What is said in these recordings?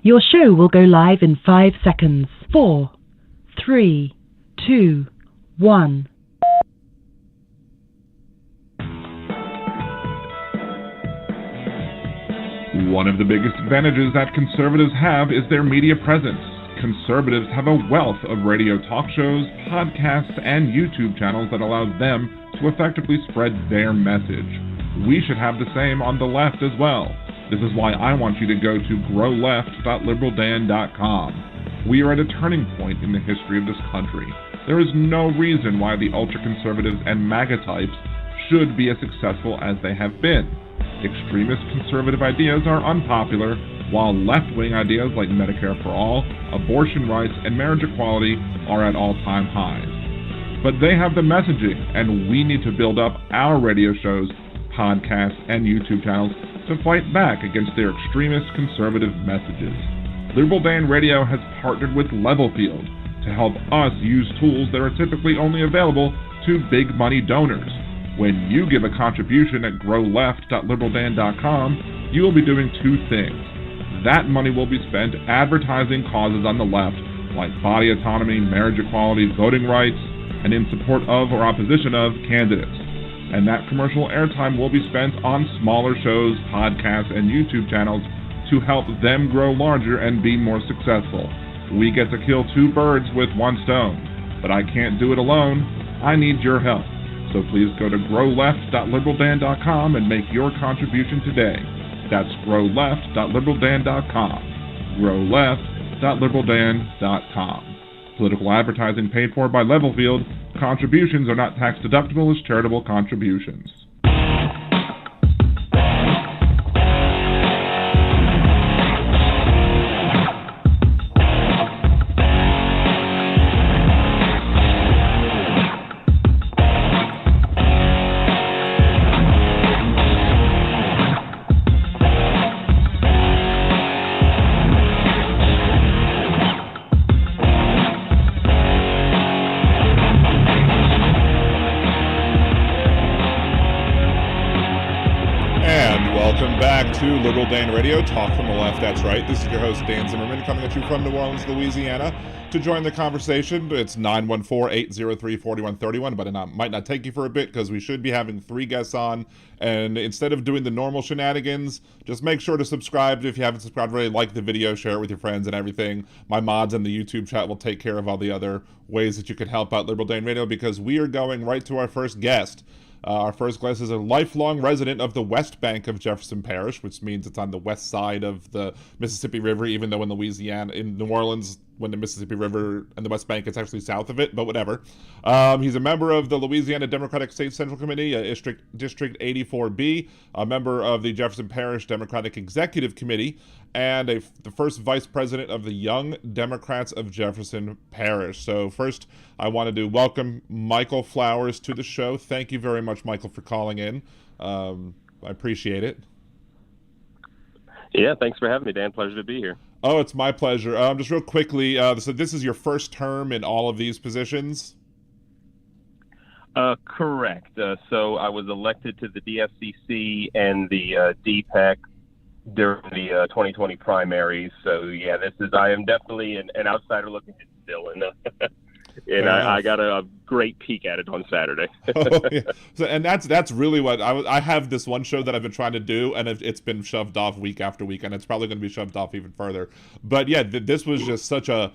Your show will go live in 5 seconds. 4, 3, 2, 1. One of the biggest advantages that conservatives have is their media presence. Conservatives have a wealth of radio talk shows, podcasts, and YouTube channels that allow them to effectively spread their message. We should have the same on the left as well. This is why I want you to go to growleft.liberaldan.com. We are at a turning point in the history of this country. There is no reason why the ultra-conservatives and MAGA types should be as successful as they have been. Extremist conservative ideas are unpopular, while left-wing ideas like Medicare for all, abortion rights, and marriage equality are at all-time highs. But they have the messaging, and we need to build up our radio shows, podcasts, and YouTube channels to fight back against their extremist conservative messages. Liberal Dan Radio has partnered with Levelfield to help us use tools that are typically only available to big money donors. When you give a contribution at growleft.liberaldan.com, you will be doing two things. That money will be spent advertising causes on the left, like body autonomy, marriage equality, voting rights, and in support of or opposition of candidates. And that commercial airtime will be spent on smaller shows, podcasts, and YouTube channels to help them grow larger and be more successful. We get to kill two birds with one stone, but I can't do it alone. I need your help. So please go to growleft.liberaldan.com and make your contribution today. That's growleft.liberaldan.com. growleft.liberaldan.com. Political advertising paid for by Levelfield. Contributions are not tax deductible as charitable contributions. To Liberal Dan Radio, talk from the left, that's right. This is your host, Dan Zimmerman, coming at you from New Orleans, Louisiana. To join the conversation, it's 914-803-4131, but it might not take you for a bit because we should be having 3 guests on. And instead of doing the normal shenanigans, just make sure to subscribe if you haven't subscribed already. Like the video, share it with your friends and everything. My mods in the YouTube chat will take care of all the other ways that you can help out Liberal Dan Radio, because we are going right to our first guest. Our first guest is a lifelong resident of the West Bank of Jefferson Parish, which means it's on the west side of the Mississippi River, even though in Louisiana, in New Orleans, when the Mississippi River and the West Bank, it's actually south of it, but whatever. He's a member of the Louisiana Democratic State Central Committee, District 84B, a member of the Jefferson Parish Democratic Executive Committee, and the first vice president of the Young Democrats of Jefferson Parish. So first, I wanted to welcome Michael Flowers to the show. Thank you very much, Michael, for calling in. I appreciate it. Yeah, thanks for having me, Dan. Pleasure to be here. Oh, it's my pleasure. Just real quickly, so this is your first term in all of these positions? Correct. So I was elected to the DFCC and the DPEC during the 2020 primaries. So yeah, I am definitely an outsider looking in still, and I got a great peek at it on Saturday. Oh, yeah. So, and that's really what I have this one show that I've been trying to do, and it's been shoved off week after week, and it's probably going to be shoved off even further. But yeah, this was just such a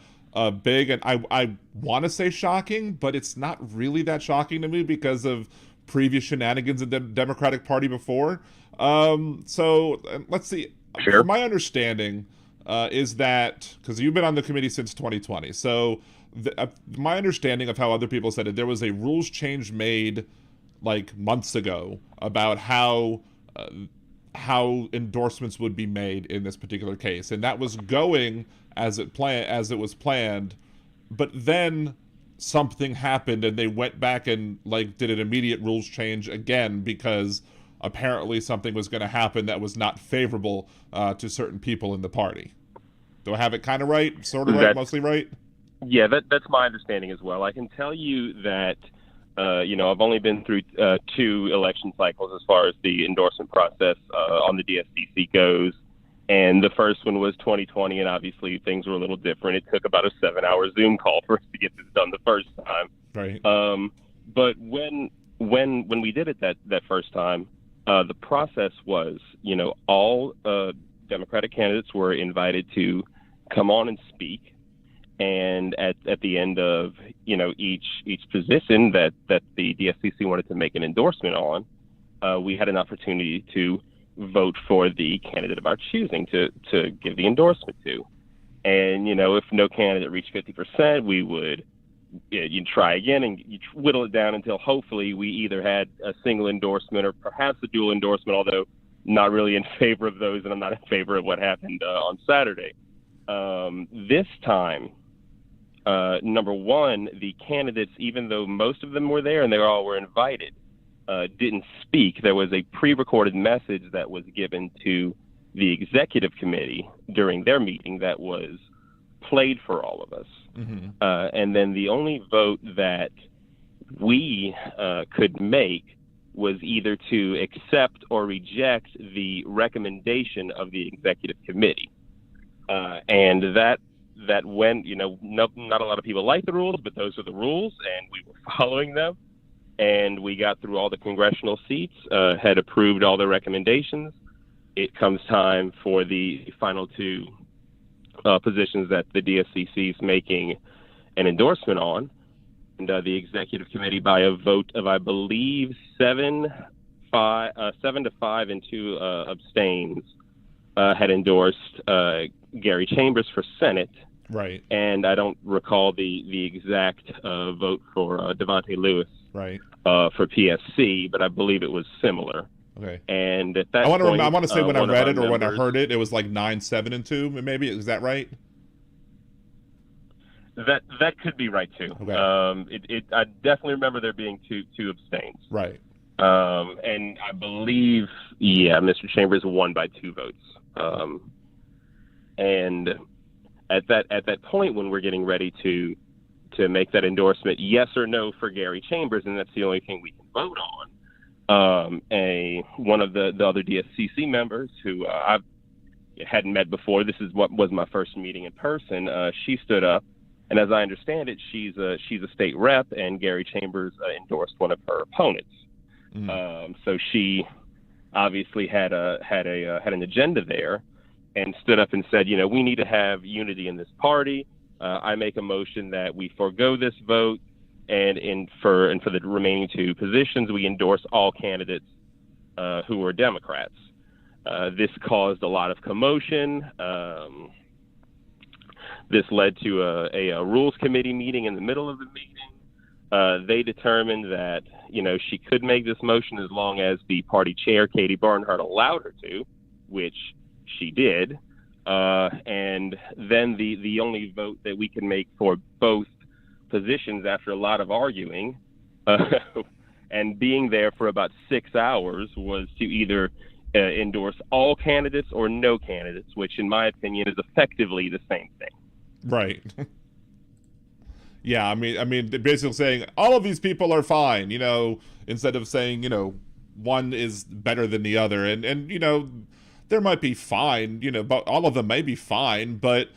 big, and I want to say shocking, but it's not really that shocking to me because of previous shenanigans in the Democratic Party before. So let's see. Sure. My understanding is that, because you've been on the committee since 2020, so my understanding of how other people said it, there was a rules change made like months ago about how endorsements would be made in this particular case, and that was going as it was planned, but then something happened and they went back and like did an immediate rules change again because apparently something was going to happen that was not favorable to certain people in the party. Do I have it kind of right, sort of right, mostly right? Yeah, that's my understanding as well. I can tell you that, I've only been through 2 election cycles as far as the endorsement process on the DSCC goes. And the first one was 2020, and obviously things were a little different. It took about a 7-hour Zoom call for us to get this done the first time. Right. But when we did it that first time, the process was, all Democratic candidates were invited to come on and speak, and at the end of each position that the DSCC wanted to make an endorsement on, we had an opportunity to vote for the candidate of our choosing to give the endorsement to. And if no candidate reached 50%, we would you'd try again, and you whittle it down until hopefully we either had a single endorsement or perhaps a dual endorsement, although not really in favor of those, and I'm not in favor of what happened on Saturday. This time, number one, the candidates, even though most of them were there and they all were invited, didn't speak. There was a pre-recorded message that was given to the executive committee during their meeting that was played for all of us. Mm-hmm. And then the only vote that we could make was either to accept or reject the recommendation of the executive committee. And that went, not a lot of people like the rules, but those are the rules, and we were following them. And we got through all the congressional seats, had approved all the recommendations. It comes time for the final two positions that the DSCC is making an endorsement on. And the executive committee, by a vote of, I believe, 7 to 5 and 2 abstains, had endorsed Gary Chambers for Senate. Right. And I don't recall the exact vote for Davante Lewis. Right. For PSC, but I believe it was similar. Okay. And at that I point, want to say when I read it or members, when I heard it, it was like 9, 7, and 2. Maybe is that right? That could be right too. Okay. I definitely remember there being two abstains. Right. And I believe, Mr. Chambers won by 2 votes. And at that point, when we're getting ready to make that endorsement, yes or no for Gary Chambers, and that's the only thing we can vote on. One of the other DSCC members who I hadn't met before, this is what was my first meeting in person, she stood up, and as I understand it, she's a state rep, and Gary Chambers endorsed one of her opponents. So she obviously had an agenda there, and stood up and said, we need to have unity in this party. I make a motion that we forego this vote, and for the remaining 2 positions, we endorse all candidates who are Democrats. This caused a lot of commotion. This led to a rules committee meeting in the middle of the meeting. They determined that she could make this motion as long as the party chair, Katie Barnhart, allowed her to, which she did. And then the only vote that we can make for both positions after a lot of arguing and being there for about 6 hours was to either endorse all candidates or no candidates, which in my opinion is effectively the same thing. Right. Yeah, I mean, they're basically saying all of these people are fine, instead of saying, one is better than the other. And there might be fine, but all of them may be fine, but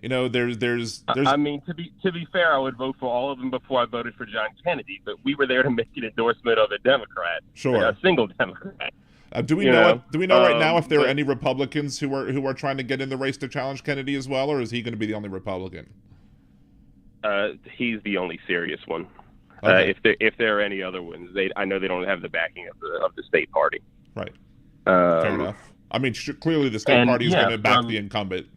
there's. I mean, to be fair, I would vote for all of them before I voted for John Kennedy, but we were there to make an endorsement of a Democrat, sure, a single Democrat. Do we know right now if there are any Republicans who are trying to get in the race to challenge Kennedy as well, or is he going to be the only Republican? He's the only serious one. Okay. If there are any other ones, I know they don't have the backing of the state party. Right. Fair enough. I mean, clearly the state party is going to back the incumbent.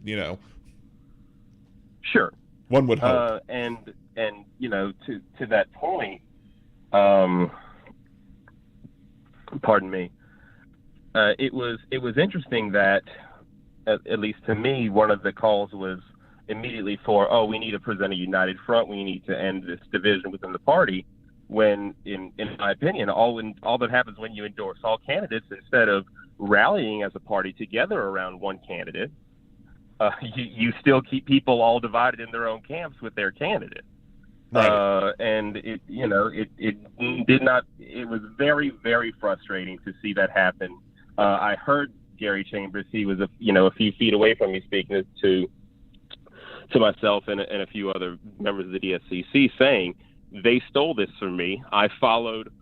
Sure. One would hope. And to that point, pardon me. It was interesting that, at least to me, one of the calls was immediately for, we need to present a united front. We need to end this division within the party. When, in my opinion, all that happens when you endorse all candidates, instead of rallying as a party together around one candidate, you still keep people all divided in their own camps with their candidate. Right. And it did not. It was very, very frustrating to see that happen. I heard Gary Chambers. He was a few feet away from me, speaking to myself and a few other members of the DSCC, saying they stole this from me. I followed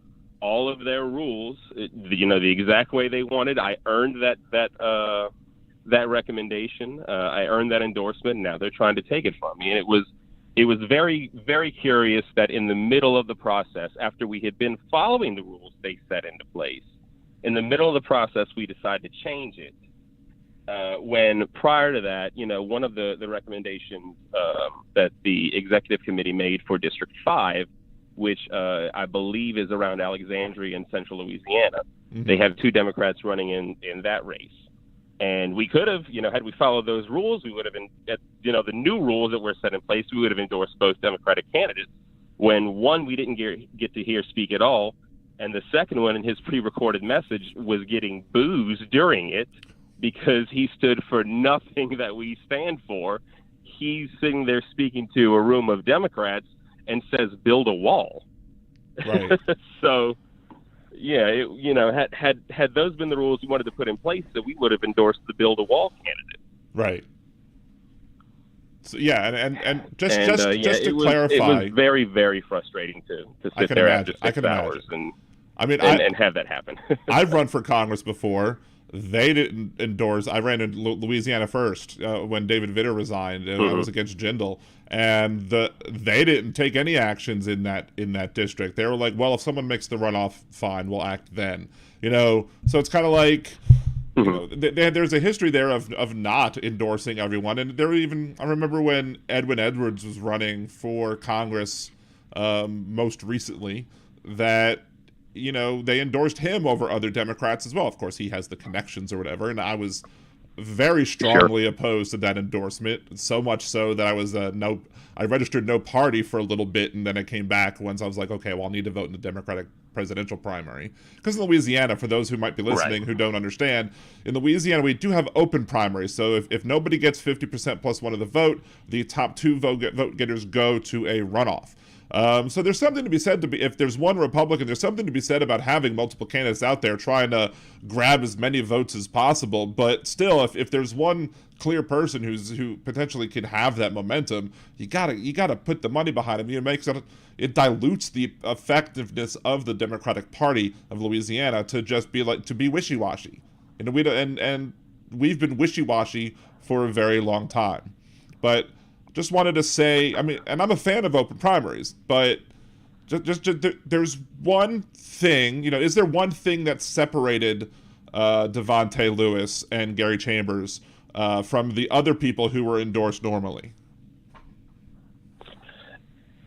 all of their rules, the exact way they wanted. I earned that recommendation. I earned that endorsement. Now they're trying to take it from me. And it was very, very curious that in the middle of the process, after we had been following the rules they set into place, in the middle of the process, we decided to change it. When prior to that, one of the recommendations that the executive committee made for District 5, which I believe is around Alexandria and central Louisiana, they have 2 Democrats running in that race. And we could have, had we followed those rules, we would have been, the new rules that were set in place, we would have endorsed both Democratic candidates. When one, we didn't get to hear speak at all, and the second one in his pre-recorded message was getting boozed during it because he stood for nothing that we stand for. He's sitting there speaking to a room of Democrats and says, "Build a wall." Right. So, yeah, had those been the rules we wanted to put in place, that we would have endorsed the Build a Wall candidate. Right. So, yeah, and just to clarify, it was very, very frustrating to sit there after 6 hours and have that happen. I've run for Congress before. They didn't endorse. I ran in Louisiana first when David Vitter resigned. I was against Jindal, and they didn't take any actions in that district. They were like, "Well, if someone makes the runoff, fine, we'll act then." So it's kind of like, there's a history there of not endorsing everyone, and there were even, I remember when Edwin Edwards was running for Congress most recently, that they endorsed him over other Democrats as well. Of course, he has the connections or whatever, and I was very strongly opposed to that endorsement, so much so that I was I registered no party for a little bit, and then I came back once I was like, okay, well, I'll need to vote in the Democratic presidential primary. Because in Louisiana, for those who might be listening who don't understand, in Louisiana, we do have open primaries. So if nobody gets 50% plus one of the vote, the top 2 vote getters go to a runoff. So there's something to be said if there's one Republican, there's something to be said about having multiple candidates out there trying to grab as many votes as possible. But still, if there's one clear person who potentially can have that momentum, you gotta put the money behind him. It dilutes the effectiveness of the Democratic Party of Louisiana to just be wishy-washy. And we've been wishy-washy for a very long time. But just wanted to say, and I'm a fan of open primaries, but there's one thing, is there one thing that separated Davante Lewis and Gary Chambers from the other people who were endorsed normally?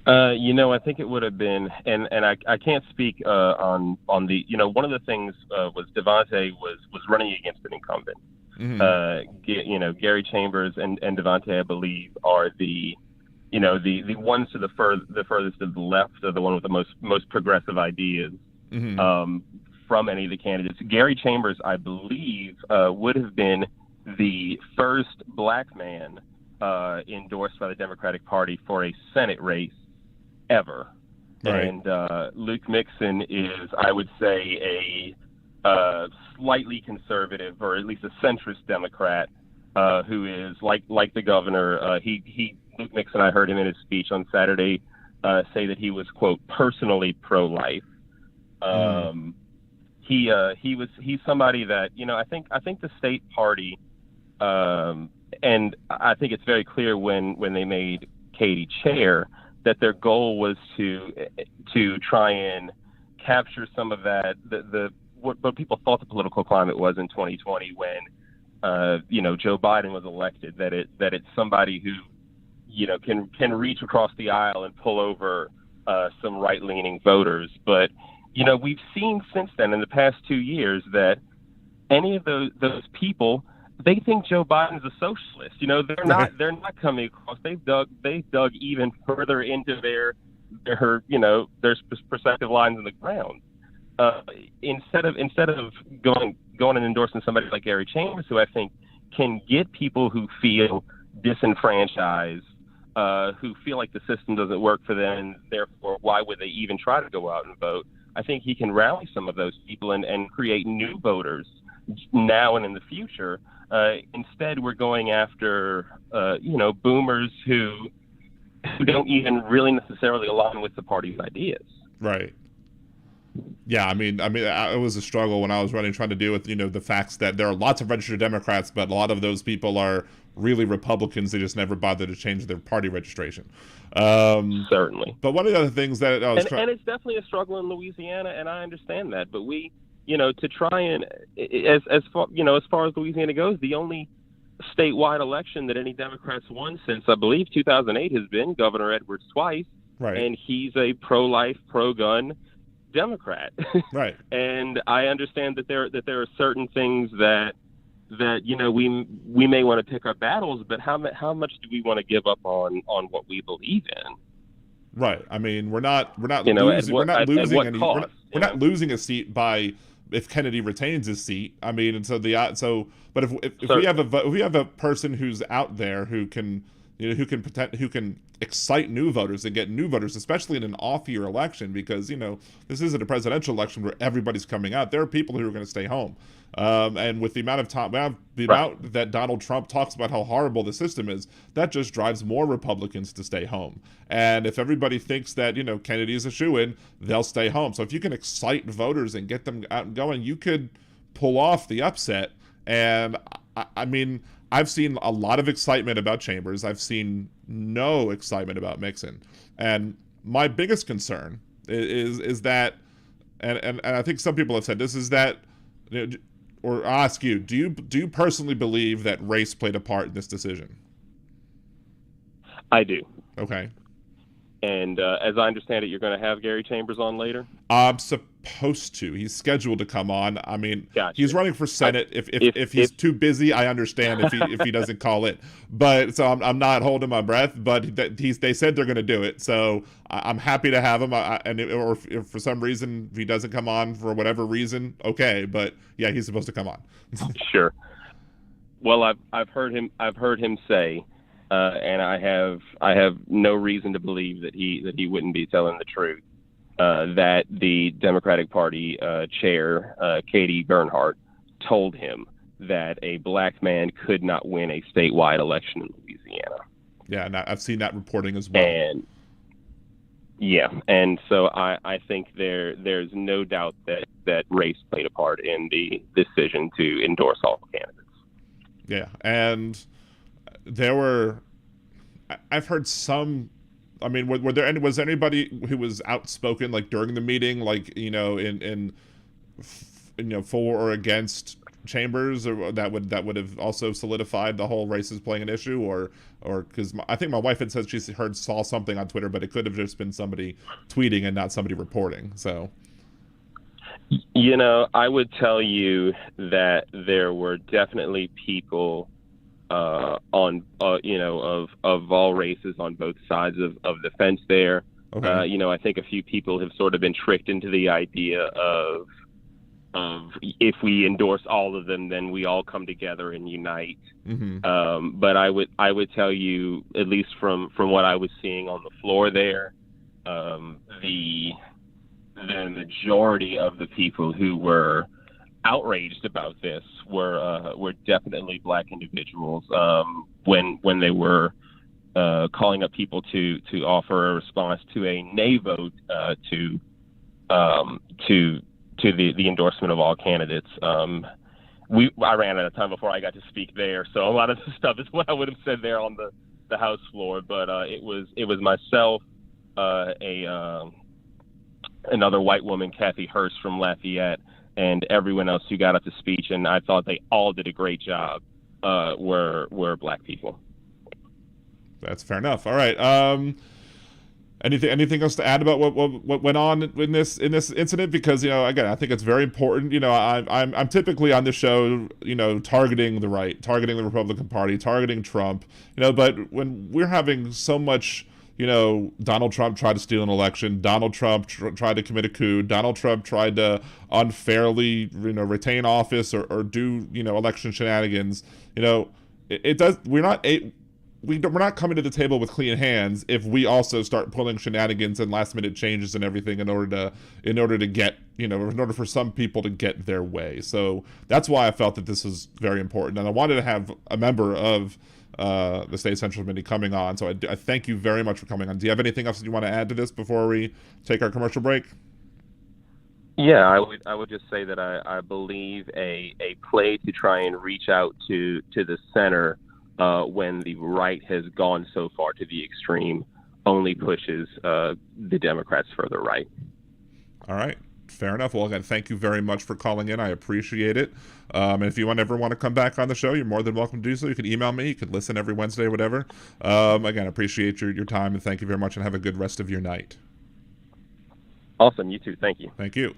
I think it would have been, and I can't speak on the, one of the things was Davante was running against an incumbent. Gary Chambers and Davante, I believe, are the ones to the furthest of the left, are the one with the most progressive ideas from any of the candidates. Gary Chambers, I believe, would have been the first black man endorsed by the Democratic Party for a Senate race ever. Right. And Luke Mixon is, I would say, a slightly conservative, or at least a centrist Democrat, who is like the governor. Luke Mixon, I heard him in his speech on Saturday say that he was, quote, personally pro-life. He's somebody that, I think the state party, and I think it's very clear when they made Katie chair, that their goal was to try and capture some of that, what people thought the political climate was in 2020 when, Joe Biden was elected, that it's somebody who, can reach across the aisle and pull over some right-leaning voters. But, we've seen since then in the past 2 years that any of those people, they think Joe Biden's a socialist. They're not coming across. They've dug even further into their perspective lines in the ground. Instead of going and endorsing somebody like Gary Chambers, who I think can get people who feel disenfranchised, who feel like the system doesn't work for them, and therefore why would they even try to go out and vote? I think he can rally some of those people and create new voters now and in the future. Instead, we're going after boomers who don't even really necessarily align with the party's ideas. Right. Yeah, I mean, it was a struggle when I was running, trying to deal with, the facts that there are lots of registered Democrats, but a lot of those people are really Republicans. They just never bother to change their party registration. Certainly. But one of the other things that I was and it's definitely a struggle in Louisiana, and I understand that. But we, to try and as far as Louisiana goes, the only statewide election that any Democrats won since, I believe, 2008 has been Governor Edwards twice. Right. And he's a pro-life, pro-gun Democrat. Right. And I understand that there are certain things that we may want to pick our battles, but how much do we want to give up on what we believe in? Right. I mean, we're not losing a seat by if Kennedy retains his seat. I mean, and but if we have a person who's out there who can who can excite new voters and get new voters, especially in an off-year election, because this isn't a presidential election where everybody's coming out. There are people who are going to stay home, and with the amount of time, amount that Donald Trump talks about how horrible the system is, that just drives more Republicans to stay home. And if everybody thinks that Kennedy is a shoo-in, they'll stay home. So if you can excite voters and get them out and going, you could pull off the upset. And I mean, I've seen a lot of excitement about Chambers. I've seen no excitement about Mixon. And my biggest concern is that, and I think some people have said this, is that, or I'll ask you, do you personally believe that race played a part in this decision? I do. Okay. And as I understand it, you're going to have Gary Chambers on later? I'm supposed to. He's scheduled to come on. I mean, gotcha. He's running for Senate. If he's too busy, I understand if he doesn't call it. But so I'm not holding my breath. But they said they're going to do it. So I'm happy to have him. Or if for some reason if he doesn't come on for whatever reason, okay. But yeah, he's supposed to come on. Sure. Well, I've heard him say. And I have no reason to believe that he wouldn't be telling the truth. That the Democratic Party chair, Katie Bernhardt, told him that a black man could not win a statewide election in Louisiana. Yeah, and I've seen that reporting as well. And so I think there's no doubt that race played a part in the decision to endorse all candidates. Yeah, and I've heard some. I mean, was anybody who was outspoken like during the meeting, like in for or against Chambers, or that would have also solidified the whole race is playing an issue, or because I think my wife had said she saw something on Twitter, but it could have just been somebody tweeting and not somebody reporting. So. I would tell you that there were definitely people. On of all races on both sides of the fence there. Okay. I think a few people have sort of been tricked into the idea of if we endorse all of them, then we all come together and unite. Mm-hmm. But I would tell you, at least from what I was seeing on the floor there, the majority of the people who were outraged about this were definitely black individuals. When they were calling up people to offer a response to a nay vote to the endorsement of all candidates. I ran out of time before I got to speak there, so a lot of the stuff is what I would have said there on the House floor. But it was myself, another white woman, Kathy Hurst from Lafayette, and everyone else who got up to speech, and I thought they all did a great job, were black people. That's fair enough. All right. Anything else to add about what went on in this incident? Because again, I think it's very important. I'm typically on the show, targeting the right, targeting the Republican Party, targeting Trump. But when we're having so much. Donald Trump tried to steal an election. Donald Trump tried to commit a coup. Donald Trump tried to unfairly, retain office or do, election shenanigans. It does. we're not coming to the table with clean hands if we also start pulling shenanigans and last minute changes and everything in order to get, in order for some people to get their way. So that's why I felt that this was very important, and I wanted to have a member of the State Central Committee coming on. So I thank you very much for coming on. Do you have anything else that you want to add to this before we take our commercial break? Yeah, I would just say that I believe a play to try and reach out to the center when the right has gone so far to the extreme only pushes the Democrats further right. All right. Fair enough. Well, again, thank you very much for calling in. I appreciate it. And if you ever want to come back on the show, you're more than welcome to do so. You can email me. You can listen every Wednesday or whatever. Again, appreciate your time, and thank you very much, and have a good rest of your night. Awesome. You too. Thank you. Thank you.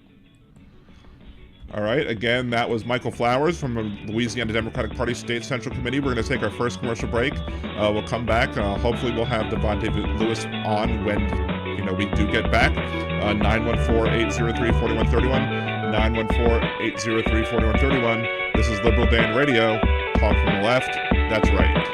All right. Again, that was Michael Flowers from the Louisiana Democratic Party State Central Committee. We're going to take our first commercial break. We'll come back. Hopefully, we'll have Davante Lewis on when we do get back. 914-803-4131. 914-803-4131. This is Liberal Dan Radio. Talk from the left. That's right.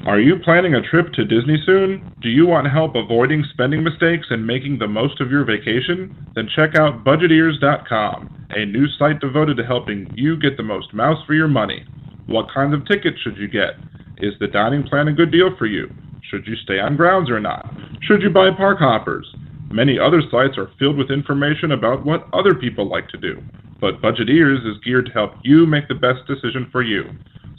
Are you planning a trip to Disney soon? Do you want help avoiding spending mistakes and making the most of your vacation? Then check out Budgeteers.com, a new site devoted to helping you get the most mouse for your money. What kinds of tickets should you get? Is the dining plan a good deal for you? Should you stay on grounds or not? Should you buy park hoppers? Many other sites are filled with information about what other people like to do, but Budgeteers is geared to help you make the best decision for you.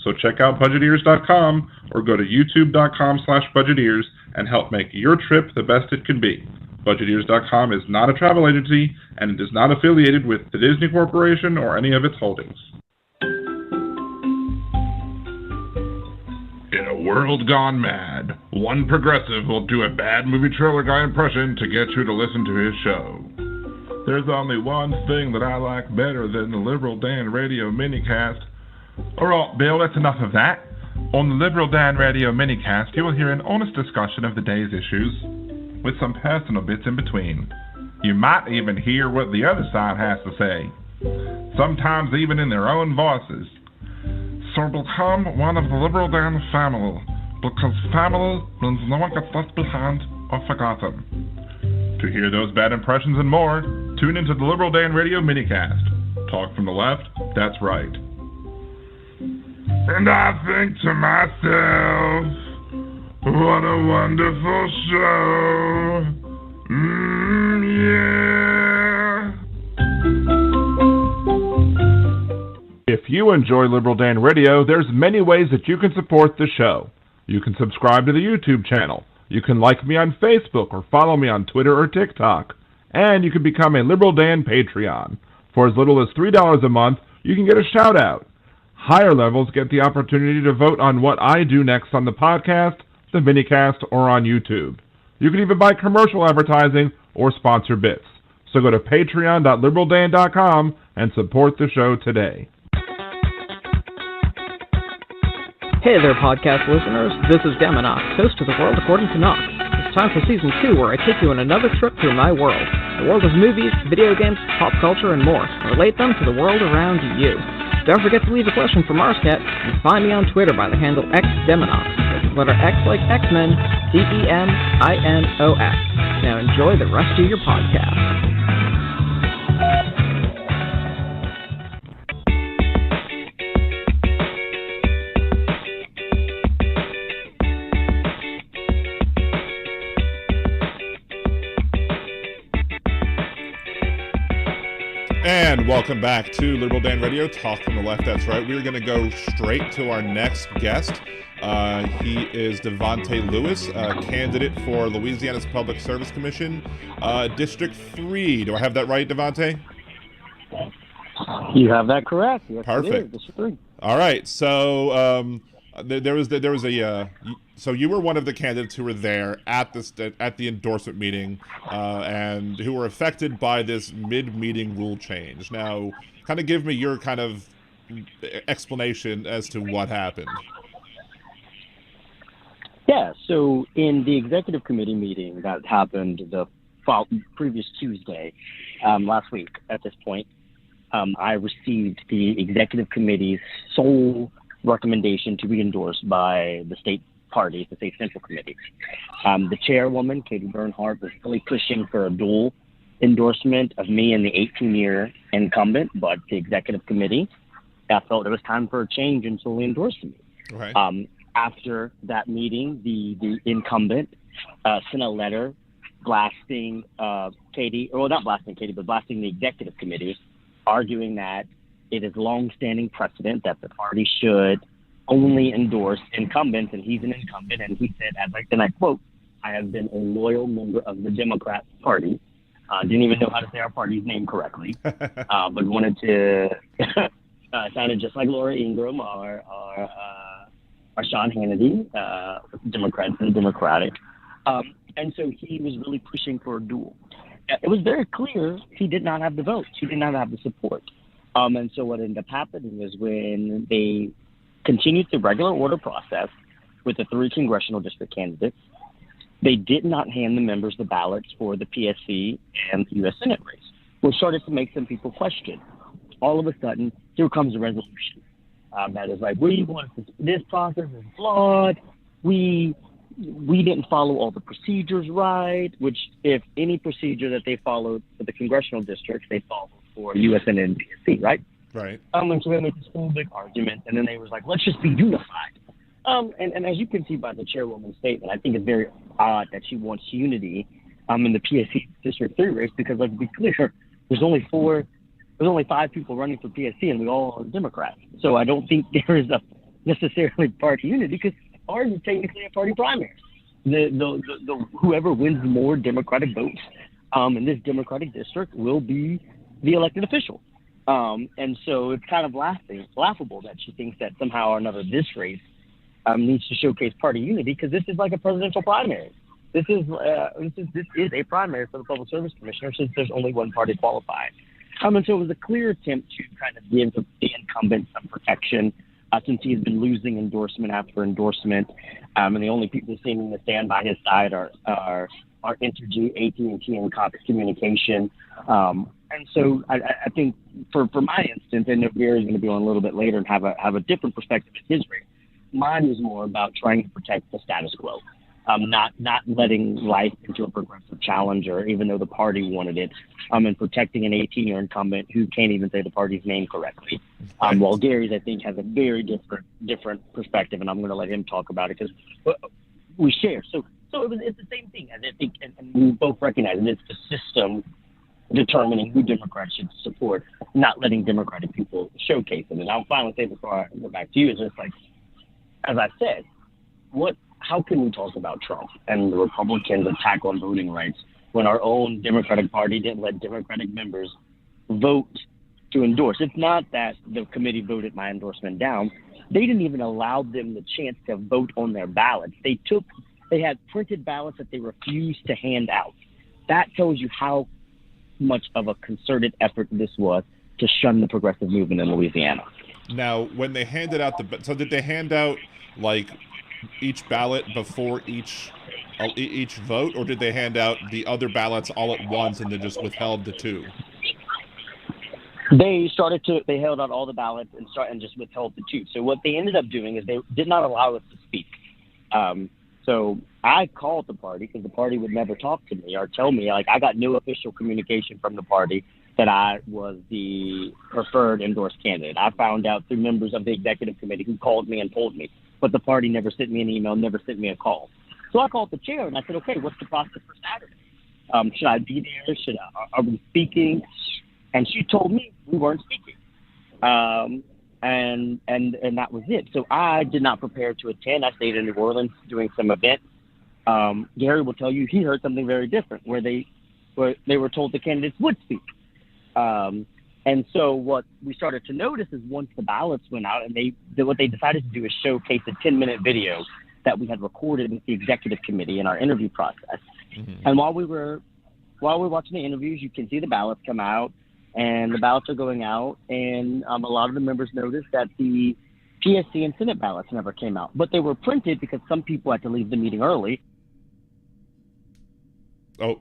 So check out Budgeteers.com or go to YouTube.com/Budgeteers and help make your trip the best it can be. Budgeteers.com is not a travel agency, and it is not affiliated with the Disney Corporation or any of its holdings. In a world gone mad, one progressive will do a bad movie trailer guy impression to get you to listen to his show. There's only one thing that I like better than the Liberal Dan Radio Minicast. All right, Bill, that's enough of that. On the Liberal Dan Radio Minicast, you will hear an honest discussion of the day's issues, with some personal bits in between. You might even hear what the other side has to say, sometimes even in their own voices. So become one of the Liberal Dan family, because family means no one gets left behind or forgotten. To hear those bad impressions and more, tune into the Liberal Dan Radio Minicast. Talk from the left, that's right. And I think to myself, what a wonderful show. Yeah. If you enjoy Liberal Dan Radio, there's many ways that you can support the show. You can subscribe to the YouTube channel. You can like me on Facebook or follow me on Twitter or TikTok. And you can become a Liberal Dan Patreon. For as little as $3 a month, you can get a shout out. Higher levels get the opportunity to vote on what I do next on the podcast, the Minicast, or on YouTube. You can even buy commercial advertising or sponsor bits. So go to patreon.liberaldan.com and support the show today. Hey there, podcast listeners. This is Demonox, host of The World According to Knox. It's time for Season 2, where I take you on another trip through my world. The world of movies, video games, pop culture, and more. And relate them to the world around you. Don't forget to leave a question for Marscat, and find me on Twitter by the handle XDeminox. That's the letter X like X-Men, DEMINOX. Now enjoy the rest of your podcast. And welcome back to Liberal Dan Radio, Talk from the Left, that's right. We're going to go straight to our next guest. He is Davante Lewis, candidate for Louisiana's Public Service Commission, District 3. Do I have that right, Davante? You have that correct. Yes, perfect. It is. District 3. All right, so there was a so you were one of the candidates who were there at the endorsement meeting and who were affected by this mid-meeting rule change. Now, kind of give me your kind of explanation as to what happened. Yeah, so in the executive committee meeting that happened the previous Tuesday, last week at this point, I received the executive committee's sole recommendation to be endorsed by the state party, the state central committee. The chairwoman, Katie Bernhardt, was really pushing for a dual endorsement of me and the 18-year incumbent, but the executive committee felt it was time for a change and solely endorsed me. Okay. After that meeting, the incumbent sent a letter blasting Katie, well, not blasting Katie, but blasting the executive committee, arguing that it is long-standing precedent that the party should only endorse incumbents, and he's an incumbent, and he said, and I quote, "I have been a loyal member of the Democrat Party." Didn't even know how to say our party's name correctly, but wanted to sounded just like Laura Ingraham or Sean Hannity, Democrats and Democratic. And so he was really pushing for a duel. It was very clear he did not have the votes. He did not have the support. And so what ended up happening is when they continued the regular order process with the 3 congressional district candidates, they did not hand the members the ballots for the PSC and the U.S. Senate race, which started to make some people question. All of a sudden, here comes a resolution that is like, this process is flawed. We didn't follow all the procedures right, which if any procedure that they followed for the congressional districts, they followed for USN and PSC, right? Right. And so they made this whole big argument, and then they was like, let's just be unified. And as you can see by the chairwoman's statement, I think it's very odd that she wants unity in the PSC District 3 race, because let's be clear, there's only 5 people running for PSC, and we all are Democrats. So I don't think there is necessarily party unity, because ours is technically a party primary. The whoever wins more Democratic votes in this Democratic district will be the elected official. And so it's kind of laughable that she thinks that somehow or another this race needs to showcase party unity, because this is like a presidential primary. This is a primary for the Public Service Commissioner, since there's only one party qualified. And so it was a clear attempt to kind of give the incumbent some protection, since he's been losing endorsement after endorsement, and the only people seeming to stand by his side are Entergy, AT&T, and Cox Communication. And so I think for my instance, and Gary's going to be on a little bit later and have a different perspective in his race. Mine is more about trying to protect the status quo, not letting life into a progressive challenger, even though the party wanted it, and protecting an 18-year incumbent who can't even say the party's name correctly. While Gary's, I think, has a very different perspective, and I'm going to let him talk about it because we share. So it's the same thing. I think, and we both recognize it. It's the system determining who Democrats should support, not letting Democratic people showcase it. And I'll finally say before I go back to you, is just like, as I said, how can we talk about Trump and the Republicans' attack on voting rights when our own Democratic Party didn't let Democratic members vote to endorse? It's not that the committee voted my endorsement down. They didn't even allow them the chance to vote on their ballots. They had printed ballots that they refused to hand out. That tells you how much of a concerted effort this was to shun the progressive movement in Louisiana. Now, when they handed out so did they hand out like each ballot before each vote, or did they hand out the other ballots all at once and then just withheld the 2? They held out all the ballots and just withheld the 2. So what they ended up doing is they did not allow us to speak. So I called the party because the party would never talk to me or tell me, like, I got no official communication from the party that I was the preferred endorsed candidate. I found out through members of the executive committee who called me and told me, but the party never sent me an email, never sent me a call. So I called the chair and I said, okay, what's the process for Saturday? Should I be there? Are we speaking? And she told me we weren't speaking. And that was it. So I did not prepare to attend. I stayed in New Orleans doing some events. Gary will tell you he heard something very different, where they were told the candidates would speak. And so what we started to notice is once the ballots went out, and what they decided to do is showcase a 10-minute video that we had recorded with the executive committee in our interview process. Mm-hmm. And while we were watching the interviews, you can see the ballots come out, and the ballots are going out, and a lot of the members noticed that the PSC and Senate ballots never came out, but they were printed because some people had to leave the meeting early. Oh,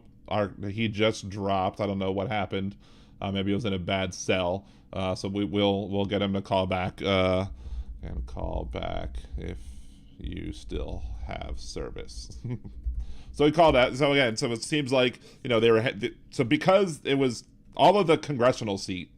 he just dropped. I don't know what happened. Maybe it was in a bad cell. So we'll get him to call back. And call back if you still have service. So he called that. So again, so it seems like, you know, so because it was all of the congressional seat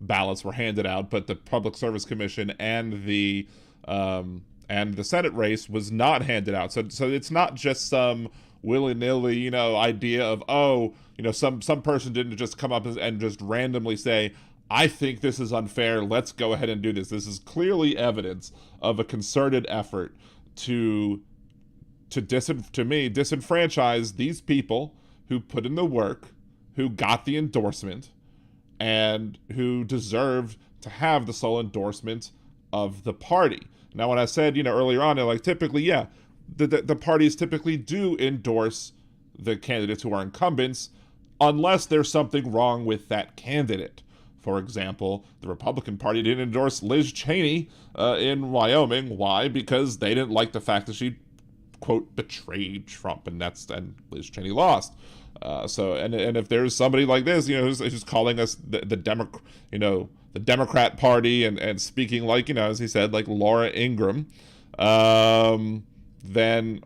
ballots were handed out, but the Public Service Commission and the Senate race was not handed out. So it's not just some willy-nilly, you know, idea of, oh, you know, some person didn't just come up and just randomly say, I think this is unfair, let's go ahead and do this. This is clearly evidence of a concerted effort to disenfranchise these people who put in the work, who got the endorsement, and who deserved to have the sole endorsement of the party. Now, when I said, you know, earlier on, like, typically, yeah, the parties typically do endorse the candidates who are incumbents unless there's something wrong with that candidate. For example, the Republican Party didn't endorse Liz Cheney in Wyoming. Why? Because they didn't like the fact that she, quote, betrayed Trump, and Liz Cheney lost. And if there's somebody like this, you know, who's calling us the Democrat Party and speaking like, you know, as he said, like Laura Ingraham, then,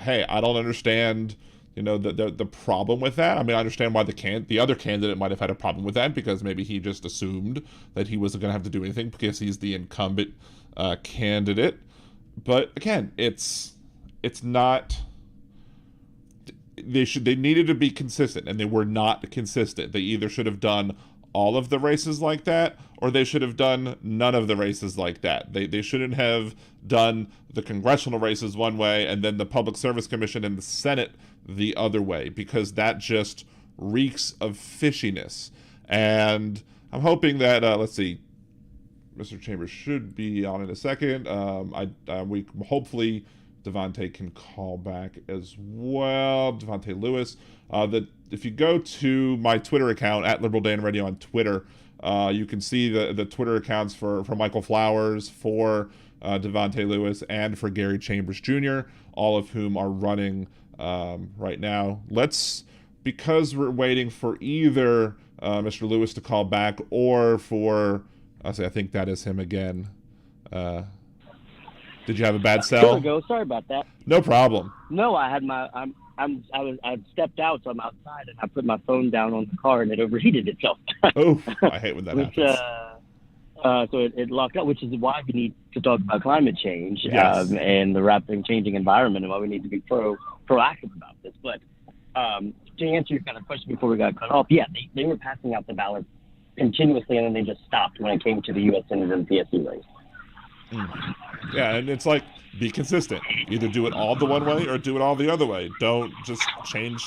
hey, I don't understand, you know, the problem with that. I mean, I understand why the other candidate might have had a problem with that, because maybe he just assumed that he wasn't going to have to do anything because he's the incumbent candidate. But again, it's not. They needed to be consistent, and they were not consistent. They either should have done all of the races like that, or they should have done none of the races like that. They shouldn't have done the congressional races one way and then the Public Service Commission and the Senate the other way, because that just reeks of fishiness. And I'm hoping that let's see, Mr. Chambers should be on in a second. We hopefully Davante can call back as well. Davante Lewis. If you go to my Twitter account at Liberal Dan Radio on Twitter, you can see the Twitter accounts for Michael Flowers, for Davante Lewis, and for Gary Chambers Jr., all of whom are running right now. Because we're waiting for either Mr. Lewis to call back or for, I think that is him again. Did you have a bad cell? There we go. Sorry about that. No problem. No, I had I stepped out, so I'm outside, and I put my phone down on the car, and it overheated itself. Oh, I hate when that happens. So it locked up, which is why we need to talk about climate change, yes, and the rapidly changing environment, and why we need to be proactive about this. But to answer your kind of question before we got cut off, yeah, they were passing out the ballots continuously, and then they just stopped when it came to the U.S. Senate and PSC race. Yeah, and it's like, be consistent. Either do it all the one way or do it all the other way. Don't just change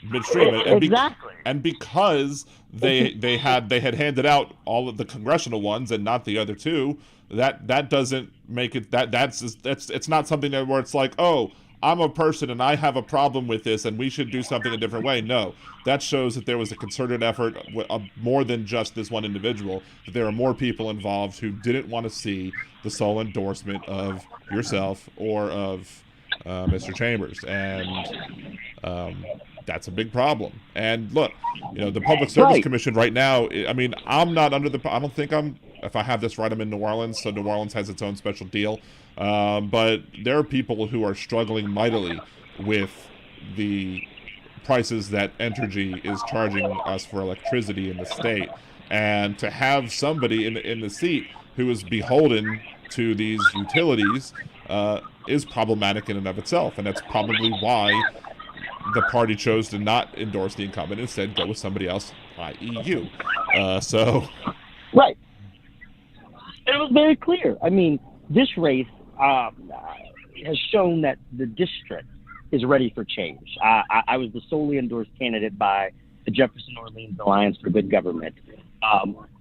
midstream. Exactly. And because they had handed out all of the congressional ones and not the other two, that doesn't make it it's not something where it's like, oh, I'm a person and I have a problem with this and we should do something a different way. No, that shows that there was a concerted effort, more than just this one individual, that there are more people involved who didn't want to see the sole endorsement of yourself or of Mr. Chambers. And that's a big problem. And look, you know, the Public Service Commission right now, I mean, I'm not under I don't think if I have this right, I'm in New Orleans, so New Orleans has its own special deal. But there are people who are struggling mightily with the prices that Entergy is charging us for electricity in the state. And to have somebody in the seat who is beholden to these utilities is problematic in and of itself. And that's probably why the party chose to not endorse the incumbent, instead go with somebody else, i.e. you. Right. It was very clear. I mean, this race has shown that the district is ready for change. I was the solely endorsed candidate by the Jefferson Orleans Alliance for Good Government.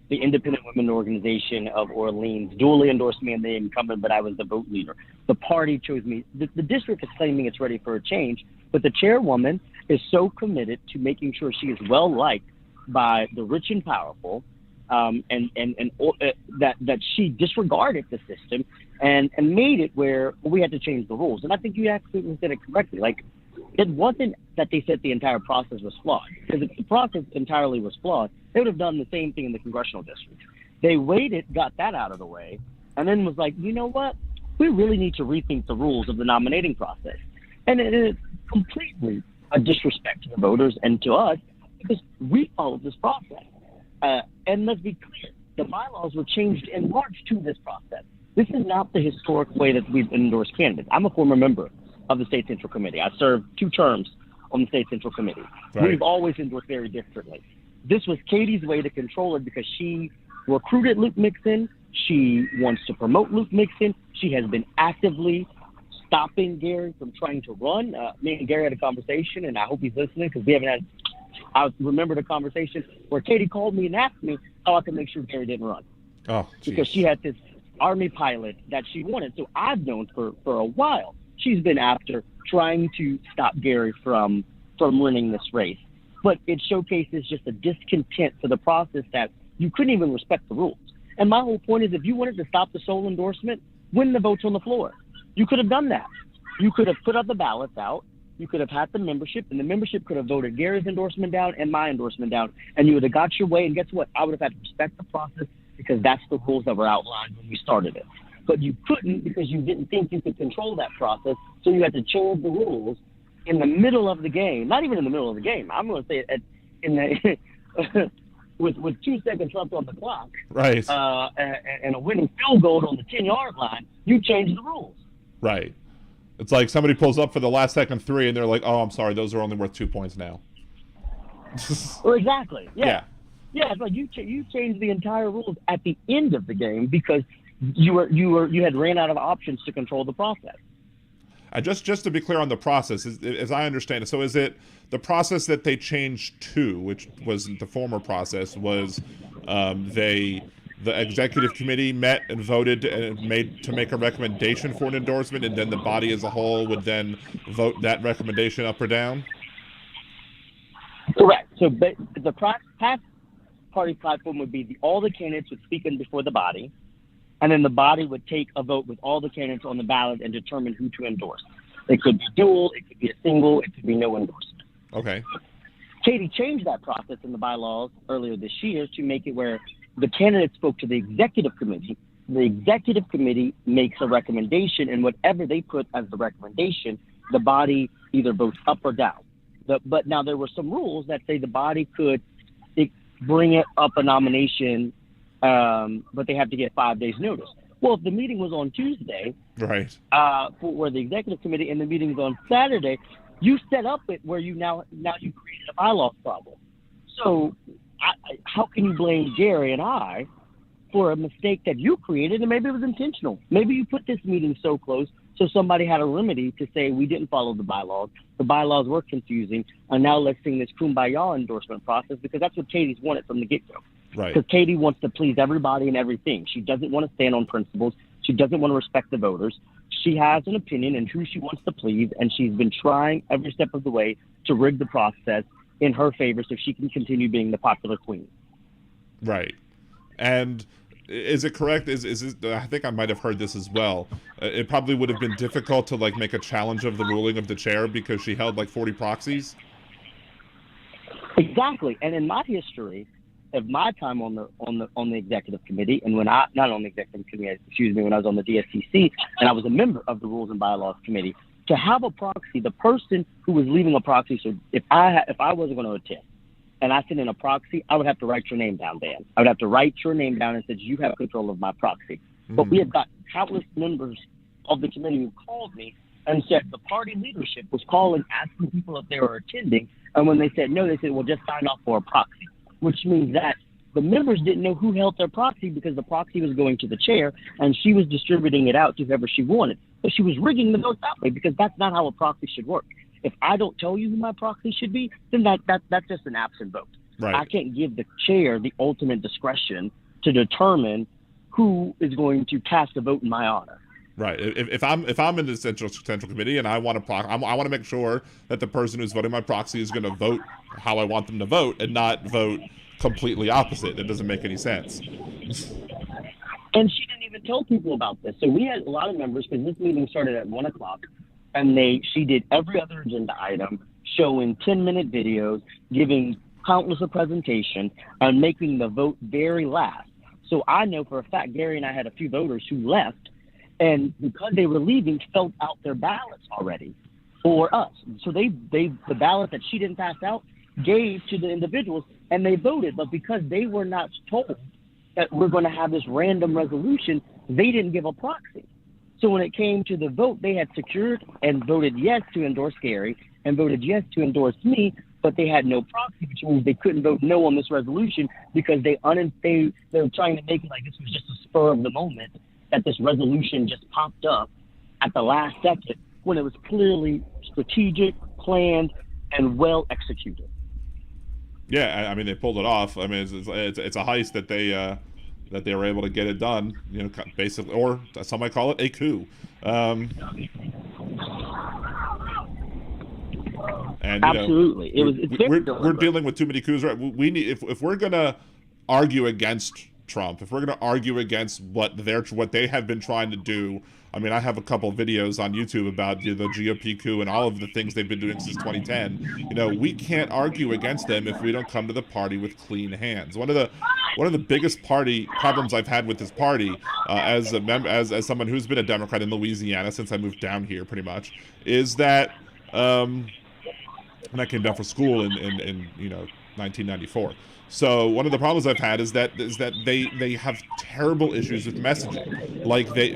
The Independent Women Organization of Orleans duly endorsed me in the incumbent, but I was the vote leader. The party chose me. The district is claiming it's ready for a change, but the chairwoman is so committed to making sure she is well liked by the rich and powerful that she disregarded the system and made it where we had to change the rules. And I think you actually said it correctly. Like, it wasn't that they said the entire process was flawed, because if the process entirely was flawed, they would have done the same thing in the congressional district. They waited, got that out of the way, and then was like, you know what? We really need to rethink the rules of the nominating process. And it is completely a disrespect to the voters and to us, because we followed this process. And let's be clear, the bylaws were changed in March to this process. This is not the historic way that we've endorsed candidates. I'm a former member of the State Central Committee. I served 2 terms on the State Central Committee. Right. We've always endorsed very differently. This was Katie's way to control it because she recruited Luke Mixon. She wants to promote Luke Mixon. She has been actively stopping Gary from trying to run. Me and Gary had a conversation, and I hope he's listening because we haven't had. I remember the conversation where Katie called me and asked me how I could make sure Gary didn't run. Oh, geez. Because she had this Army pilot that she wanted. So I've known for a while she's been after trying to stop Gary from winning this race. But it showcases just a discontent for the process that you couldn't even respect the rules. And my whole point is, if you wanted to stop the sole endorsement, win the votes on the floor. You could have done that. You could have put up the ballots out. You could have had the membership, and the membership could have voted Gary's endorsement down and my endorsement down, and you would have got your way. And guess what? I would have had to respect the process because that's the rules that were outlined when we started it. But you couldn't because you didn't think you could control that process, so you had to change the rules in the middle of the game. Not even in the middle of the game. I'm going to say it with 2 seconds left on the clock, right, and a winning field goal on the 10-yard line. You changed the rules. Right. It's like somebody pulls up for the last second 3, and they're like, "Oh, I'm sorry, those are only worth 2 points now." Well, exactly. Yeah. It's like you changed the entire rules at the end of the game because you had ran out of options to control the process. Just to be clear on the process, as I understand it, so is it the process that they changed to, which was the former process, was the executive committee met and voted and make a recommendation for an endorsement, and then the body as a whole would then vote that recommendation up or down? Correct. So the past party platform would be all the candidates would speak in before the body, and then the body would take a vote with all the candidates on the ballot and determine who to endorse. It could be dual, it could be a single, it could be no endorsement. Okay. Katie changed that process in the bylaws earlier this year to make it where the candidates spoke to the executive committee. The executive committee makes a recommendation, and whatever they put as the recommendation, the body either votes up or down. But now there were some rules that say the body could bring it up a nomination, but they have to get 5 days notice. Well, if the meeting was on Tuesday, right, for the executive committee, and the meeting is on Saturday, you set up it where you now you created a bylaws problem. So how can you blame Gary and I for a mistake that you created, and maybe it was intentional? Maybe you put this meeting so close so somebody had a remedy to say we didn't follow the bylaws. The bylaws were confusing, and now let's sing this kumbaya endorsement process, because that's what Katie's wanted from the get-go. Right. Because Katie wants to please everybody and everything. She doesn't want to stand on principles. She doesn't want to respect the voters. She has an opinion and who she wants to please, and she's been trying every step of the way to rig the process in her favor so she can continue being the popular queen. Right. And is it correct? I think I might have heard this as well. It probably would have been difficult to make a challenge of the ruling of the chair because she held 40 proxies. Exactly. And in my history of my time on the executive committee, and when I not on the executive committee, when I was on the DSCC, and I was a member of the Rules and Bylaws Committee, to have a proxy, the person who was leaving a proxy. So if I wasn't going to attend, and I sent in a proxy, I would have to write your name down, Dan. I would have to write your name down and said, you have control of my proxy. Mm-hmm. But we have got countless members of the committee who called me and said the party leadership was calling, asking people if they were attending. And when they said no, they said, well, just sign off for a proxy, which means that the members didn't know who held their proxy because the proxy was going to the chair and she was distributing it out to whoever she wanted. But she was rigging the votes that way because that's not how a proxy should work. If I don't tell you who my proxy should be, then that's just an absent vote. Right. I can't give the chair the ultimate discretion to determine who is going to cast a vote in my honor. Right. If I'm in the central committee and I want to make sure that the person who's voting my proxy is going to vote how I want them to vote and not vote completely opposite. That doesn't make any sense. And she didn't even tell people about this. So we had a lot of members, because this meeting started at 1 o'clock, and she did every other agenda item, showing 10-minute videos, giving countless of presentation, and making the vote very last. So I know for a fact, Gary and I had a few voters who left, and because they were leaving, filled out their ballots already for us. So the ballot that she didn't pass out gave to the individuals, and they voted. But because they were not told that we're going to have this random resolution, they didn't give a proxy. So when it came to the vote, they had secured and voted yes to endorse Gary and voted yes to endorse me, but they had no proxy, which means they couldn't vote no on this resolution because they were trying to make it like this was just a spur of the moment, that this resolution just popped up at the last second when it was clearly strategic, planned, and well executed. Yeah, I mean, they pulled it off. I mean, it's a heist that they were able to get it done. You know, basically, or some might call it a coup. And absolutely, we're dealing with too many coups. Right? We need if we're gonna argue against Trump, if we're gonna argue against what they have been trying to do. I mean, I have a couple of videos on YouTube about the GOP coup and all of the things they've been doing since 2010. You know, we can't argue against them if we don't come to the party with clean hands. One of the biggest problems I've had with this party, as someone who's been a Democrat in Louisiana since I moved down here, pretty much, is that when I came down for school in 1994. So one of the problems I've had is that they have terrible issues with messaging. Like they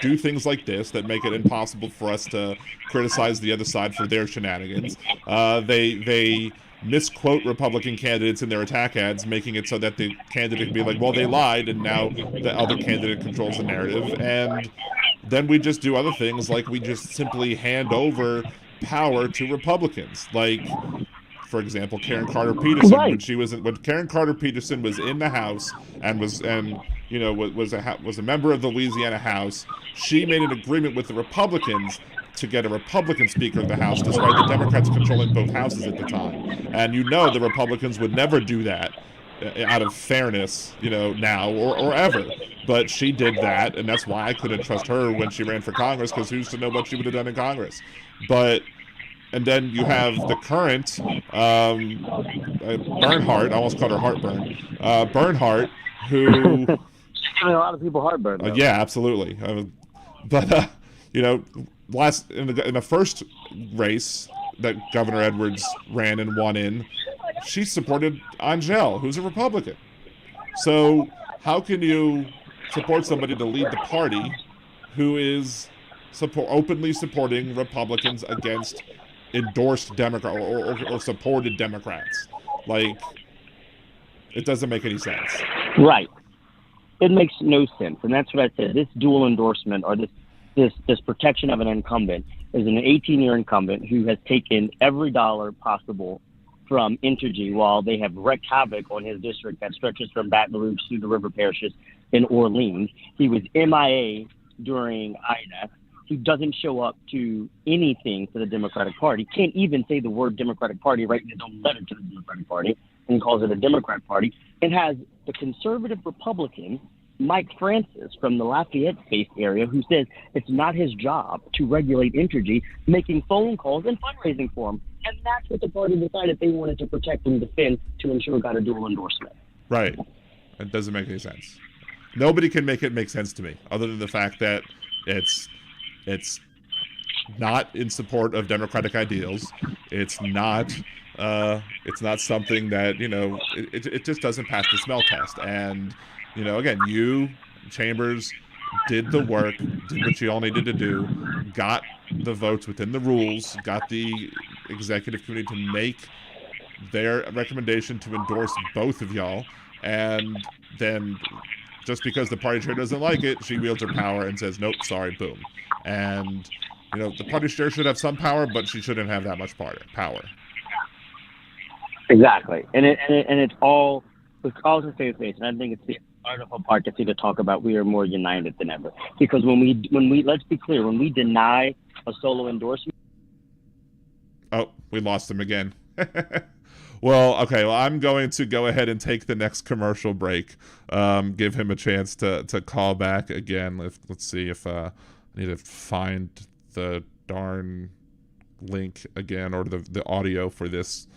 do things like this that make it impossible for us to criticize the other side for their shenanigans. They misquote Republican candidates in their attack ads, making it so that the candidate can be like, well, they lied, and now the other candidate controls the narrative. And then we just do other things, like we just simply hand over power to Republicans. Like, for example, Karen Carter Peterson, right. when Karen Carter Peterson was in the House and was a member of the Louisiana House, she made an agreement with the Republicans to get a Republican Speaker of the House, despite the Democrats controlling both houses at the time. And the Republicans would never do that out of fairness, now or ever. But she did that, and that's why I couldn't trust her when she ran for Congress, because who's to know what she would have done in Congress. And then you have the current Bernhardt, I almost called her Heartburn, Bernhardt, who... She's giving a lot of people heartburn. Yeah, absolutely. In the first race that Governor Edwards ran and won in, she supported Angel, who's a Republican. So how can you support somebody to lead the party who is openly supporting Republicans against endorsed Democrat or supported Democrats? Like, it doesn't make any sense. Right. It makes no sense. And that's what I said. This dual endorsement, or this protection of an incumbent, is an 18-year incumbent who has taken every dollar possible from Entergy while they have wreaked havoc on his district that stretches from Baton Rouge to the river parishes in Orleans. He was MIA during Ida. He doesn't show up to anything for the Democratic Party, can't even say the word Democratic Party, writing his own letter to the Democratic Party, and calls it a Democrat Party, and has the conservative Republican, Mike Francis, from the Lafayette-based area, who says it's not his job to regulate Entergy, making phone calls and fundraising for him. And that's what the party decided they wanted to protect and defend to ensure got a dual endorsement. Right. It doesn't make any sense. Nobody can make it make sense to me, other than the fact that it's not in support of democratic ideals. It's not something that, it just doesn't pass the smell test. And, again, you, Chambers, did the work, did what you all needed to do, got the votes within the rules, got the executive committee to make their recommendation to endorse both of y'all, and then just because the party chair doesn't like it, she wields her power and says, nope, sorry, boom. And, the party chair should have some power, but she shouldn't have that much power. Exactly. And it's all to say face. And I think it's the wonderful part to see to talk about we are more united than ever. Because when we let's be clear, when we deny a solo endorsement. Oh, we lost him again. Well, okay. Well, I'm going to go ahead and take the next commercial break. Give him a chance to call back again. Let's see if I need to find the darn link again, or the audio for this.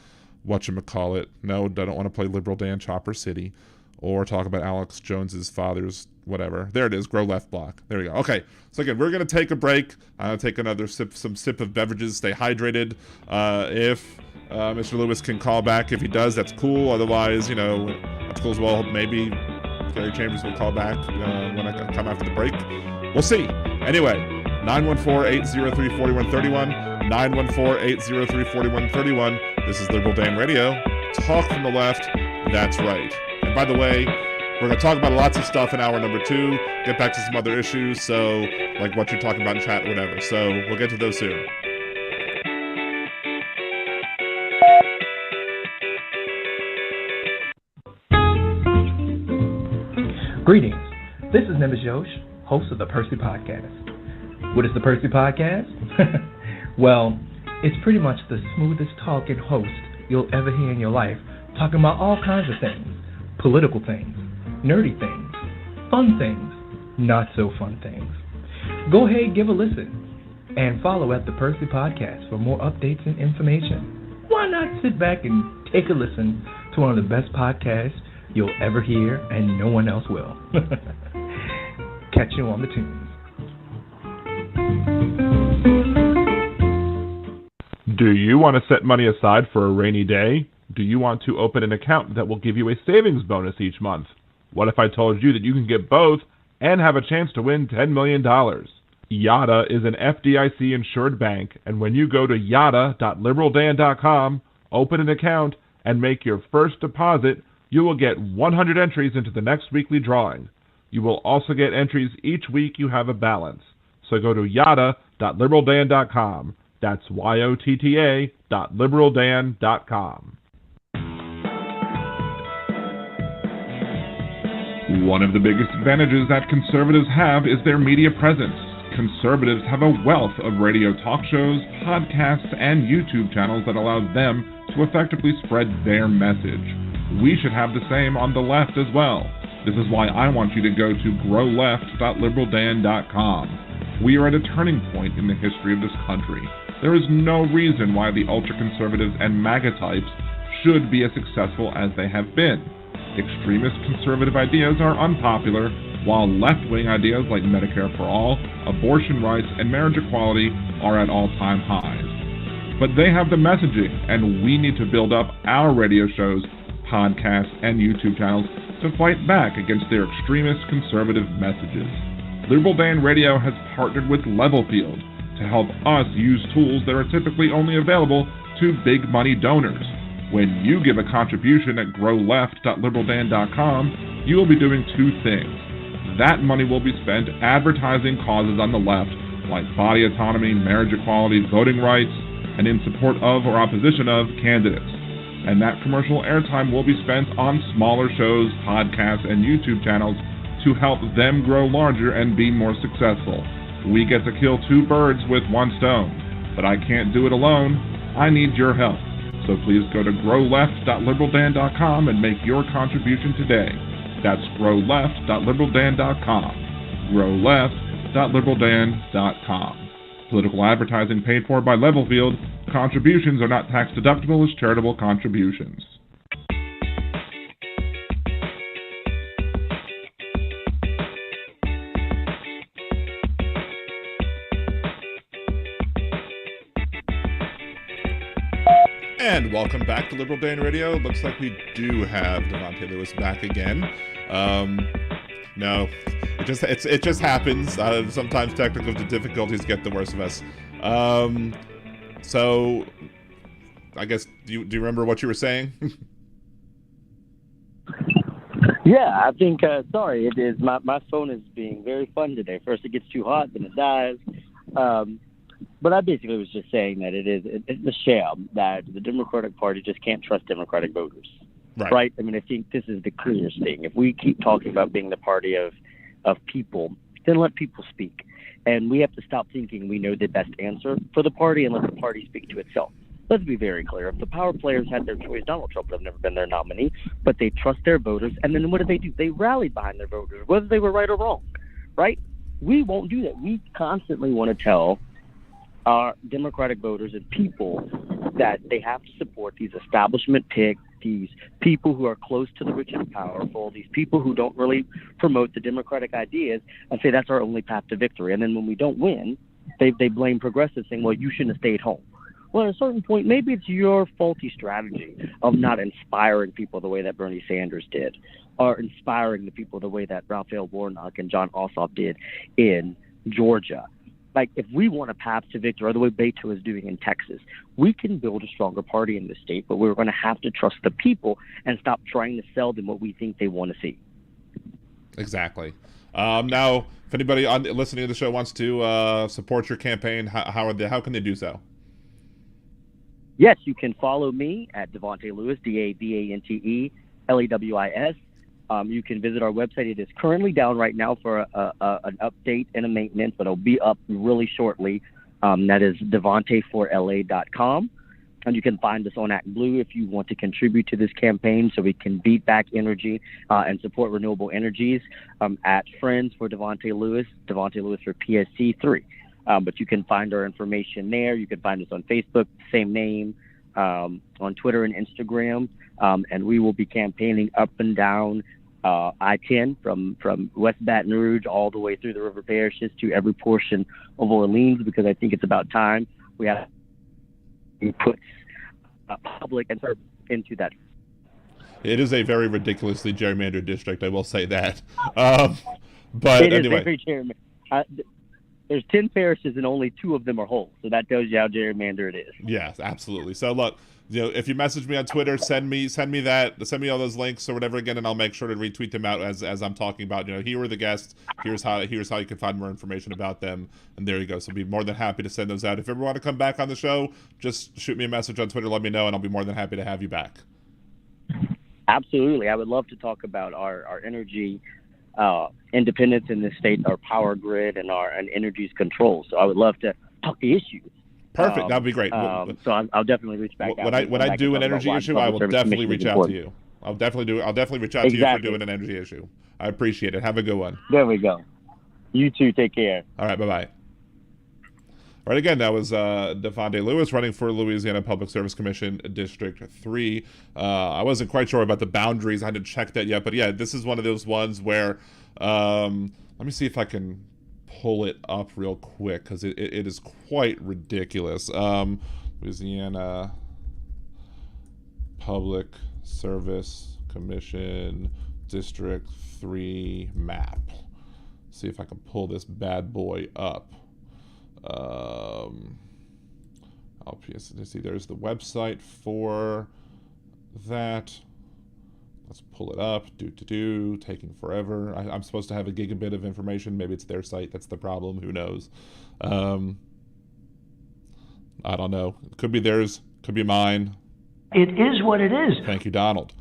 Whatchamacallit. No, I don't want to play Liberal Dan Chopper City, or talk about Alex Jones's father's whatever. There it is. Grow left block. There we go. Okay. So again, we're gonna take a break. Take another sip of beverages. Stay hydrated. If Mr. Lewis can call back, if he does, that's cool. Otherwise, that's cool as well. Maybe Gary Chambers will call back when I come after the break. We'll see. Anyway, 914-803-4131. 914-803-4131. This is Liberal Dan Radio. Talk from the left. That's right. And by the way, we're going to talk about lots of stuff in hour number 2. Get back to some other issues, so like what you're talking about in chat or whatever. So we'll get to those soon. Greetings. This is Nimbus Yosh, host of the Percy Podcast. What is the Percy Podcast? Well, it's pretty much the smoothest talking host you'll ever hear in your life, talking about all kinds of things. Political things, nerdy things, fun things, not so fun things. Go ahead, give a listen, and follow at the Percy Podcast for more updates and information. Why not sit back and take a listen to one of the best podcasts you'll ever hear, and no one else will. Catch you on the tunes. Do you want to set money aside for a rainy day? Do you want to open an account that will give you a savings bonus each month? What if I told you that you can get both and have a chance to win $10 million? Yada is an FDIC-insured bank, and when you go to yada.liberaldan.com, open an account, and make your first deposit, you will get 100 entries into the next weekly drawing. You will also get entries each week you have a balance. So go to yada.liberaldan.com. That's YOTTA.liberaldan.com. One of the biggest advantages that conservatives have is their media presence. Conservatives have a wealth of radio talk shows, podcasts, and YouTube channels that allow them to effectively spread their message. We should have the same on the left as well. This is why I want you to go to growleft.liberaldan.com. We are at a turning point in the history of this country. There is no reason why the ultra-conservatives and MAGA types should be as successful as they have been. Extremist conservative ideas are unpopular, while left-wing ideas like Medicare for all, abortion rights, and marriage equality are at all-time highs. But they have the messaging, and we need to build up our radio shows, podcasts, and YouTube channels to fight back against their extremist conservative messages. Liberal Dan Radio has partnered with Levelfield to help us use tools that are typically only available to big money donors. When you give a contribution at growleft.liberaldan.com, you will be doing two things. That money will be spent advertising causes on the left, like body autonomy, marriage equality, voting rights, and in support of or opposition of candidates. And that commercial airtime will be spent on smaller shows, podcasts, and YouTube channels to help them grow larger and be more successful. We get to kill two birds with one stone, but I can't do it alone. I need your help. So please go to growleft.liberaldan.com and make your contribution today. That's growleft.liberaldan.com. growleft.liberaldan.com. Political advertising paid for by Levelfield. Contributions are not tax deductible as charitable contributions. And welcome back to Liberal Dan Radio. Looks like we do have Davante Lewis back again. No, it just happens. Sometimes technical difficulties get the worst of us. So, I guess do you remember what you were saying? Yeah, I think. Sorry, it is my phone is being very fun today. First it gets too hot, then it dies. But I basically was just saying that it's a sham that the Democratic Party just can't trust Democratic voters. Right? I mean, I think this is the clearest thing. If we keep talking about being the party of people, then let people speak. And we have to stop thinking we know the best answer for the party and let the party speak to itself. let's be very clear. If the power players had their choice, Donald Trump would have never been their nominee. But they trust their voters, and then what do? They rallied behind their voters, whether they were right or wrong, right? We won't do that. We constantly want to tell our Democratic voters and people that they have to support these establishment picks, these people who are close to the rich and powerful, these people who don't really promote the Democratic ideas, and say that's our only path to victory. And then when we don't win, they blame progressives, saying, well, you shouldn't have stayed home. Well, at a certain point, maybe it's your faulty strategy of not inspiring people the way that Bernie Sanders did, or inspiring the people the way that Raphael Warnock and John Ossoff did in Georgia. Like, if we want a path to victory, or the way Beto is doing in Texas, we can build a stronger party in the state, but we're going to have to trust the people and stop trying to sell them what we think they want to see. Exactly. Now, if anybody listening to the show wants to support your campaign, how can they do so? Yes, you can follow me at Davante Lewis, DAVANTE LEWIS. You can visit our website. It is currently down right now for an update and a maintenance, but it'll be up really shortly. That is Davante4LA.com. And you can find us on ActBlue if you want to contribute to this campaign so we can beat back energy and support renewable energies. At Friends for Davante Lewis for PSC3. But you can find our information there. You can find us on Facebook, same name, on Twitter and Instagram. And we will be campaigning up and down I-10 from West Baton Rouge all the way through the river parishes to every portion of Orleans, because I think it's about time we have to put public and service into that. It is a very ridiculously gerrymandered district, I will say that. But it anyway. Is very gerrymandered. There's 10 parishes and only 2 of them are whole, so that tells you how gerrymandered it is. Yes, absolutely. So look, if you message me on Twitter, send me all those links or whatever again, and I'll make sure to retweet them out as I'm talking about. Here are the guests. Here's how you can find more information about them, and there you go. So I'll be more than happy to send those out. If you ever want to come back on the show, just shoot me a message on Twitter, let me know, and I'll be more than happy to have you back. Absolutely, I would love to talk about our energy independence in this state, our power grid, and energy's control. So I would love to talk the issues. Perfect. That'd be great. So I'll definitely reach back out. When I do an energy issue, I will definitely reach out to you. I'll definitely reach out to you for doing an energy issue. I appreciate it. Have a good one. There we go. You too. Take care. All right. Bye-bye. All right, again, that was Davante Lewis running for Louisiana Public Service Commission District 3. I wasn't quite sure about the boundaries. I hadn't checked that yet. But, yeah, this is one of those ones where let me see if I can pull it up real quick, because it is quite ridiculous. Louisiana Public Service Commission District 3 map. See if I can pull this bad boy up. See, there's the website for that. Let's pull it up. Taking forever. I'm supposed to have a gigabit of information. Maybe it's their site. That's the problem. Who knows? I don't know. It could be theirs. Could be mine. It is what it is. Thank you, Donald.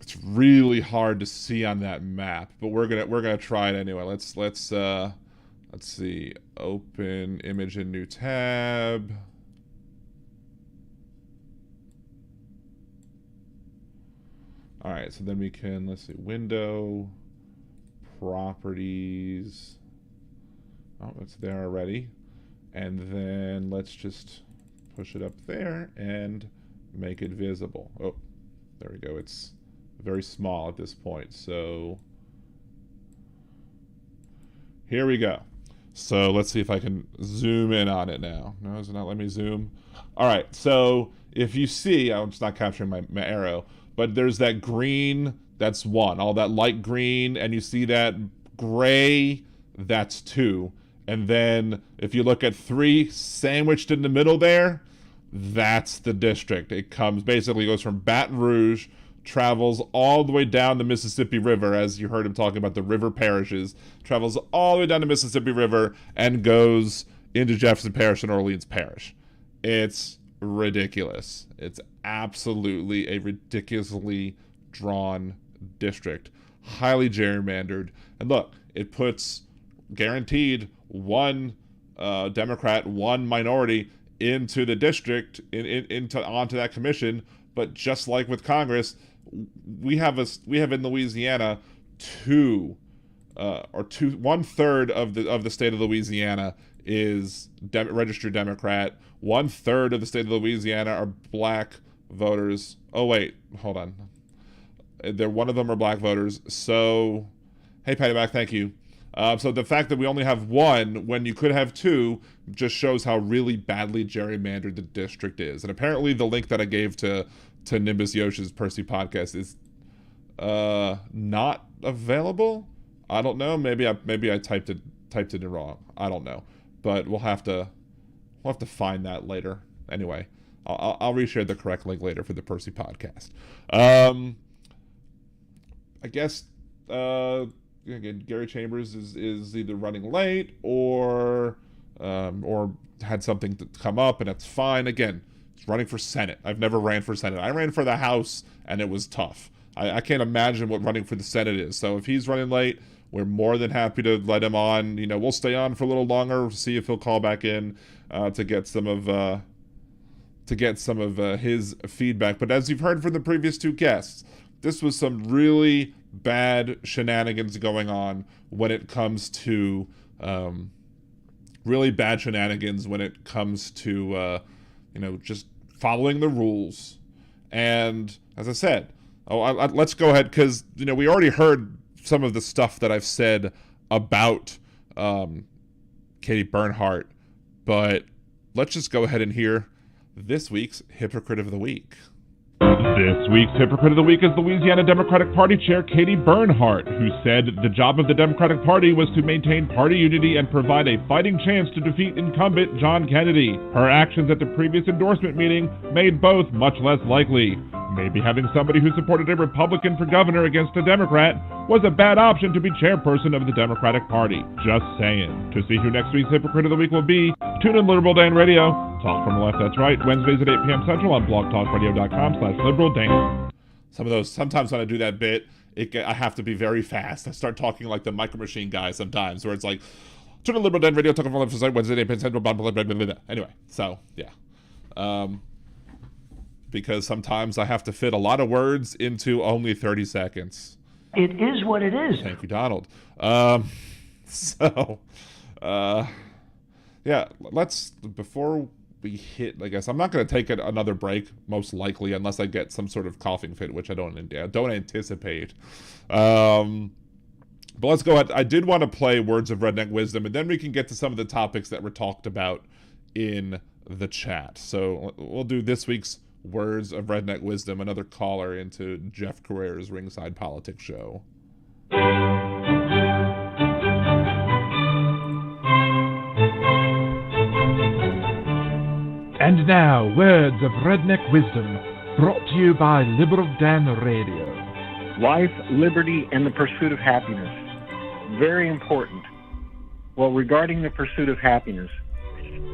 It's really hard to see on that map, but we're gonna try it anyway. Let's see. Open image in new tab. All right, so then we can, let's see, window, properties. Oh, it's there already. And then let's just push it up there and make it visible. Oh, there we go. It's very small at this point. So here we go. So let's see if I can zoom in on it now. No, it's not letting me zoom. All right, so if you see, I'm just not capturing my arrow, but there's that green, that's 1. All that light green, and you see that gray, that's 2. And then if you look at 3 sandwiched in the middle there, that's the district. It basically goes from Baton Rouge, travels all the way down the Mississippi River, as you heard him talking about the river parishes, travels all the way down the Mississippi River and goes into Jefferson Parish and Orleans Parish. It's ridiculous. It's absolutely a ridiculously drawn district, highly gerrymandered. And look, it puts guaranteed one Democrat, one minority into the district, onto that commission. But just like with Congress, we have in Louisiana 1/3 of the state of Louisiana is registered Democrat. 1/3 of the state of Louisiana are black voters. Oh wait, hold on. One of them are black voters. So, hey, Patty Mac, thank you. So the fact that we only have one when you could have two just shows how really badly gerrymandered the district is. And apparently the link that I gave to Nimbus Yosh's Percy podcast is not available. I don't know. Maybe I typed it in wrong. I don't know. But we'll have to find that later. Anyway, I'll reshare the correct link later for the Percy podcast. I guess again, Gary Chambers is either running late or had something to come up, and it's fine. Again, he's running for Senate. I've never ran for Senate. I ran for the House, and it was tough. I can't imagine what running for the Senate is. So if he's running late, we're more than happy to let him on. We'll stay on for a little longer, see if he'll call back in to get some of his feedback. But as you've heard from the previous two guests, this was some really bad shenanigans going on when it comes to just following the rules. And as I said, let's go ahead, because we already heard some of the stuff that I've said about Katie Bernhardt, but let's just go ahead and hear this week's Hypocrite of the Week. This week's Hypocrite of the Week is Louisiana Democratic Party Chair Katie Bernhardt, who said the job of the Democratic Party was to maintain party unity and provide a fighting chance to defeat incumbent John Kennedy. Her actions at the previous endorsement meeting made both much less likely. Maybe having somebody who supported a Republican for governor against a Democrat was a bad option to be chairperson of the Democratic Party. Just saying. To see who next week's Hypocrite of the Week will be, tune in Liberal Dan Radio. Talk from the left, that's right. Wednesdays at 8 p.m. Central on blogtalkradio.com/liberaldan. Sometimes when I do that bit, I have to be very fast. I start talking like the Micro Machine guy sometimes, where it's like, tune in Liberal Dan Radio, talk from the left, that's right. Wednesday at 8 p.m. Central, blah, blah, blah, blah, blah, blah. Anyway, so, yeah. Because sometimes I have to fit a lot of words into only 30 seconds. It is what it is. Thank you, Donald. Yeah, before we hit, I guess, I'm not going to take another break, most likely, unless I get some sort of coughing fit, which I don't anticipate. But let's go ahead. I did want to play Words of Redneck Wisdom, and then we can get to some of the topics that were talked about in the chat. So we'll do this week's Words of Redneck Wisdom, another caller into Jeff Carrera's Ringside Politics show. And now, Words of Redneck Wisdom, brought to you by Liberal Dan Radio. Life, liberty, and the pursuit of happiness. Very important. Well, regarding the pursuit of happiness,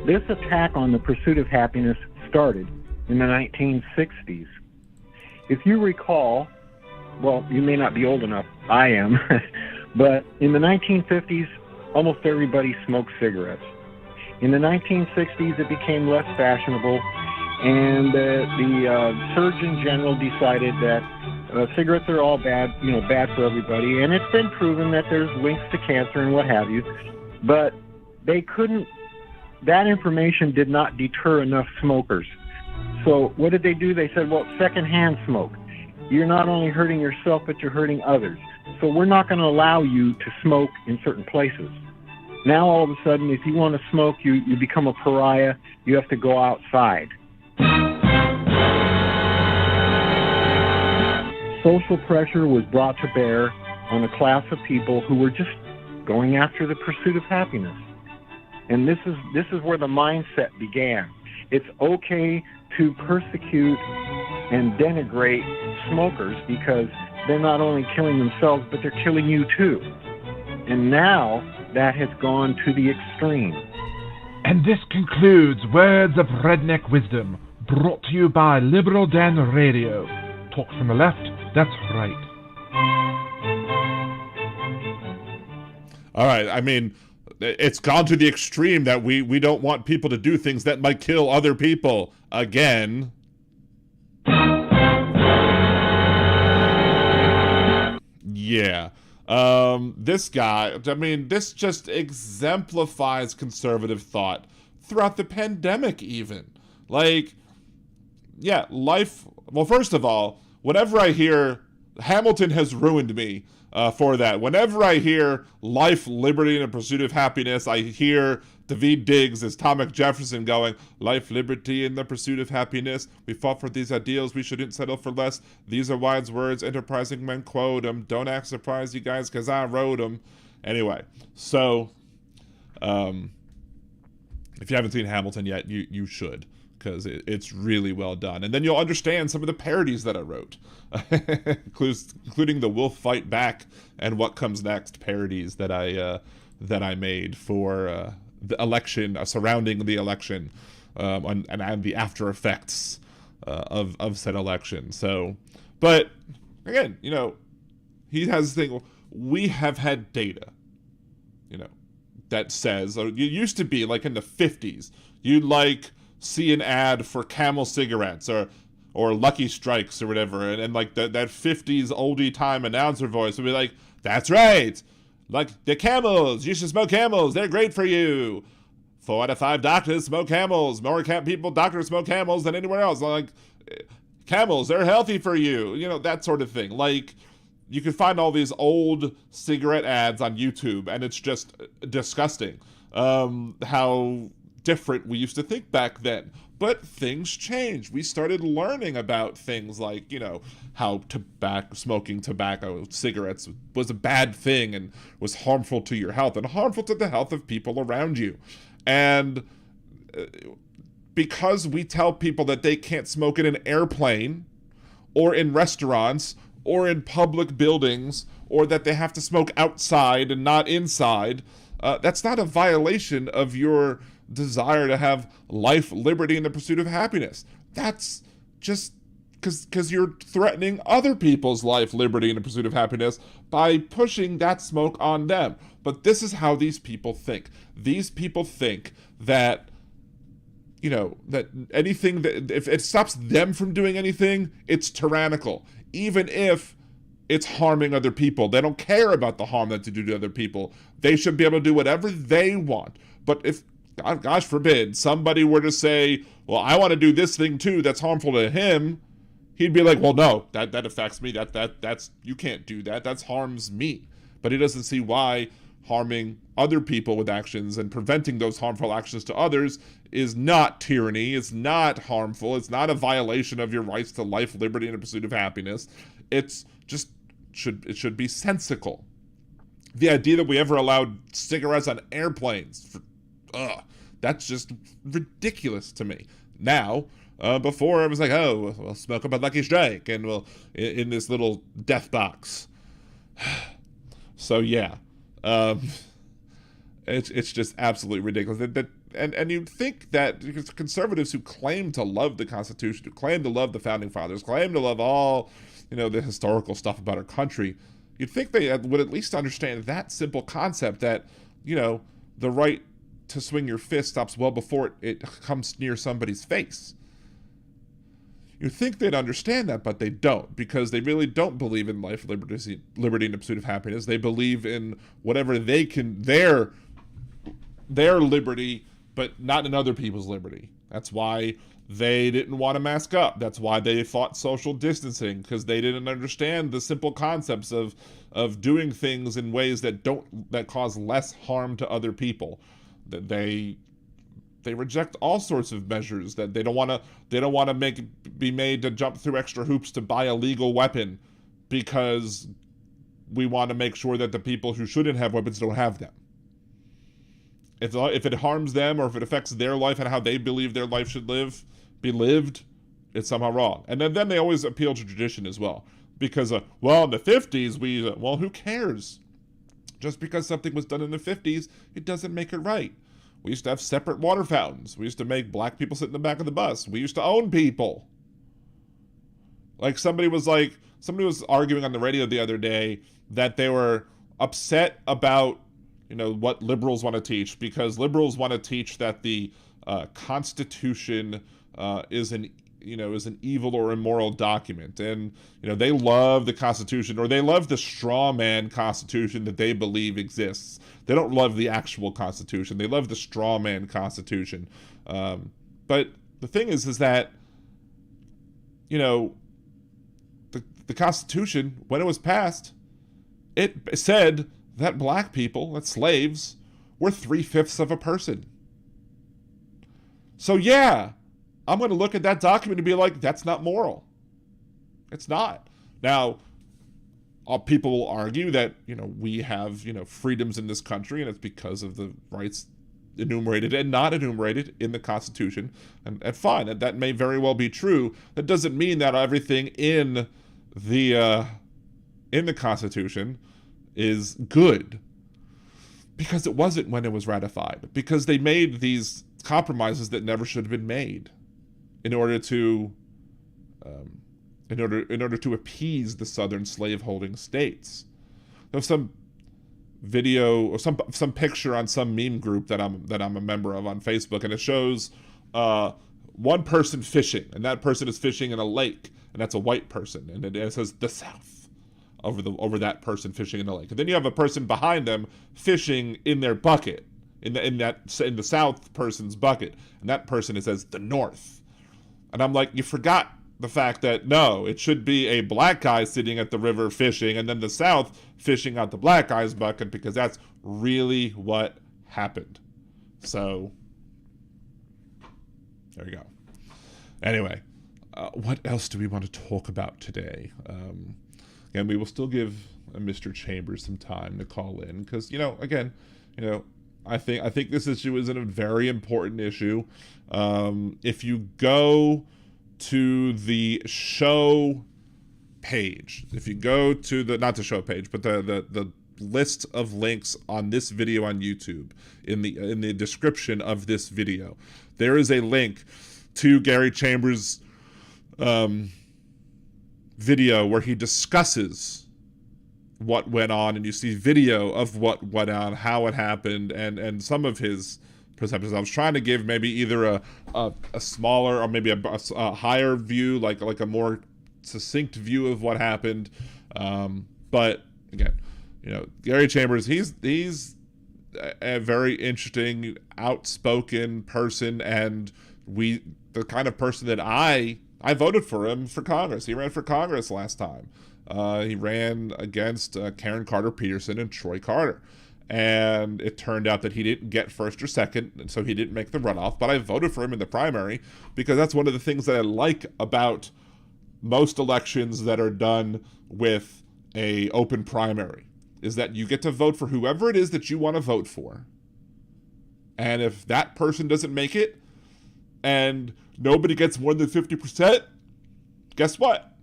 this attack on the pursuit of happiness started in the 1960s. If you recall, well, you may not be old enough, I am, but in the 1950s, almost everybody smoked cigarettes. In the 1960s, it became less fashionable, and the Surgeon General decided that cigarettes are all bad, bad for everybody, and it's been proven that there's links to cancer and what have you, but that information did not deter enough smokers. So what did they do? They said, well, secondhand smoke. You're not only hurting yourself, but you're hurting others. So we're not going to allow you to smoke in certain places. Now, all of a sudden, if you want to smoke, you become a pariah. You have to go outside. Social pressure was brought to bear on a class of people who were just going after the pursuit of happiness. And this is where the mindset began. It's okay to persecute and denigrate smokers because they're not only killing themselves, but they're killing you too. And now that has gone to the extreme. And this concludes Words of Redneck Wisdom, brought to you by Liberal Dan Radio. Talk from the left, that's right. All right, I mean, it's gone to the extreme that we don't want people to do things that might kill other people again. Yeah. This guy, I mean, this just exemplifies conservative thought throughout the pandemic even. Like, yeah, life, well, first of all, whenever I hear, Hamilton has ruined me for that. Whenever I hear life, liberty, and the pursuit of happiness, I hear David Diggs as Thomas Jefferson going, life, liberty, and the pursuit of happiness. We fought for these ideals. We shouldn't settle for less. These are wise words. Enterprising men quote them. Don't act surprised, you guys, because I wrote them. Anyway, so if you haven't seen Hamilton yet, you should, because it's really well done. And then you'll understand some of the parodies that I wrote, including the "We'll Fight Back" and "What Comes Next" parodies that I made for the election, surrounding the election, and the after effects of said election. So, but again, he has this thing. We have had data, that says, or it used to be like in the 50s, you'd like see an ad for Camel cigarettes or Lucky Strikes or whatever, and like that 50s oldie time announcer voice would be like, that's right, like the Camels, you should smoke Camels, they're great for you. 4 out of 5 doctors smoke Camels, more doctors smoke Camels than anywhere else. Like, Camels, they're healthy for you, that sort of thing. Like, you can find all these old cigarette ads on YouTube, and it's just disgusting how different we used to think back then. But things changed. We started learning about things like, how smoking tobacco, cigarettes was a bad thing and was harmful to your health and harmful to the health of people around you. And because we tell people that they can't smoke in an airplane or in restaurants or in public buildings, or that they have to smoke outside and not inside, that's not a violation of your desire to have life, liberty, and the pursuit of happiness. That's just because you're threatening other people's life, liberty, and the pursuit of happiness by pushing that smoke on them. But this is how these people think. These people think that, that anything that, if it stops them from doing anything, it's tyrannical. Even if it's harming other people. They don't care about the harm that they do to other people. They should be able to do whatever they want. But if, gosh forbid, somebody were to say, well, I want to do this thing too that's harmful to him, he'd be like, well, no, that affects me. That's you can't do that. That harms me. But he doesn't see why harming other people with actions and preventing those harmful actions to others is not tyranny, it's not harmful, it's not a violation of your rights to life, liberty, and the pursuit of happiness. It's just, it should be sensical. The idea that we ever allowed cigarettes on airplanes, that's just ridiculous to me. Now, before I was like, oh, we'll smoke up a Lucky Strike, and we'll, in this little death box. So yeah. It's just absolutely ridiculous. And you'd think that conservatives who claim to love the Constitution, who claim to love the Founding Fathers, claim to love all, the historical stuff about our country, you'd think they would at least understand that simple concept that, the right to swing your fist stops well before it comes near somebody's face. You'd think they'd understand that, but they don't, because they really don't believe in life, liberty, and the pursuit of happiness. They believe in whatever they can, their liberty, but not in other people's liberty. That's why they didn't want to mask up. That's why they fought social distancing, because they didn't understand the simple concepts of doing things in ways that cause less harm to other people. That they reject all sorts of measures that they don't want to be made to jump through extra hoops to buy a legal weapon, because we want to make sure that the people who shouldn't have weapons don't have them. If it harms them, or if it affects their life and how they believe their life should be lived, it's somehow wrong. And then they always appeal to tradition as well, because in the 50s who cares? Just because something was done in the 50s, it doesn't make it right. We used to have separate water fountains. We used to make black people sit in the back of the bus. We used to own people. Like somebody was arguing on the radio the other day that they were upset about, what liberals want to teach, because liberals want to teach that the Constitution is an evil or immoral document, and they love the Constitution, or they love the straw man Constitution that they believe exists. They don't love the actual Constitution. They love the straw man Constitution. But the thing is that the Constitution, when it was passed, it said that black people, that slaves, were 3/5 of a person. So yeah, I'm going to look at that document and be like, that's not moral. It's not. Now, people will argue that, we have, freedoms in this country, and it's because of the rights enumerated and not enumerated in the Constitution. And fine, that may very well be true. That doesn't mean that everything in the Constitution is good, because it wasn't when it was ratified, because they made these compromises that never should have been made in order to appease the southern slaveholding states. There's some video or some picture on some meme group that I'm a member of on Facebook, and it shows one person fishing, and that person is fishing in a lake, and that's a white person, and it says the South over that person fishing in the lake. And then you have a person behind them fishing in their bucket, in the South person's bucket, and that person, it says the North. And I'm like, you forgot the fact that no, it should be a black guy sitting at the river fishing, and then the South fishing out the black guy's bucket, because that's really what happened. So there you go. Anyway, what else do we want to talk about today? And we will still give Mr. Chambers some time to call in, because I think this issue is a very important issue. If you go to the show page, if you go to not the show page, but the list of links on this video on YouTube, in the description of this video, there is a link to Gary Chambers' video where he discusses what went on, and you see video of what went on, how it happened, and some of his perceptions. I was trying to give maybe either a smaller or maybe a higher view, like a more succinct view of what happened. But again, Gary Chambers, he's a very interesting, outspoken person, and the kind of person that I voted for him for Congress. He ran for Congress last time. He ran against Karen Carter Peterson and Troy Carter. And it turned out that he didn't get first or second, and so he didn't make the runoff. But I voted for him in the primary, because that's one of the things that I like about most elections that are done with a open primary, is that you get to vote for whoever it is that you want to vote for. And if that person doesn't make it, and nobody gets more than 50%, guess what?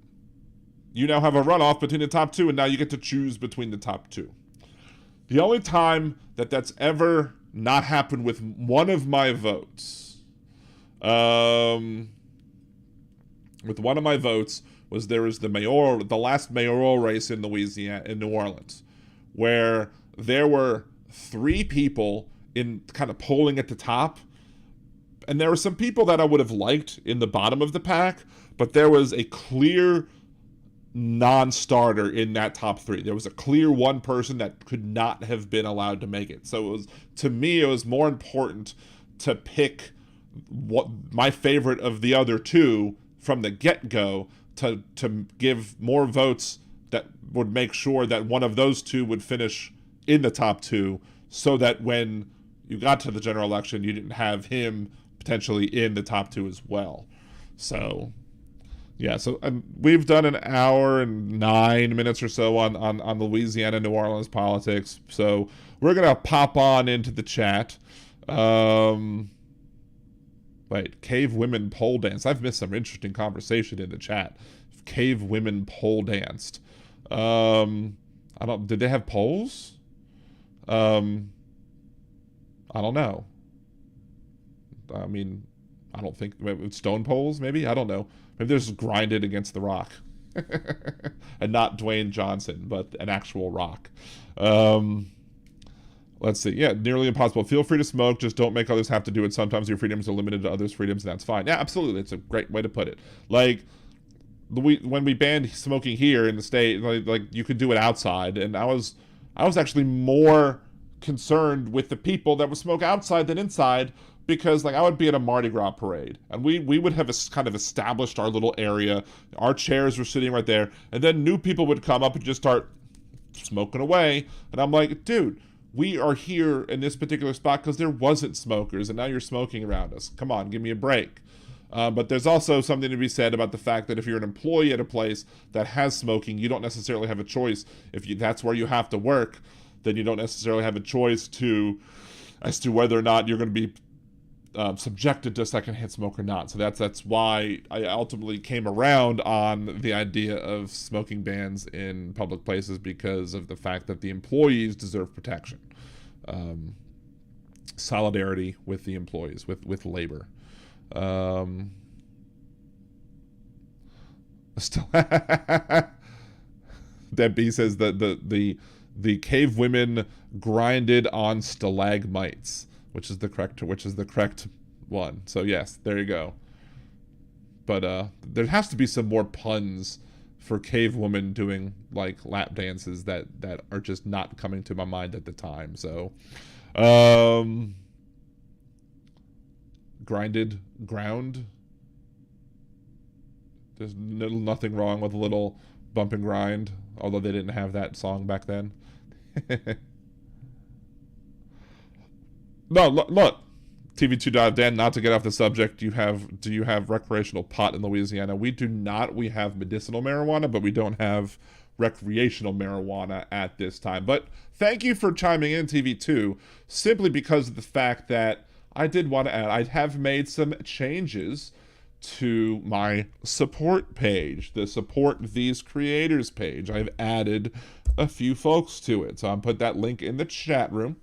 You now have a runoff between the top two, and now you get to choose between the top two. The only time that's ever not happened with one of my votes, was there was the last mayoral race in Louisiana, in New Orleans, where there were 3 people in kind of polling at the top. And there were some people that I would have liked in the bottom of the pack, but there was a clear non-starter in that top 3. There was a clear one person that could not have been allowed to make it. So to me, it was more important to pick what my favorite of the other 2 from the get-go, to give more votes that would make sure that one of those 2 would finish in the top 2, so that when you got to the general election, you didn't have him potentially in the top 2 as well. So yeah, so we've done an hour and 9 minutes or so on Louisiana, New Orleans politics. So we're going to pop on into the chat. Wait, cave women pole dance. I've missed some interesting conversation in the chat. Cave women pole danced. Did they have poles? I don't know. I mean, I don't think, stone poles maybe? I don't know. Maybe they're just grinded against the rock. And not Dwayne Johnson, but an actual rock. Let's see. Yeah, nearly impossible. Feel free to smoke. Just don't make others have to do it. Sometimes your freedoms are limited to others' freedoms, and that's fine. Yeah, absolutely. It's a great way to put it. Like, when we banned smoking here in the state, like you could do it outside, and I was actually more concerned with the people that would smoke outside than inside, because like I would be at a Mardi Gras parade, and we would have kind of established our little area. Our chairs were sitting right there, and then new people would come up and just start smoking away, and I'm like, dude, we are here in this particular spot because there wasn't smokers, and now you're smoking around us. Come on, give me a break. But there's also something to be said about the fact that if you're an employee at a place that has smoking, you don't necessarily have a choice. If that's where you have to work, then you don't necessarily have a choice as to whether or not you're going to be subjected to secondhand smoke or not. So that's why I ultimately came around on the idea of smoking bans in public places, because of the fact that the employees deserve protection. Solidarity with the employees, with labor. Debbie says that the cave women grinded on stalagmites, which is the correct one. So yes, there you go. But there has to be some more puns for cave women doing like lap dances that are just not coming to my mind at the time. So ground. There's nothing wrong with a little bump and grind, although they didn't have that song back then. No, look, TV2.Dan, not to get off the subject, do you have recreational pot in Louisiana? We do not. We have medicinal marijuana, but we don't have recreational marijuana at this time. But thank you for chiming in, TV2, simply because of the fact that I did want to add, I have made some changes to my support page, the Support These Creators page. I've added a few folks to it. So I'll put that link in the chat room.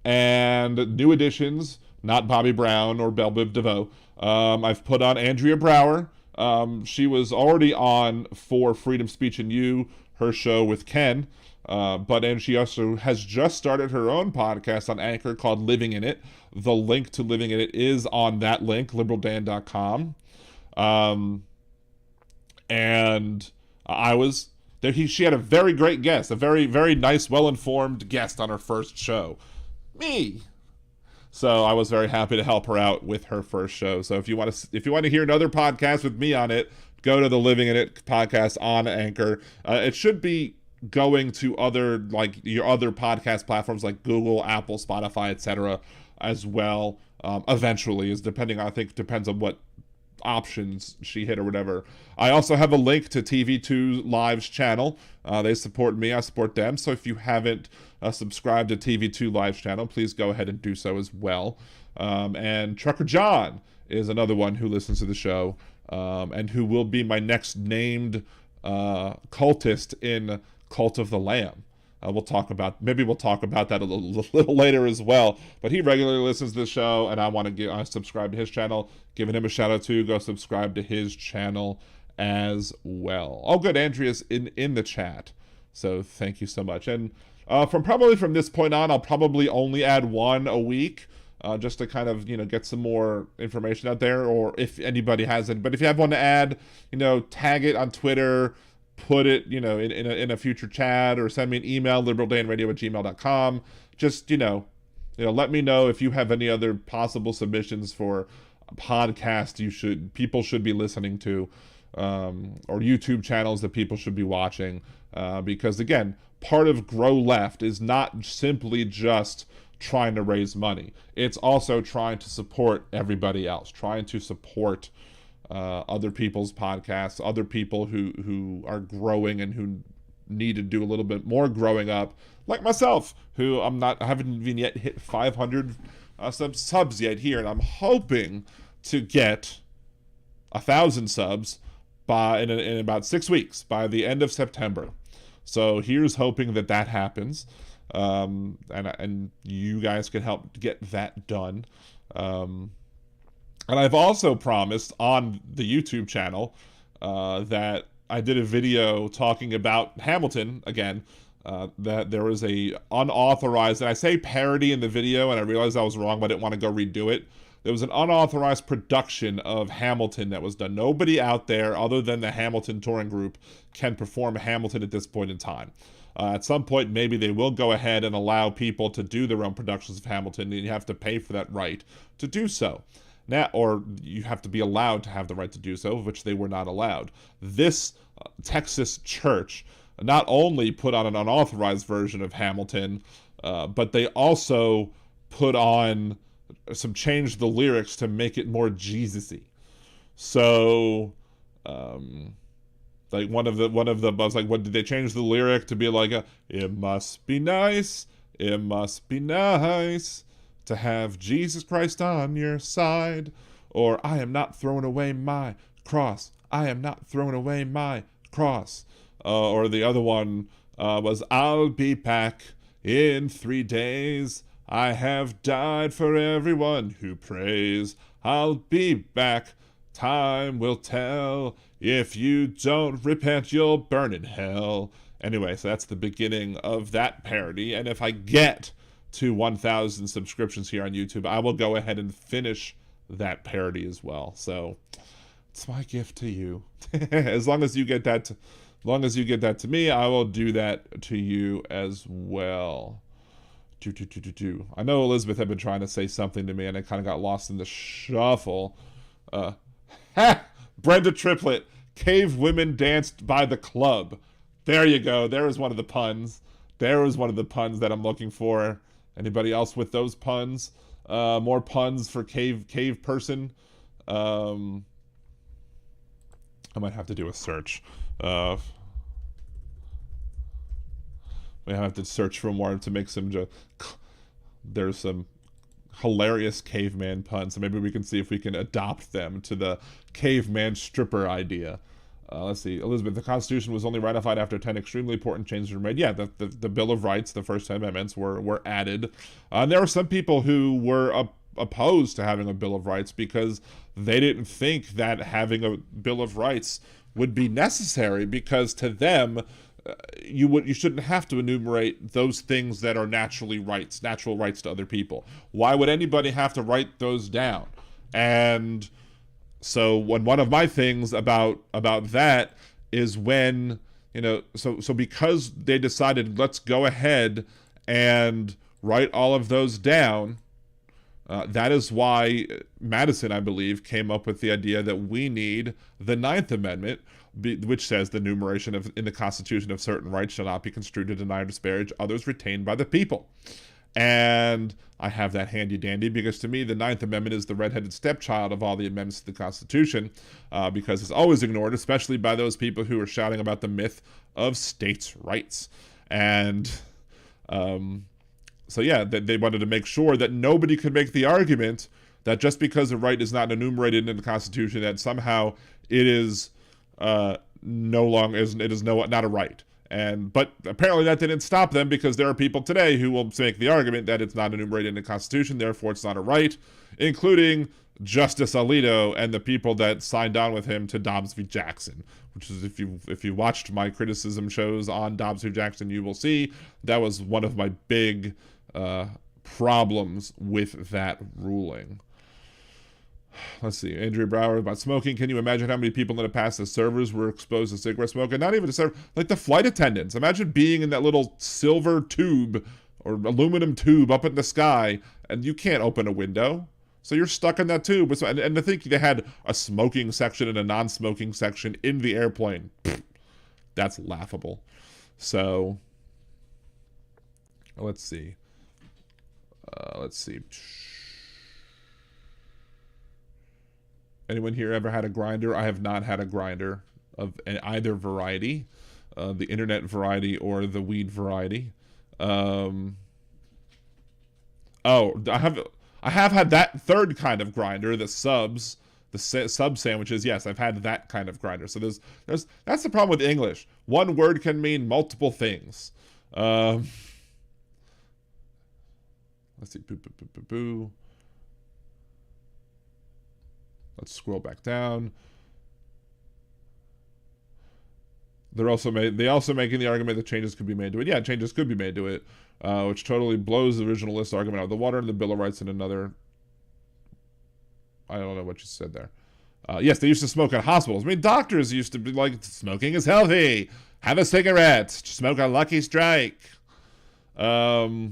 And new additions, not Bobby Brown or Belle Biv DeVoe. I've put on Andrea Brower. She was already on for Freedom Speech and You, her show with Ken. And she also has just started her own podcast on Anchor called Living in It. The link to Living in It is on that link, liberaldan.com. She had a very great guest, a very, very nice, well-informed guest on her first show. Me. So I was very happy to help her out with her first show. So if you want to hear another podcast with me on it, go to the Living in It podcast on Anchor. It should be going to your other podcast platforms like Google, Apple, Spotify, etc. as well. Eventually, depends on what options she hit or whatever. I also have a link to TV2 Live's channel. They support me, I support them. So if you haven't subscribed to TV2 Live's channel, please go ahead and do so as well. And Trucker John is another one who listens to the show, and who will be my next named cultist in Cult of the Lamb. We'll talk about that a little later as well. But he regularly listens to the show, and I want to subscribe to his channel. Giving him a shout out too. Go subscribe to his channel as well. Oh, good, Andrea's in the chat, so thank you so much. And from this point on, I'll probably only add one a week, just to kind of get some more information out there. Or if anybody has it, but if you have one to add, tag it on Twitter. Put it, in a future chat, or send me an email, liberaldanradio@gmail.com. Just, let me know if you have any other possible submissions for a podcast people should be listening to, or YouTube channels that people should be watching. Because again, part of Grow Left is not simply just trying to raise money. It's also trying to support everybody else, trying to support other people's podcasts, other people who are growing and who need to do a little bit more growing up, like myself, who I haven't even yet hit 500 subs yet here, and I'm hoping to get 1,000 subs in about 6 weeks, by the end of September. So here's hoping that happens, and you guys can help get that done. And I've also promised on the YouTube channel that I did a video talking about Hamilton again, that there was a unauthorized, and I say parody in the video, and I realized I was wrong, but I didn't want to go redo it. There was an unauthorized production of Hamilton that was done. Nobody out there other than the Hamilton touring group can perform Hamilton at this point in time. At some point, maybe they will go ahead and allow people to do their own productions of Hamilton, and you have to pay for that right to do so. Now, or you have to be allowed to have the right to do so, which they were not allowed. This Texas church not only put on an unauthorized version of Hamilton, but they also put on changed the lyrics to make it more Jesus-y. So, like one of the I was like, what did they change the lyric to be like? It must be nice to have Jesus Christ on your side, or I am not throwing away my cross. I am not throwing away my cross. Or the other one was, I'll be back in 3 days. I have died for everyone who prays. I'll be back. Time will tell. If you don't repent, you'll burn in hell. Anyway, so that's the beginning of that parody. And if I get to 1,000 subscriptions here on YouTube, I will go ahead and finish that parody as well. So it's my gift to you. As long as you get that to me, I will do that to you as well. I know Elizabeth had been trying to say something to me, and I kind of got lost in the shuffle. Brenda Triplett, cave women danced by the club. There you go. There is one of the puns. There is one of the puns that I'm looking for. Anybody else with those puns? More puns for cave person. I might have to do a search. We have to search for more to make some there's some hilarious caveman puns, so maybe we can see if we can adopt them to the caveman stripper idea. Let's see. Elizabeth, the Constitution was only ratified after 10 extremely important changes were made. Yeah, the Bill of Rights, the first 10 amendments were added. And there were some people who were opposed to having a Bill of Rights because they didn't think that having a Bill of Rights would be necessary, because to them, you shouldn't have to enumerate those things that are natural rights to other people. Why would anybody have to write those down? And so one of my things about that is when, so because they decided, let's go ahead and write all of those down, that is why Madison, I believe, came up with the idea that we need the 9th Amendment, which says the enumeration in the Constitution of certain rights shall not be construed to deny or disparage others retained by the people. And I have that handy dandy because to me the 9th Amendment is the redheaded stepchild of all the amendments to the Constitution, because it's always ignored, especially by those people who are shouting about the myth of states' rights. And so yeah, they wanted to make sure that nobody could make the argument that just because a right is not enumerated in the Constitution, that somehow it is not a right. But apparently that didn't stop them, because there are people today who will make the argument that it's not enumerated in the Constitution, therefore it's not a right, including Justice Alito and the people that signed on with him to Dobbs v. Jackson, which is, if you watched my criticism shows on Dobbs v. Jackson, you will see that was one of my big problems with that ruling. Let's see. Andrea Brower about smoking. Can you imagine how many people in the past as servers were exposed to cigarette smoke? And not even a server, like the flight attendants. Imagine being in that little silver tube or aluminum tube up in the sky, and you can't open a window. So you're stuck in that tube. And to think they had a smoking section and a non-smoking section in the airplane. That's laughable. So, let's see. Anyone here ever had a grinder? I have not had a grinder of either variety, the internet variety or the weed variety. I have had that third kind of grinder, the subs, sub sandwiches. Yes, I've had that kind of grinder. So that's the problem with English. One word can mean multiple things. Let's see. Boo. Let's scroll back down. They also making the argument that changes could be made to it. Yeah, changes could be made to it, which totally blows the original list argument out of the water, and the Bill of Rights in another. I don't know what you said there. Yes, they used to smoke in hospitals. I mean, doctors used to be like, smoking is healthy. Have a cigarette. Smoke a Lucky Strike. Lots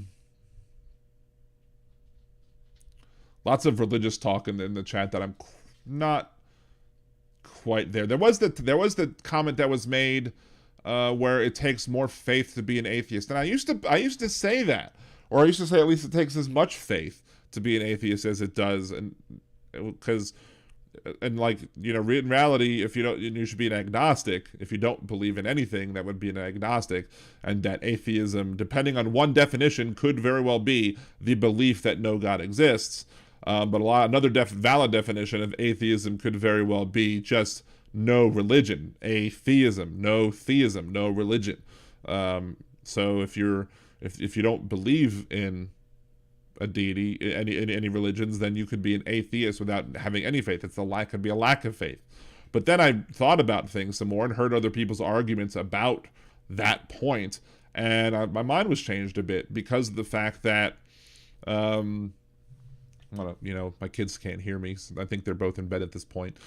of religious talk in the chat that I'm not quite there. There was the comment that was made where it takes more faith to be an atheist, and I used to say that, or I used to say at least it takes as much faith to be an atheist as it does, and because. And like, you know, in reality, if you don't, you should be an agnostic. If you don't believe in anything, that would be an agnostic. And that atheism, depending on one definition, could very well be the belief that no God exists. But another valid definition of atheism could very well be just no religion. Atheism, no theism, no religion. So if you don't believe in a deity in any religions, then you could be an atheist without having any faith. Could be a lack of faith. But then I thought about things some more and heard other people's arguments about that point, and my mind was changed a bit because of the fact that my kids can't hear me, so I think they're both in bed at this point.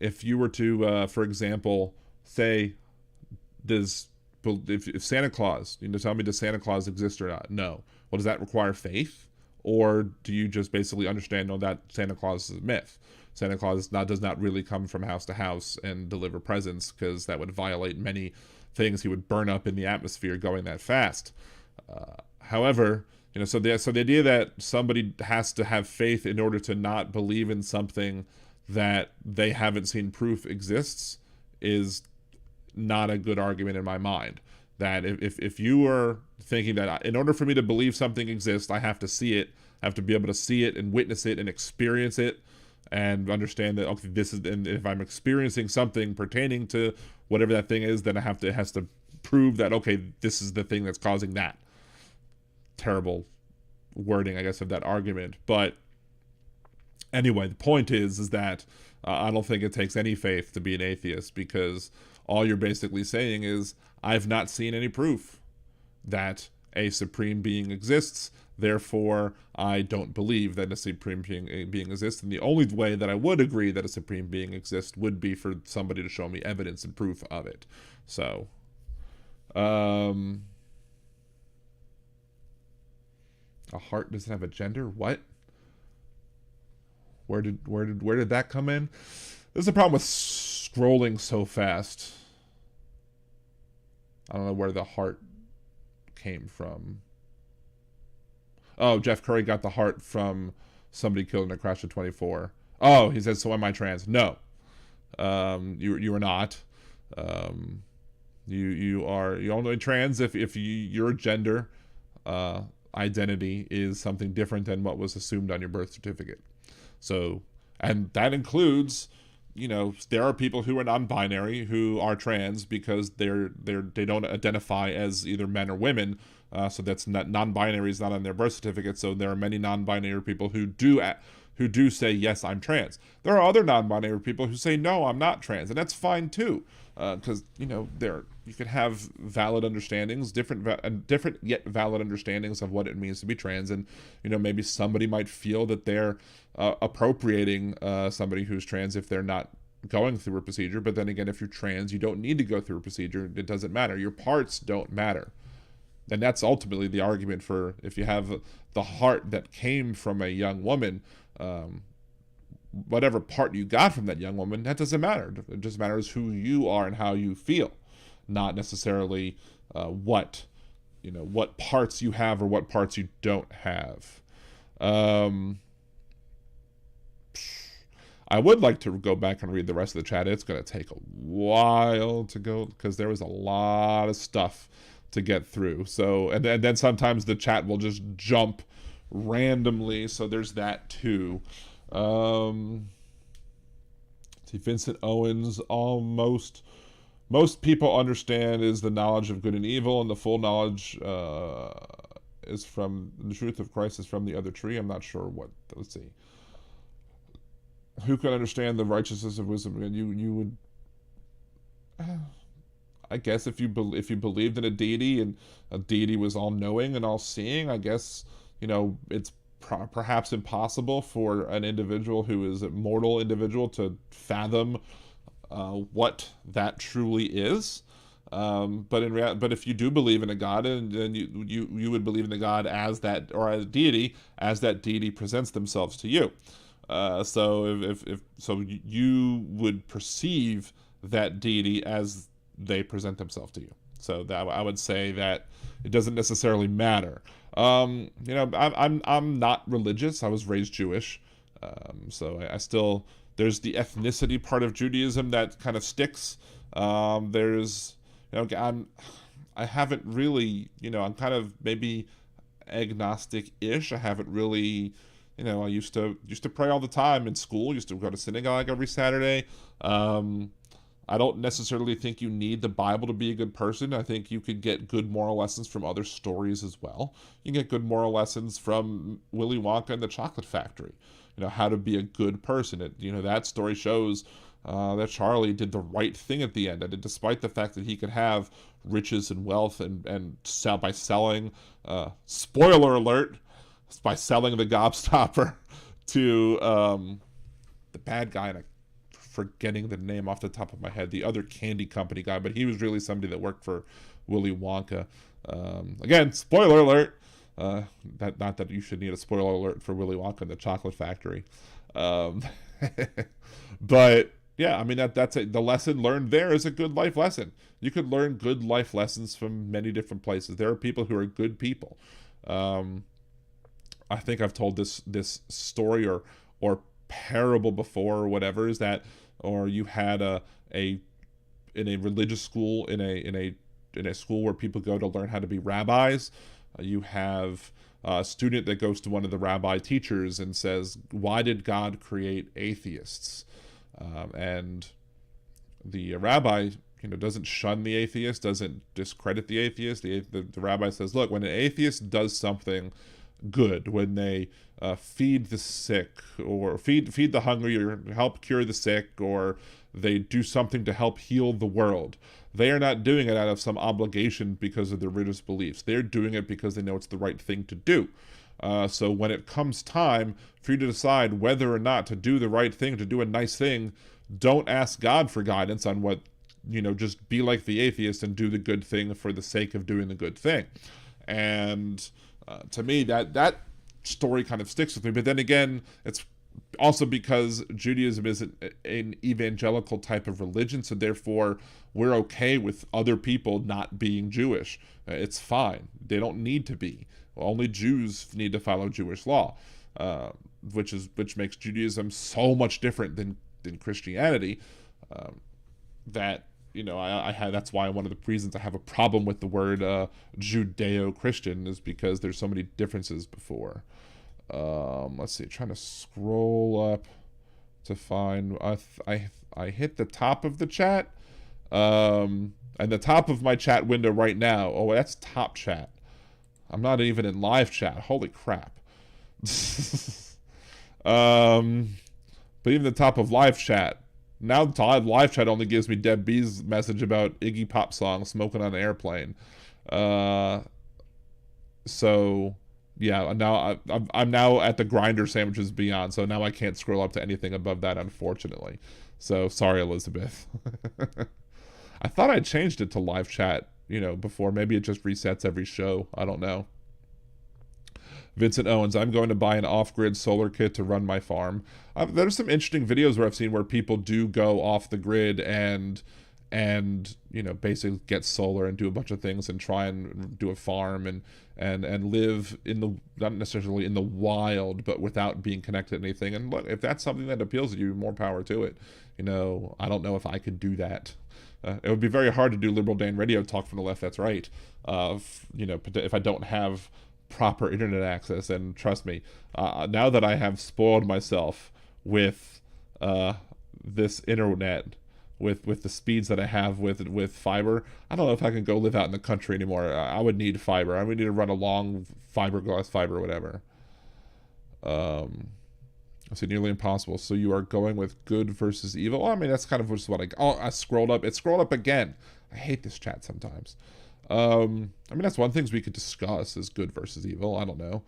If you were to for example say, if Santa Claus, tell me, does Santa Claus exist or not? No. Well, does that require faith? Or do you just basically understand that Santa Claus is a myth? Santa Claus does not really come from house to house and deliver presents, because that would violate many things. He would burn up in the atmosphere going that fast. However, so the idea that somebody has to have faith in order to not believe in something that they haven't seen proof exists is not a good argument in my mind. That if you are thinking that in order for me to believe something exists, I have to see it, I have to be able to see it and witness it and experience it and understand that, okay, this is, and if I'm experiencing something pertaining to whatever that thing is, then it has to prove that, okay, this is the thing that's causing that. Terrible wording, I guess, of that argument. But anyway, the point is that I don't think it takes any faith to be an atheist, because all you're basically saying is, I've not seen any proof that a supreme being exists, therefore I don't believe that a supreme being exists. And the only way that I would agree that a supreme being exists would be for somebody to show me evidence and proof of it. So, a heart doesn't have a gender? What? Where did that come in? There's a problem with scrolling so fast. I don't know where the heart came from. Oh, Jeff Curry got the heart from somebody killed in a crash of 24. Oh, he says, so am I trans? No. You are not. You are only trans if your gender identity is something different than what was assumed on your birth certificate. So, and that includes, there are people who are non-binary who are trans because they don't identify as either men or women. So that's not, non-binary is not on their birth certificate. So there are many non-binary people who do say, yes, I'm trans. There are other non-binary people who say, no, I'm not trans, and that's fine too. Because you could have valid understandings, different yet valid understandings of what it means to be trans, and maybe somebody might feel that they're appropriating somebody who's trans if they're not going through a procedure. But then again, if you're trans, you don't need to go through a procedure. It doesn't matter. Your parts don't matter. And that's ultimately the argument for, if you have the heart that came from a young woman, whatever part you got from that young woman, that doesn't matter. It just matters who you are and how you feel, not necessarily what parts you have or what parts you don't have. I would like to go back and read the rest of the chat. It's going to take a while to go because there was a lot of stuff to get through. So, and then sometimes the chat will just jump randomly. So there's that too. See, Vincent Owens, most people understand is the knowledge of good and evil, and the full knowledge is from the truth of Christ is from the other tree. I'm not sure what. Let's see. Who can understand the righteousness of wisdom? And you would. I guess if you believed in a deity and a deity was all knowing and all seeing, I guess, it's perhaps impossible for an individual who is a mortal individual to fathom what that truly is. But if you do believe in a god, and you would believe in the god as that, or as a deity, as that deity presents themselves to you. So if you would perceive that deity as they present themselves to you. So that I would say that it doesn't necessarily matter. I'm not religious. I was raised Jewish, so I still, there's the ethnicity part of Judaism that kind of sticks. There's, I haven't really, I'm kind of maybe agnostic-ish. I haven't really, I used to pray all the time in school. Used to go to synagogue every Saturday. I don't necessarily think you need the Bible to be a good person. I think you could get good moral lessons from other stories as well. You can get good moral lessons from Willy Wonka and the Chocolate Factory. How to be a good person. That story shows that Charlie did the right thing at the end, and despite the fact that he could have riches and wealth and sell by selling, spoiler alert, by selling the gobstopper to the bad guy, and I'm forgetting the name off the top of my head, the other candy company guy, but he was really somebody that worked for Willy Wonka. Again, spoiler alert. Not that you should need a spoiler alert for Willy Wonka and the Chocolate Factory. But yeah, I mean, that's the lesson learned there is a good life lesson. You could learn good life lessons from many different places. There are people who are good people. I think I've told this story or parable before, or whatever, is that, or you had in a religious school, in a school where people go to learn how to be rabbis, you have a student that goes to one of the rabbi teachers and says, "Why did God create atheists?" And the rabbi, doesn't shun the atheist, doesn't discredit the atheist. The rabbi says, "Look, when an atheist does something good, when they feed the sick, or feed the hungry, or help cure the sick, or they do something to help heal the world, they are not doing it out of some obligation because of their religious beliefs. They're doing it because they know it's the right thing to do. So when it comes time for you to decide whether or not to do the right thing, to do a nice thing, don't ask God for guidance on what, just be like the atheist and do the good thing for the sake of doing the good thing." And to me, that story kind of sticks with me. But then again, it's also because Judaism isn't an evangelical type of religion, so therefore we're okay with other people not being Jewish. It's fine. They don't need to be. Only Jews need to follow Jewish law, which makes Judaism so much different than Christianity. That that's why one of the reasons I have a problem with the word Judeo-Christian is because there's so many differences before. Let's see, trying to scroll up to find, I hit the top of the chat, and the top of my chat window right now, oh, that's top chat. I'm not even in live chat. Holy crap. But even the top of live chat, now live chat only gives me Deb B's message about Iggy Pop song "Smoking on an Airplane." So yeah, now I'm now at the grinder sandwiches beyond, so now I can't scroll up to anything above that, unfortunately. So sorry, Elizabeth. I thought I changed it to live chat, before. Maybe it just resets every show. I don't know. Vincent Owens, "I'm going to buy an off-grid solar kit to run my farm." There's some interesting videos where I've seen where people do go off the grid and basically get solar and do a bunch of things and try and do a farm and live not necessarily in the wild, but without being connected to anything. And look, if that's something that appeals to you, more power to it. I don't know if I could do that. It would be very hard to do Liberal Dan Radio talk from the left. That's right. If I don't have proper internet access. And trust me, now that I have spoiled myself with this internet, with the speeds that I have with fiber, I don't know if I can go live out in the country anymore. I would need fiber. I would need to run a long fiberglass fiber or whatever. I say nearly impossible. So you are going with good versus evil? Well, I mean, that's kind of just what I scrolled up. It scrolled up again. I hate this chat sometimes. I mean, that's one thing we could discuss is good versus evil. I don't know.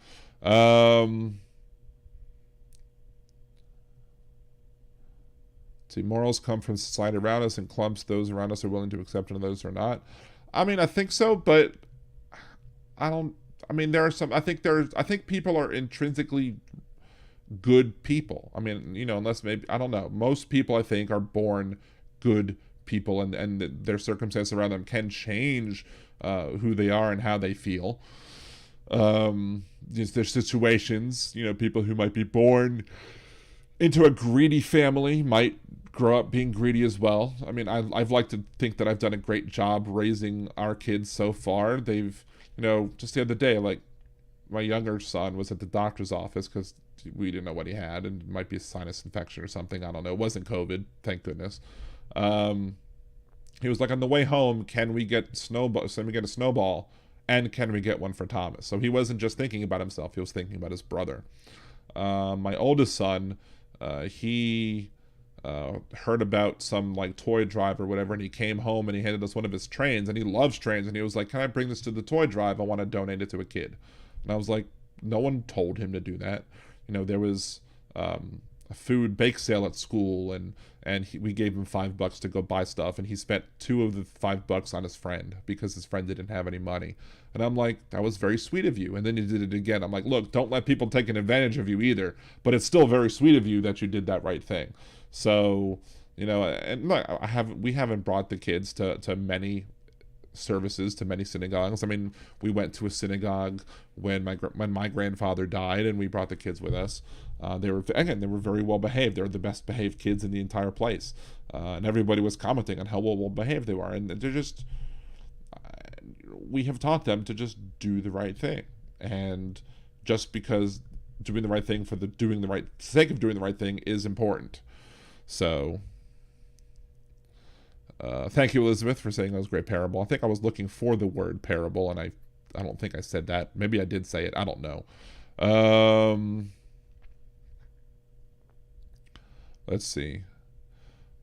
See, morals come from society around us in clumps. Those around us are willing to accept and those are not. I mean, I think so, but I don't. I mean, there are some. I think people are intrinsically good people. I mean, you know, unless maybe, I don't know. Most people, I think, are born good people, and their circumstances around them can change who they are and how they feel. There's situations, you know, people who might be born into a greedy family might grow up being greedy as well. I mean, I've liked to think that I've done a great job raising our kids so far. They've, you know, just the other day, like, my younger son was at the doctor's office because we didn't know what he had, and it might be a sinus infection or something. I don't know. It wasn't COVID, thank goodness. He was like, on the way home, can we get a snowball, and can we get one for Thomas? So he wasn't just thinking about himself; he was thinking about his brother. My oldest son, he heard about some like toy drive or whatever, and he came home and he handed us one of his trains, and he loves trains, and he was like, "Can I bring this to the toy drive? I want to donate it to a kid." And I was like, no one told him to do that. You know, there was a food bake sale at school, and we gave him $5 to go buy stuff, and he spent 2 of the $5 on his friend because his friend didn't have any money. And I'm like, that was very sweet of you. And then he did it again. I'm like, look, don't let people take an advantage of you either, but it's still very sweet of you that you did that right thing. So, you know, and look, we haven't brought the kids to many services, to many synagogues. I mean, we went to a synagogue when my grandfather died, and we brought the kids with us. They were very well behaved. They were the best behaved kids in the entire place, and everybody was commenting on how well behaved they were. And they're just, we have taught them to just do the right thing, and just because doing the right thing for the sake of doing the right thing is important. So. Thank you, Elizabeth, for saying that was a great parable. I think I was looking for the word parable, and I don't think I said that. Maybe I did say it. I don't know. Let's see.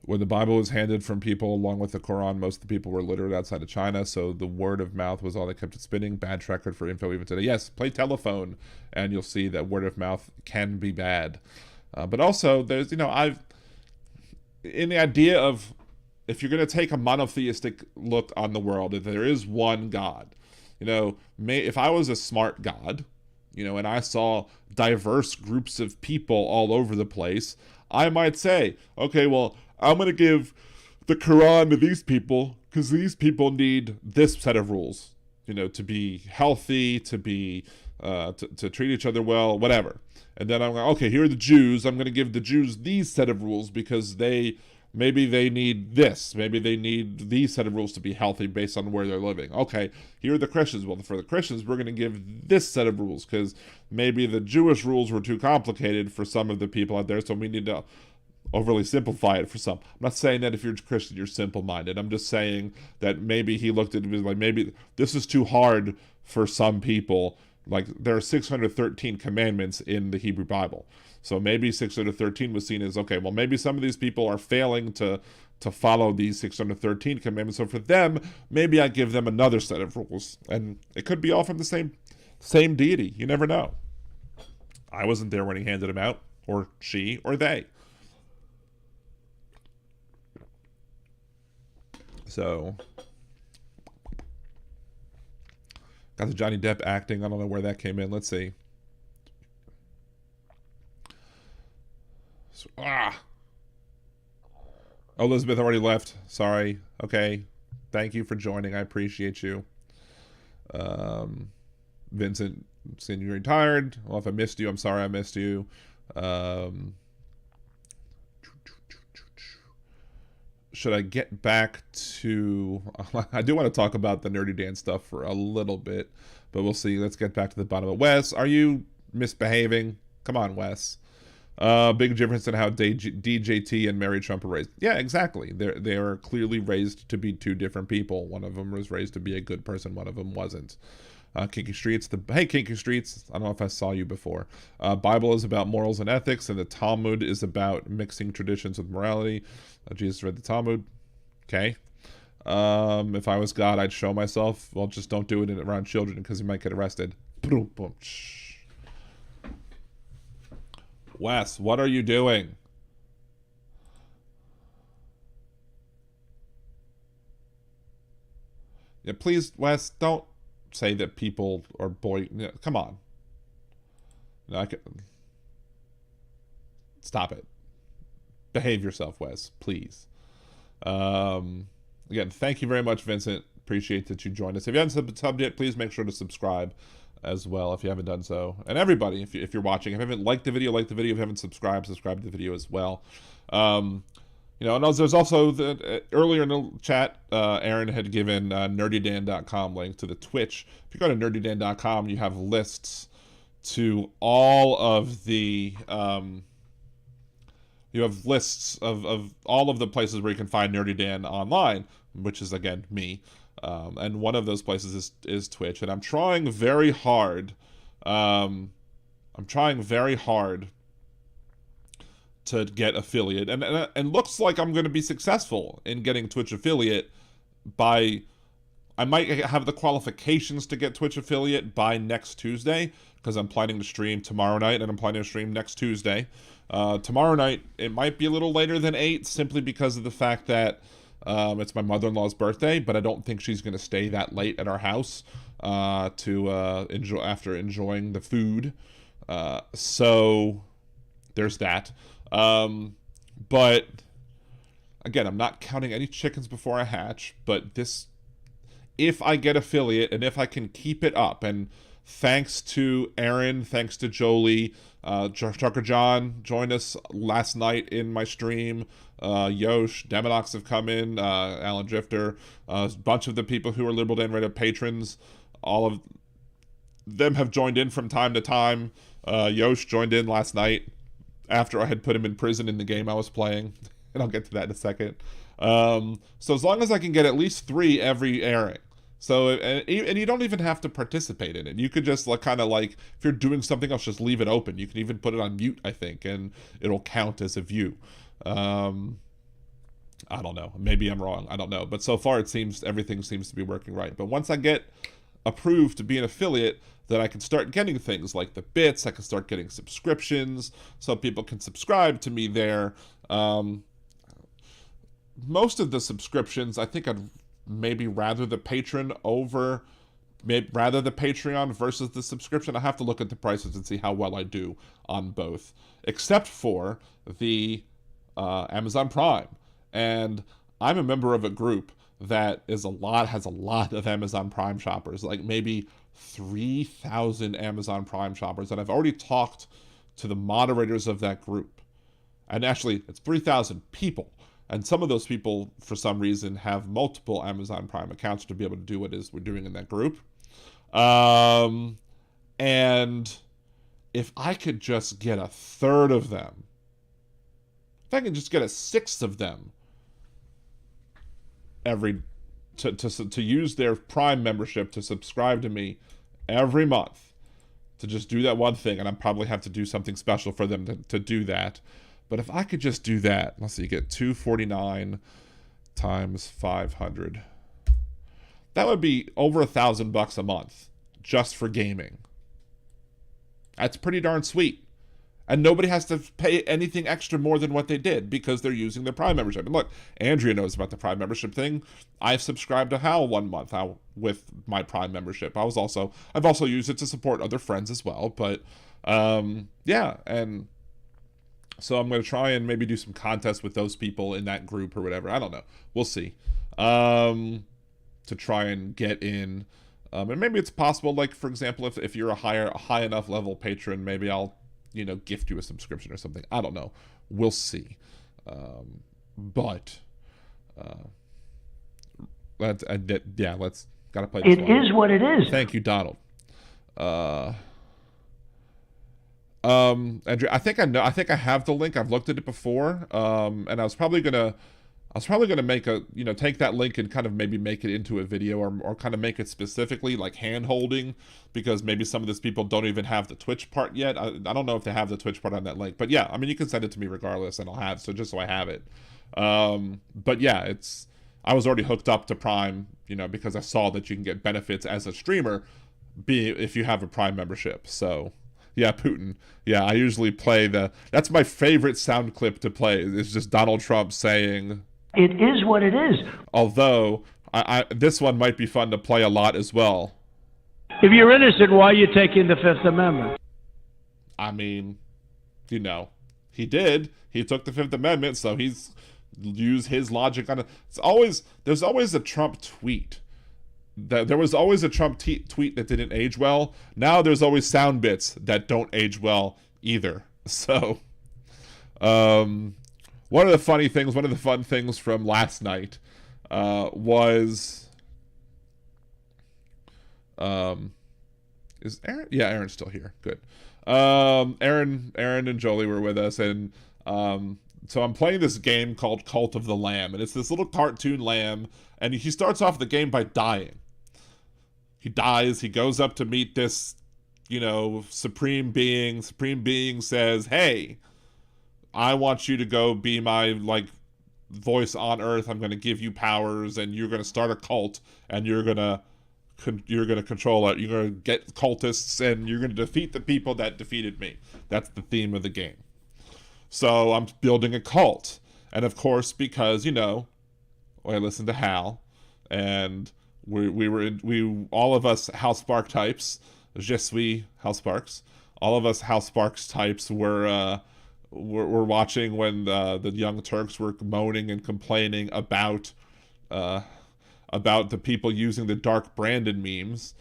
When the Bible was handed from people along with the Quran, most of the people were literate outside of China, so the word of mouth was all that kept it spinning. Bad track record for info even today. Yes, play telephone, and you'll see that word of mouth can be bad. But also, there's, you know, in the idea of, if you're going to take a monotheistic look on the world, if there is one God, you know, if I was a smart God, you know, and I saw diverse groups of people all over the place, I might say, okay, well, I'm going to give the Quran to these people because these people need this set of rules, you know, to be healthy, to be, to treat each other well, whatever. And then I'm going, okay, here are the Jews. I'm going to give the Jews these set of rules because maybe they need this. Maybe they need these set of rules to be healthy based on where they're living. Okay, here are the Christians. Well, for the Christians, we're going to give this set of rules because maybe the Jewish rules were too complicated for some of the people out there, so we need to overly simplify it for some. I'm not saying that if you're a Christian, you're simple-minded. I'm just saying that maybe he looked at it and was like, maybe this is too hard for some people. Like, there are 613 commandments in the Hebrew Bible. So maybe 613 was seen as, okay, well, maybe some of these people are failing to follow these 613 commandments. So for them, maybe I give them another set of rules. And it could be all from the same deity. You never know. I wasn't there when he handed them out, or she, or they. So, got the Johnny Depp acting. I don't know where that came in. Let's see. Oh, Elizabeth already left. Sorry. Okay. Thank you for joining. I appreciate you. Vincent, saying you're retired. Well, if I missed you, I'm sorry I missed you. Should I get back to... I do want to talk about the Nerdy Dan stuff for a little bit, but we'll see. Let's get back to the bottom of it. Wes, are you misbehaving? Come on, Wes. Big difference in how DJT and Mary Trump were raised. Yeah, exactly. They are clearly raised to be two different people. One of them was raised to be a good person. One of them wasn't. Kinky Streets. Hey, Kinky Streets. I don't know if I saw you before. Bible is about morals and ethics, and the Talmud is about mixing traditions with morality. Jesus read the Talmud. Okay. If I was God, I'd show myself. Well, just don't do it around children because you might get arrested. Boom, boom. Shh. Wes, what are you doing? Yeah, please, Wes, don't say that people are come on. No, stop it. Behave yourself, Wes, please. Again, thank you very much, Vincent. Appreciate that you joined us. If you haven't subbed yet, please make sure to subscribe as well if you haven't done so. And everybody, if you're watching, if you haven't liked the video, like the video. If you haven't subscribed to the video as well. And there's also earlier in the chat, Aaron had given nerdydan.com link to the Twitch. If you go to nerdydan.com, you have lists to all of the you have lists of all of the places where you can find Nerdy Dan online, which is, again, me. And one of those places is Twitch. And I'm trying very hard. To get affiliate. And looks like I'm going to be successful in getting Twitch affiliate I might have the qualifications to get Twitch affiliate by next Tuesday, because I'm planning to stream tomorrow night, and I'm planning to stream next Tuesday. Tomorrow night, it might be a little later than 8, simply because of the fact that it's my mother-in-law's birthday, but I don't think she's going to stay that late at our house to enjoy after enjoying the food. So there's that. But again, I'm not counting any chickens before I hatch, but if I get affiliate and if I can keep it up, and thanks to Aaron, thanks to Jolie, Trucker John joined us last night in my stream, Yosh, Demonox have come in, Alan Drifter, a bunch of the people who are Liberal Dan Radio patrons, all of them have joined in from time to time. Yosh joined in last night after I had put him in prison in the game I was playing, and I'll get to that in a second. So as long as I can get at least 3 every airing. So, and you don't even have to participate in it. You could just if you're doing something else, just leave it open. You can even put it on mute, I think, and it'll count as a view. I don't know. Maybe I'm wrong. I don't know. But so far, everything seems to be working right. But once I get approved to be an affiliate, then I can start getting things like the bits. I can start getting subscriptions, so people can subscribe to me there. Most of the subscriptions, I think I'd maybe rather the Patreon versus the subscription. I have to look at the prices and see how well I do on both, except for the Amazon Prime. And I'm a member of a group that has a lot of Amazon Prime shoppers, like maybe 3,000 Amazon Prime shoppers, and I've already talked to the moderators of that group. And actually, it's 3,000 people. And some of those people, for some reason, have multiple Amazon Prime accounts to be able to do what it is we're doing in that group. And if I could just get a third of them, if I can just get a sixth of them to use their Prime membership to subscribe to me every month, to just do that one thing, and I probably have to do something special for them to do that. But if I could just do that, let's see, you get $249 times 500. That would be over $1,000 a month just for gaming. That's pretty darn sweet. And nobody has to pay anything extra more than what they did because they're using their Prime membership. And look, Andrea knows about the Prime membership thing. I've subscribed to Hal 1 month with my Prime membership. I've also used it to support other friends as well. But yeah, and so I'm going to try and maybe do some contests with those people in that group or whatever. I don't know. We'll see. To try and get in. And maybe it's possible, like, for example, if you're a high enough level patron, maybe I'll, gift you a subscription or something. I don't know. We'll see. Let's gotta play this It is what it is. Thank you, Donald. Andrew, I think I have the link. I've looked at it before. And I was probably gonna make take that link and kind of maybe make it into a video or kind of make it specifically like hand holding, because maybe some of these people don't even have the Twitch part yet. I don't know if they have the Twitch part on that link, but yeah, I mean, you can send it to me regardless and I'll have, just so I have it. But yeah, I was already hooked up to Prime, because I saw that you can get benefits as a streamer if you have a Prime membership. So yeah, Putin. Yeah, I usually play that's my favorite sound clip to play. It's just Donald Trump saying, "It is what it is." Although, this one might be fun to play a lot as well. If you're innocent, why are you taking the Fifth Amendment? I mean, he did. He took the Fifth Amendment, so he's used his logic on it. There's always a Trump tweet. There was always a Trump tweet that didn't age well. Now there's always sound bits that don't age well either. So, one of the fun things from last night was, is Aaron? Yeah, Aaron's still here. Good. Aaron and Jolie were with us, and so I'm playing this game called Cult of the Lamb, and it's this little cartoon lamb, and he starts off the game by dying. He dies, he goes up to meet this, supreme being. Supreme being says, "Hey, I want you to go be my, voice on Earth. I'm going to give you powers, and you're going to start a cult, and you're going to control it. You're going to get cultists, and you're going to defeat the people that defeated me." That's the theme of the game. So I'm building a cult. And of course, because, I listened to Hal, and we all of us Hal Spark types, je suis Hal Sparks, all of us Hal Sparks types were watching when the Young Turks were moaning and complaining about the people using the Dark Brandon memes.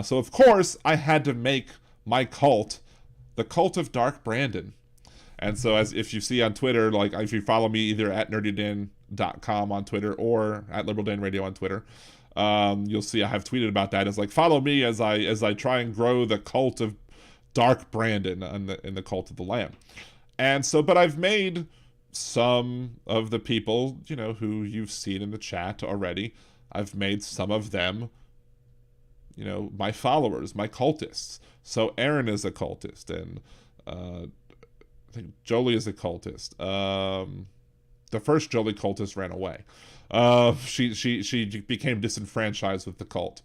So of course I had to make my cult the Cult of Dark Brandon. And so, as if you see on Twitter, if you follow me either at nerdydan.com on Twitter or at liberaldanradio on Twitter, you'll see I have tweeted about that. It's follow me as I try and grow the Cult of Dark Brandon in the Cult of the Lamb. And so, but I've made some of the people, who you've seen in the chat already. I've made some of them, my followers, my cultists. So Aaron is a cultist, and I think Jolie is a cultist. The first Jolie cultist ran away. She became disenfranchised with the cult.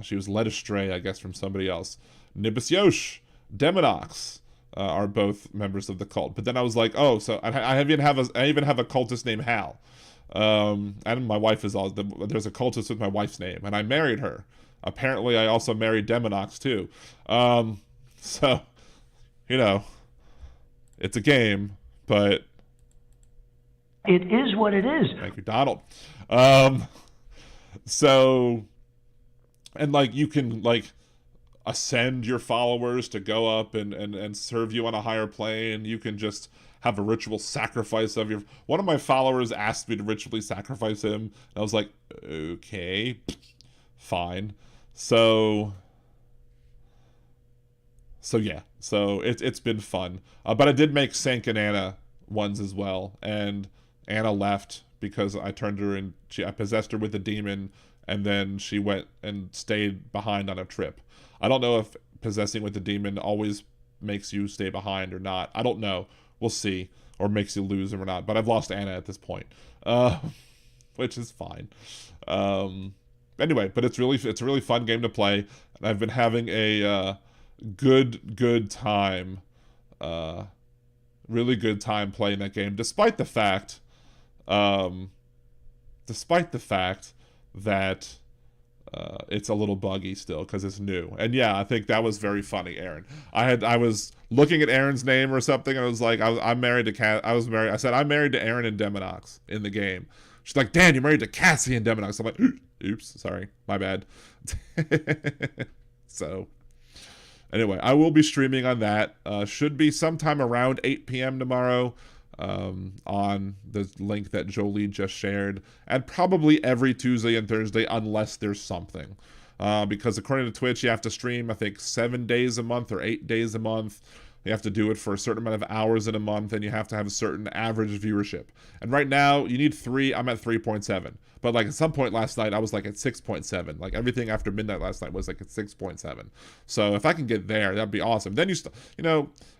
She was led astray, I guess, from somebody else. Nibus Yosh, Demonox are both members of the cult. But then I was like, oh, so I even have a cultist named Hal. And my wife is there's a cultist with my wife's name, and I married her. Apparently, I also married Demonox too. So, it's a game, but it is what it is. Thank you, Donald. So, and you can ascend your followers to go up and serve you on a higher plane. You can just have a ritual sacrifice of one of my followers asked me to ritually sacrifice him, and I was like, okay, fine. So yeah, so it's been fun. But I did make Sank and Anna ones as well, and Anna left because I turned her in. I possessed her with a demon, and then she went and stayed behind on a trip. I don't know if possessing with the demon always makes you stay behind or not. I don't know. We'll see. Or makes you lose or not. But I've lost Anna at this point, which is fine. Anyway, but it's a really fun game to play, and I've been having a good time, really good time playing that game, despite the fact that it's a little buggy still because it's new. And yeah, I think that was very funny, Aaron. I was looking at Aaron's name or something, and I was like, I'm married to I said I'm married to Aaron and Demonox in the game. She's like, Dan, you're married to Cassie and Demonox. I'm like, oops, sorry, my bad. So anyway, I will be streaming on that. Should be sometime around 8 p.m. tomorrow on the link that Jolie just shared, and probably every Tuesday and Thursday unless there's something. Because according to Twitch, you have to stream, I think, 7 days a month or 8 days a month. You have to do it for a certain amount of hours in a month, and you have to have a certain average viewership. And right now, you need 3. I'm at 3.7. But like at some point last night, I was like at 6.7. Like everything after midnight last night was like at 6.7. So if I can get there, that'd be awesome. Then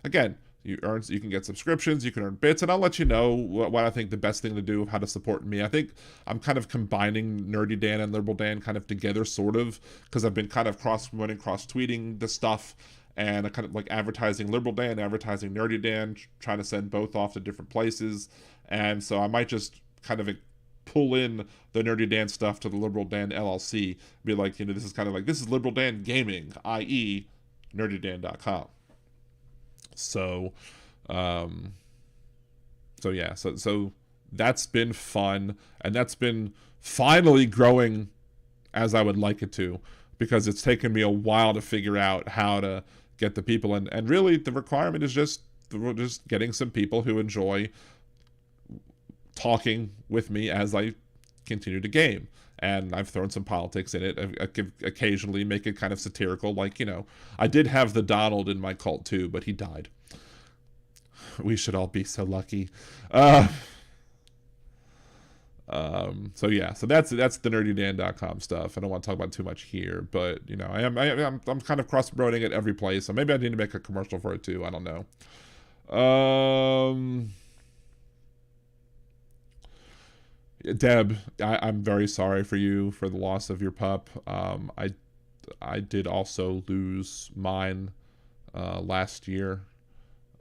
again, you can get subscriptions, you can earn bits, and I'll let you know what I think the best thing to do, how to support me. I think I'm kind of combining Nerdy Dan and Liberal Dan kind of together, sort of, because I've been kind of cross-promoting, cross-tweeting the stuff, and I kind of like advertising Liberal Dan, advertising Nerdy Dan, trying to send both off to different places. And so I might just kind of pull in the Nerdy Dan stuff to the Liberal Dan LLC, be like, this is kind of like, this is Liberal Dan Gaming, i.e. nerdydan.com. So that's been fun, and that's been finally growing as I would like it to, because it's taken me a while to figure out how to get the people, and really the requirement is just getting some people who enjoy talking with me as I continue to game. And I've thrown some politics in it. I could occasionally make it kind of satirical, like, I did have the Donald in my cult too, but he died. We should all be so lucky. So that's the nerdydan.com stuff. I don't want to talk about it too much here, but I'm kind of cross-promoting it every place, so maybe I need to make a commercial for it too. I don't know. Deb, I'm very sorry for you for the loss of your pup. I did also lose mine last year.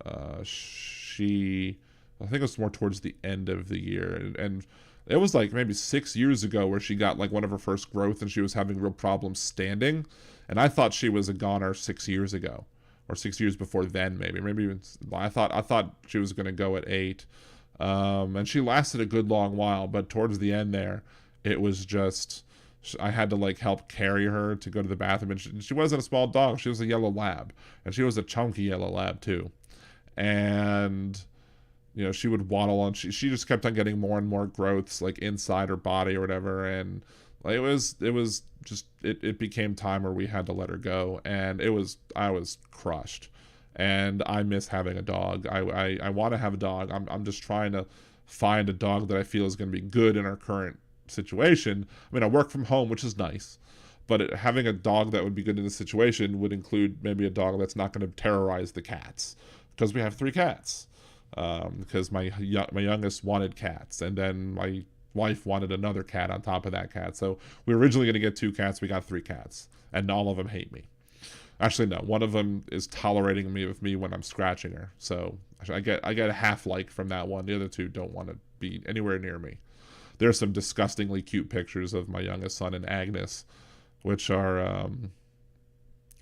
I think it was more towards the end of the year, and it was like maybe 6 years ago where she got like one of her first growth, and she was having real problems standing, and I thought she was a goner 6 years ago, or 6 years before then, maybe even, I thought she was going to go at 8, and she lasted a good long while, but towards the end there, it was just, I had to like help carry her to go to the bathroom, and she wasn't a small dog, she was a yellow lab, and she was a chunky yellow lab too, and she would waddle on. She just kept on getting more and more growths, like inside her body or whatever, and like, it became time where we had to let her go, and I was crushed, and I miss having a dog. I want to have a dog. I'm just trying to find a dog that I feel is going to be good in our current situation. I mean, I work from home, which is nice, but having a dog that would be good in this situation would include maybe a dog that's not going to terrorize the cats, because we have 3 cats. Because my youngest wanted cats, and then my wife wanted another cat on top of that cat. So we were originally going to get 2 cats. We got 3 cats, and all of them hate me. Actually, no. One of them is tolerating me when I'm scratching her. So I get a half like from that one. The other 2 don't want to be anywhere near me. There's some disgustingly cute pictures of my youngest son and Agnes, which are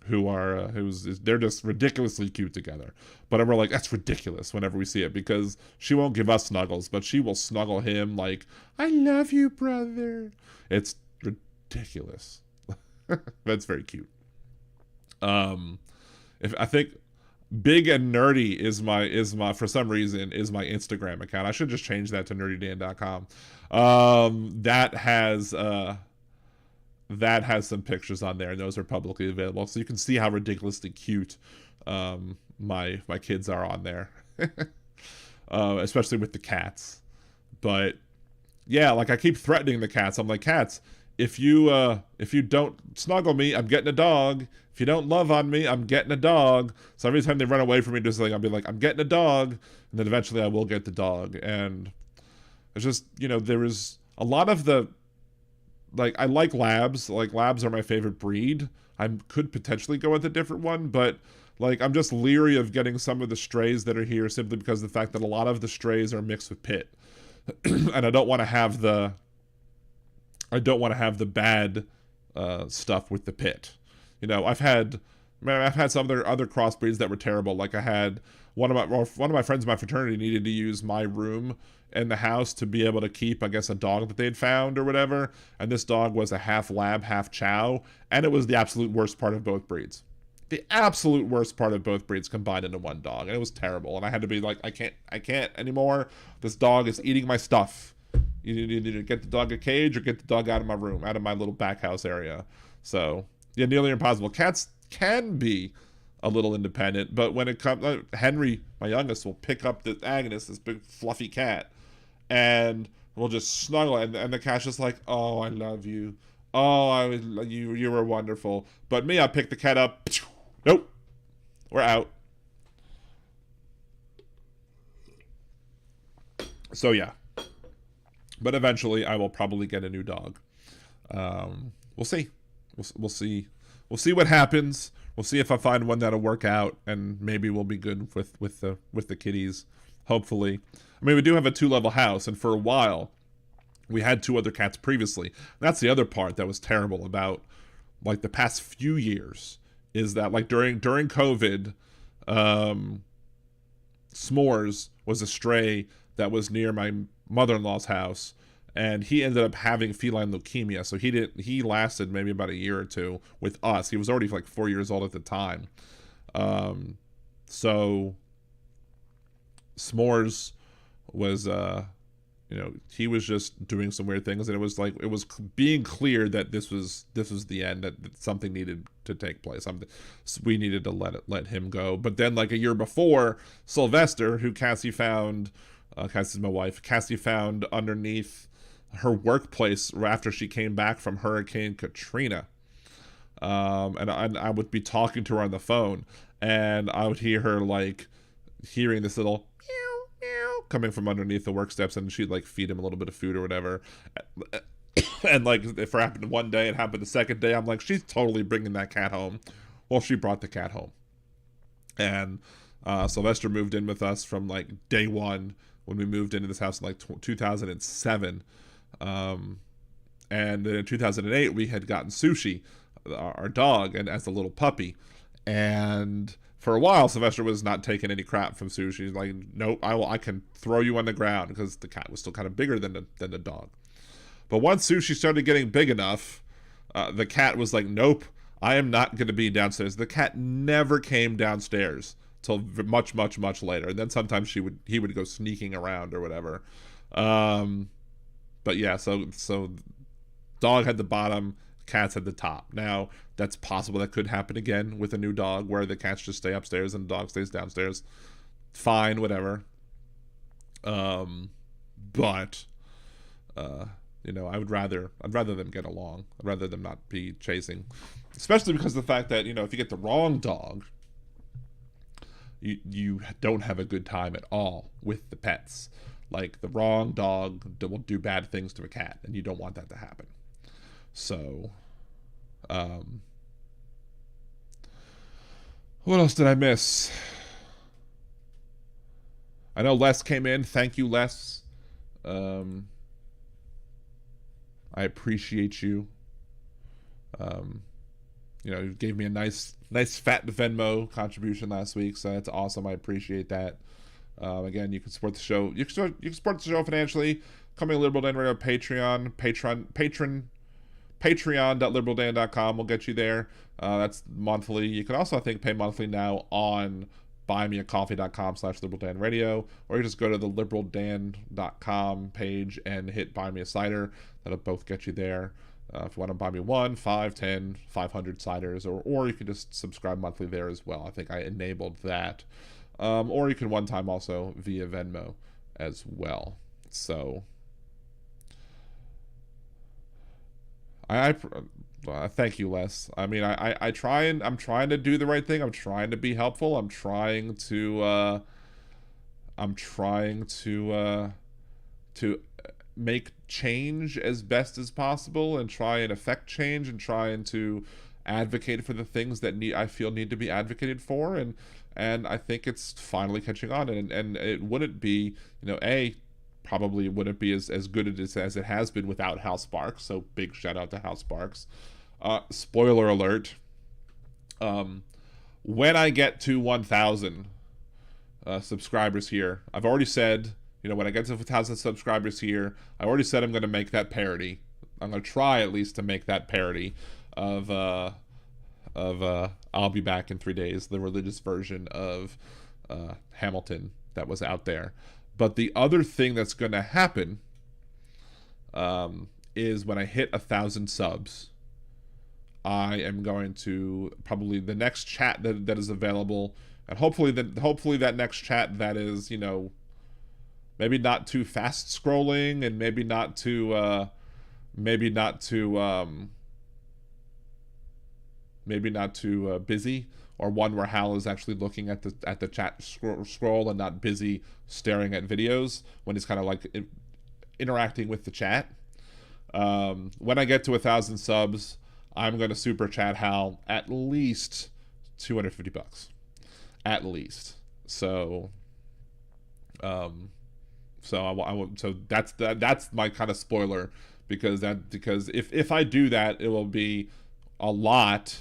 they're just ridiculously cute together. But we're like, that's ridiculous whenever we see it, because she won't give us snuggles, but she will snuggle him like, I love you, brother. It's ridiculous. That's very cute. If I think Big and Nerdy is my for some reason is my Instagram account. I should just change that to nerdydan.com. That has some pictures on there, and those are publicly available, so you can see how ridiculously cute my kids are on there, especially with the cats. But yeah, like I keep threatening the cats. I'm like, cats, if you don't snuggle me, I'm getting a dog. If you don't love on me, I'm getting a dog. So every time they run away from me, just like I'll be like, I'm getting a dog, and then eventually I will get the dog. And it's just, there is a lot of the, like, I like labs. Like, labs are my favorite breed. I could potentially go with a different one, but like, I'm just leery of getting some of the strays that are here simply because of the fact that a lot of the strays are mixed with pit. And I don't want to have the bad stuff with the pit. I've had some other crossbreeds that were terrible. Like I had one of my friends in my fraternity needed to use my room in the house to be able to keep, I guess, a dog that they'd found or whatever. And this dog was a half lab, half chow, and it was the absolute worst part of both breeds. The absolute worst part of both breeds combined into one dog, and it was terrible. And I had to be like, I can't anymore. This dog is eating my stuff. You need to get the dog a cage or get the dog out of my room, out of my little back house area. So yeah, nearly impossible. Cats can be a little independent. But when it comes, Henry, my youngest, will pick up the Agnes, this big fluffy cat, and we'll just snuggle, and the cat's just like, oh, I love you. Oh, you were wonderful. But me, I pick the cat up. Nope, we're out. So yeah, but eventually I will probably get a new dog. We'll see. We'll see. We'll see what happens. We'll see if I find one that'll work out, and maybe we'll be good with the kitties. Hopefully, I mean, we do have a 2-level house, and for a while we had 2 other cats previously. That's the other part that was terrible about like the past few years, is that like during COVID, S'mores was a stray that was near my mother-in-law's house, and he ended up having feline leukemia. So he lasted maybe about a year or 2 with us. He was already like 4 years old at the time. So S'mores was, he was just doing some weird things, and it was being clear that this was the end, that something needed to take place. We needed to let him go. But then like a year before, Sylvester, who Cassie found, Cassie's my wife, Cassie found underneath her workplace after she came back from Hurricane Katrina. And I would be talking to her on the phone, and I would hear her like hearing this little meow meow coming from underneath the work steps, and she'd like feed him a little bit of food or whatever. And like if it happened one day, it happened the second day, I'm like, she's totally bringing that cat home. Well, she brought the cat home, and Sylvester moved in with us from like day one when we moved into this house in like 2007. And then in 2008 we had gotten Sushi, our dog, and as a little puppy. And for a while Sylvester was not taking any crap from Sushi. He's like, nope, I can throw you on the ground, because the cat was still kind of bigger than the dog. But once Sushi started getting big enough, the cat was like, nope, I am not going to be downstairs. The cat never came downstairs till much later, and then sometimes he would go sneaking around or whatever. But yeah, so dog had the bottom, cats had the top. Now that's possible that could happen again with a new dog, where the cats just stay upstairs and the dog stays downstairs. Fine, whatever. But I'd rather them get along. I'd rather them not be chasing, especially because of the fact that, if you get the wrong dog, you don't have a good time at all with the pets. Like, the wrong dog will do bad things to a cat, and you don't want that to happen. So, what else did I miss? I know Les came in. Thank you, Les. I appreciate you. You gave me a nice fat Venmo contribution last week, so that's awesome. I appreciate that. Again, you can support the show. You can support the show financially. Coming to Liberal Dan Radio Patreon. Patreon.liberaldan.com will get you there. That's monthly. You can also, I think, pay monthly now on buymeacoffee.com/liberaldanradio, or you just go to the liberaldan.com page and hit buy me a cider. That'll both get you there. If you want to buy me 1, 5, 10, 500 ciders, or you can just subscribe monthly there as well. I think I enabled that. Or you can one time also via Venmo as well. So I thank you, Les. I mean, I'm trying to do the right thing. I'm trying to be helpful. I'm trying to make change as best as possible, and try and affect change, and trying to advocate for the things that I feel need to be advocated for, and I think it's finally catching on, and it wouldn't be, probably wouldn't be as good as it has been without Hal Sparks. So big shout out to Hal Sparks. Spoiler alert. When I get to 1,000 subscribers here, I've already said, when I get to 1,000 subscribers here, I already said I'm going to make that parody. I'm going to try at least to make that parody of I'll Be Back in 3 Days, the religious version of Hamilton that was out there. But the other thing that's going to happen is when I hit 1,000 subs, I am going to probably the next chat that is available, and hopefully that next chat that is, you know, maybe not too fast scrolling, and maybe not too busy, or one where Hal is actually looking at the chat scroll and not busy staring at videos when he's kind of like interacting with the chat. When I get to 1,000 subs, I'm going to super chat Hal at least $250, at least. So that's my kind of spoiler, because if I do that, it will be a lot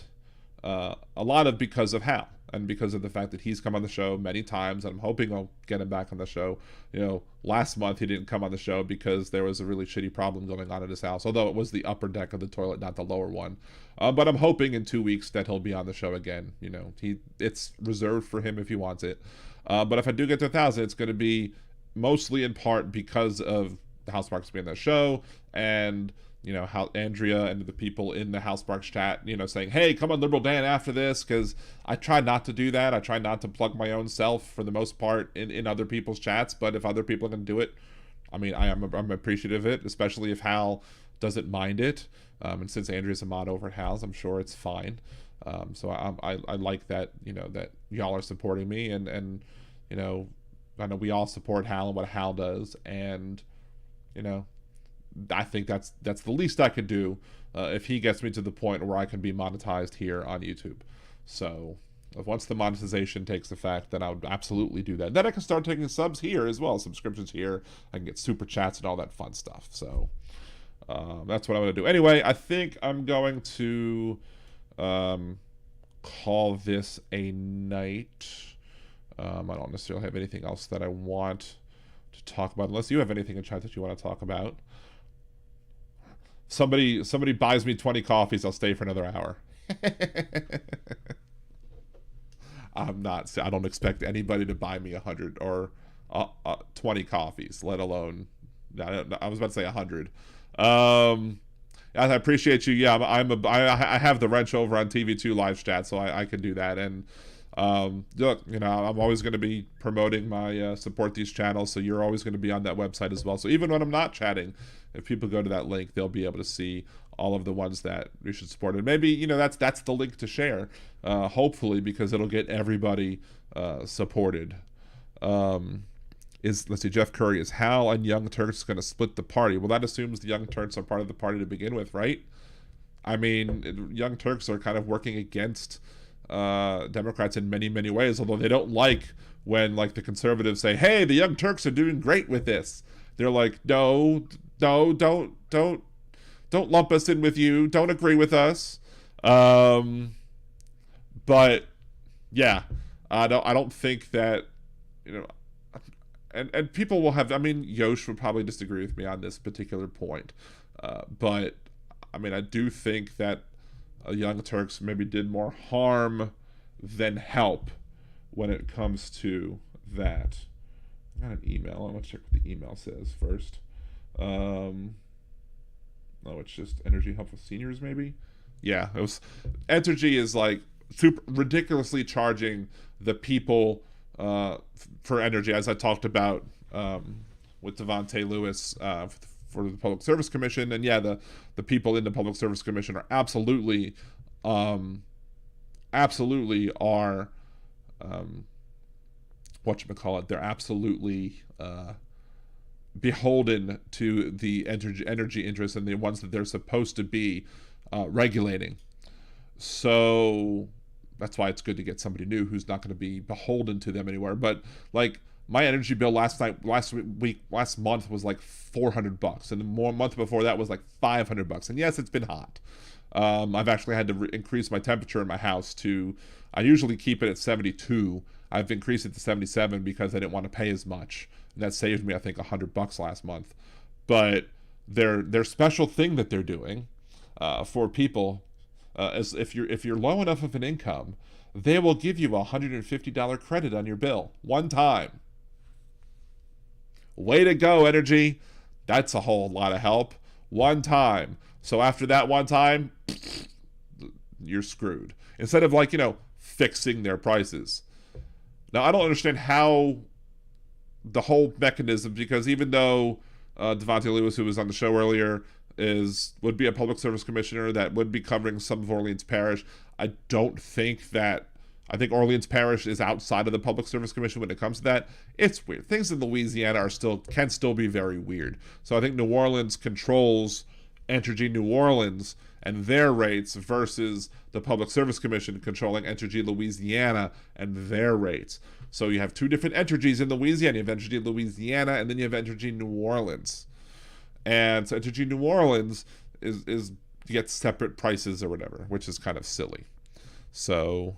of because of Hal, and because of the fact that he's come on the show many times, and I'm hoping I'll get him back on the show. You know, last month he didn't come on the show because there was a really shitty problem going on at his house, although it was the upper deck of the toilet, not the lower one. But I'm hoping in 2 weeks that he'll be on the show again. You know, it's reserved for him if he wants it. But if I do get to 1,000, it's going to be mostly in part because of the Housemarks being on the show, and you know, how Andrea and the people in the Housemarks chat, you know, saying, hey, come on Liberal Dan after this, because I try not to do that. I try not to plug my own self for the most part in other people's chats, but if other people are going to do it, I mean, I'm appreciative of it, especially if Hal doesn't mind it. And since Andrea's a mod over at Hal's, I'm sure it's fine. So I like that, you know, that y'all are supporting me, and you know, I know we all support Hal and what Hal does, and you know, I think that's the least I could do if he gets me to the point where I can be monetized here on YouTube. So once the monetization takes effect, then I would absolutely do that. Then I can start taking subs here as well, subscriptions here. I can get super chats and all that fun stuff. So that's what I'm going to do. Anyway, I think I'm going to call this a night. I don't necessarily have anything else that I want to talk about, unless you have anything in chat that you want to talk about. Somebody buys me 20 coffees, I'll stay for another hour. I don't expect anybody to buy me 100 or 20 coffees, let alone, I was about to say 100. I appreciate you. Yeah, I have the wrench over on TV2 live chat, so I can do that. And look, you know, I'm always going to be promoting my support these channels, so you're always going to be on that website as well. So even when I'm not chatting, if people go to that link, they'll be able to see all of the ones that we should support. And maybe, you know, that's the link to share, hopefully, because it'll get everybody supported. Let's see, Jeff Curry, is Hal and Young Turks going to split the party? Well, that assumes the Young Turks are part of the party to begin with, right? I mean, Young Turks are kind of working against Democrats in many, many ways, although they don't like when, like, the conservatives say, hey, the Young Turks are doing great with this. They're like, no, don't lump us in with you. Don't agree with us. But yeah, I don't think that, you know, and people will have, I mean, Yosh would probably disagree with me on this particular point. But I mean, I do think that Young Turks maybe did more harm than help when it comes to that. I got an email. I want to check what the email says first. No, it's just Energy Help with Seniors, maybe? Yeah, it was. Entergy is like super ridiculously charging the people for energy, as I talked about with Davante Lewis for the Public Service Commission. And yeah, the people in the Public Service Commission are absolutely are whatchamacallit, they're absolutely beholden to the energy interests and the ones that they're supposed to be regulating. So that's why it's good to get somebody new who's not going to be beholden to them anywhere. But like my energy bill last month was like $400, and the month before that was like $500. And yes, it's been hot. I've actually had to increase my temperature in my house to, I usually keep it at 72. I've increased it to 77 because I didn't want to pay as much. And that saved me, I think, $100 last month. But their special thing that they're doing for people is if you're low enough of an income, they will give you a $150 credit on your bill one time. Way to go, Energy. That's a whole lot of help. One time. So after that one time, you're screwed. Instead of, like, you know, fixing their prices. Now, I don't understand how the whole mechanism, because even though Davante Lewis, who was on the show earlier, would be a public service commissioner that would be covering some of Orleans Parish, I think Orleans Parish is outside of the Public Service Commission when it comes to that. It's weird. Things in Louisiana can still be very weird. So I think New Orleans controls Entergy New Orleans and their rates versus the Public Service Commission controlling Entergy Louisiana and their rates. So you have two different Entergys in Louisiana. You have Entergy Louisiana, and then you have Entergy New Orleans. And so Entergy New Orleans gets separate prices or whatever, which is kind of silly. So,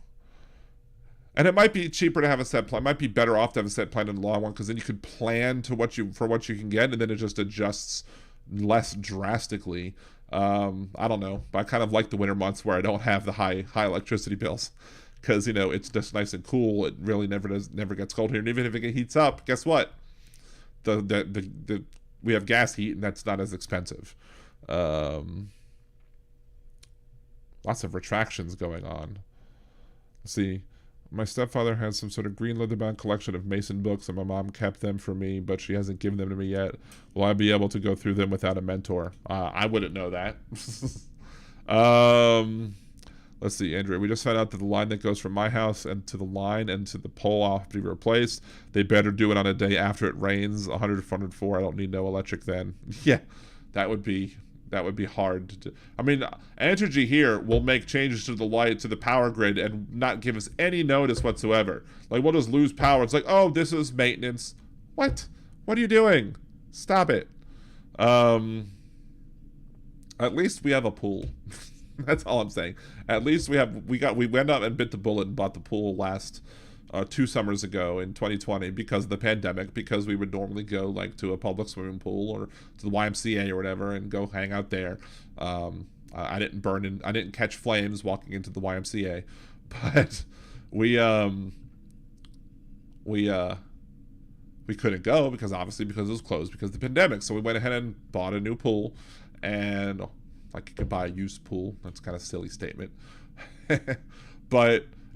and it might be cheaper to have a set plan. It might be better off to have a set plan in the long one, because then you could plan for what you can get, and then it just adjusts less drastically. I don't know, but I kind of like the winter months where I don't have the high electricity bills, because, you know, it's just nice and cool. It really never gets cold here, and even if it heats up, guess what? We have gas heat, and that's not as expensive. Lots of retractions going on. Let's see. My stepfather has some sort of green leather-bound collection of Mason books, and my mom kept them for me, but she hasn't given them to me yet. Will I be able to go through them without a mentor? I wouldn't know that. Let's see, Andrea. We just found out that the line that goes from my house and to the line and to the pole will have to be replaced. They better do it on a day after it rains. 104. I don't need no electric then. Yeah, that would be hard to do. I mean, Entergy here will make changes to the light, to the power grid, and not give us any notice whatsoever. Like, we'll just lose power. It's like, oh, this is maintenance. What are you doing? Stop it. At least we have a pool. That's all I'm saying. At least we went up and bit the bullet and bought the pool last 2 summers ago in 2020 because of the pandemic, because we would normally go, like, to a public swimming pool or to the YMCA or whatever and go hang out there. I didn't catch flames walking into the YMCA, but we couldn't go because it was closed because of the pandemic. So we went ahead and bought a new pool, and like, you could buy a used pool. That's kind of a silly statement.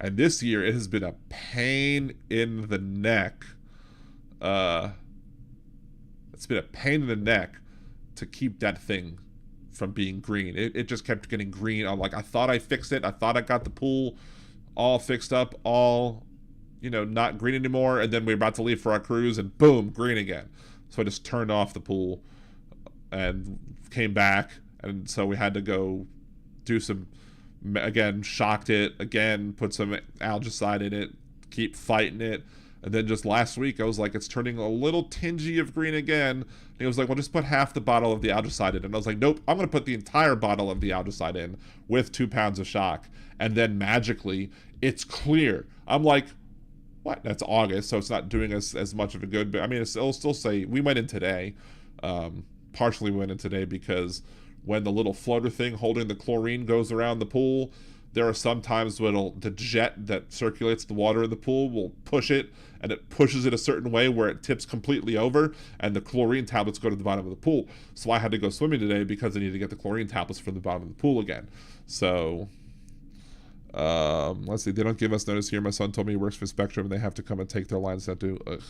And this year, it has been a pain in the neck. It's been a pain in the neck to keep that thing from being green. It just kept getting green. I thought I fixed it. I thought I got the pool all fixed up, all, not green anymore. And then we were about to leave for our cruise, and boom, green again. So I just turned off the pool and came back. And so we had to go do some, again, shocked it, again, put some algicide in it, keep fighting it. And then just last week, I was like, it's turning a little tingy of green again. And he was like, well, just put half the bottle of the algicide in. And I was like, nope, I'm going to put the entire bottle of the algicide in with 2 pounds of shock. And then magically, it's clear. I'm like, what? That's August, so it's not doing us as much of a good. But I mean, it'll still say, we went in today. Partially went in today because when the little floater thing holding the chlorine goes around the pool, there are some times when the jet that circulates the water in the pool will push it, and it pushes it a certain way where it tips completely over, and the chlorine tablets go to the bottom of the pool. So I had to go swimming today because I needed to get the chlorine tablets from the bottom of the pool again. So, let's see. They don't give us notice here. My son told me he works for Spectrum, and they have to come and take their lines that do. Ugh.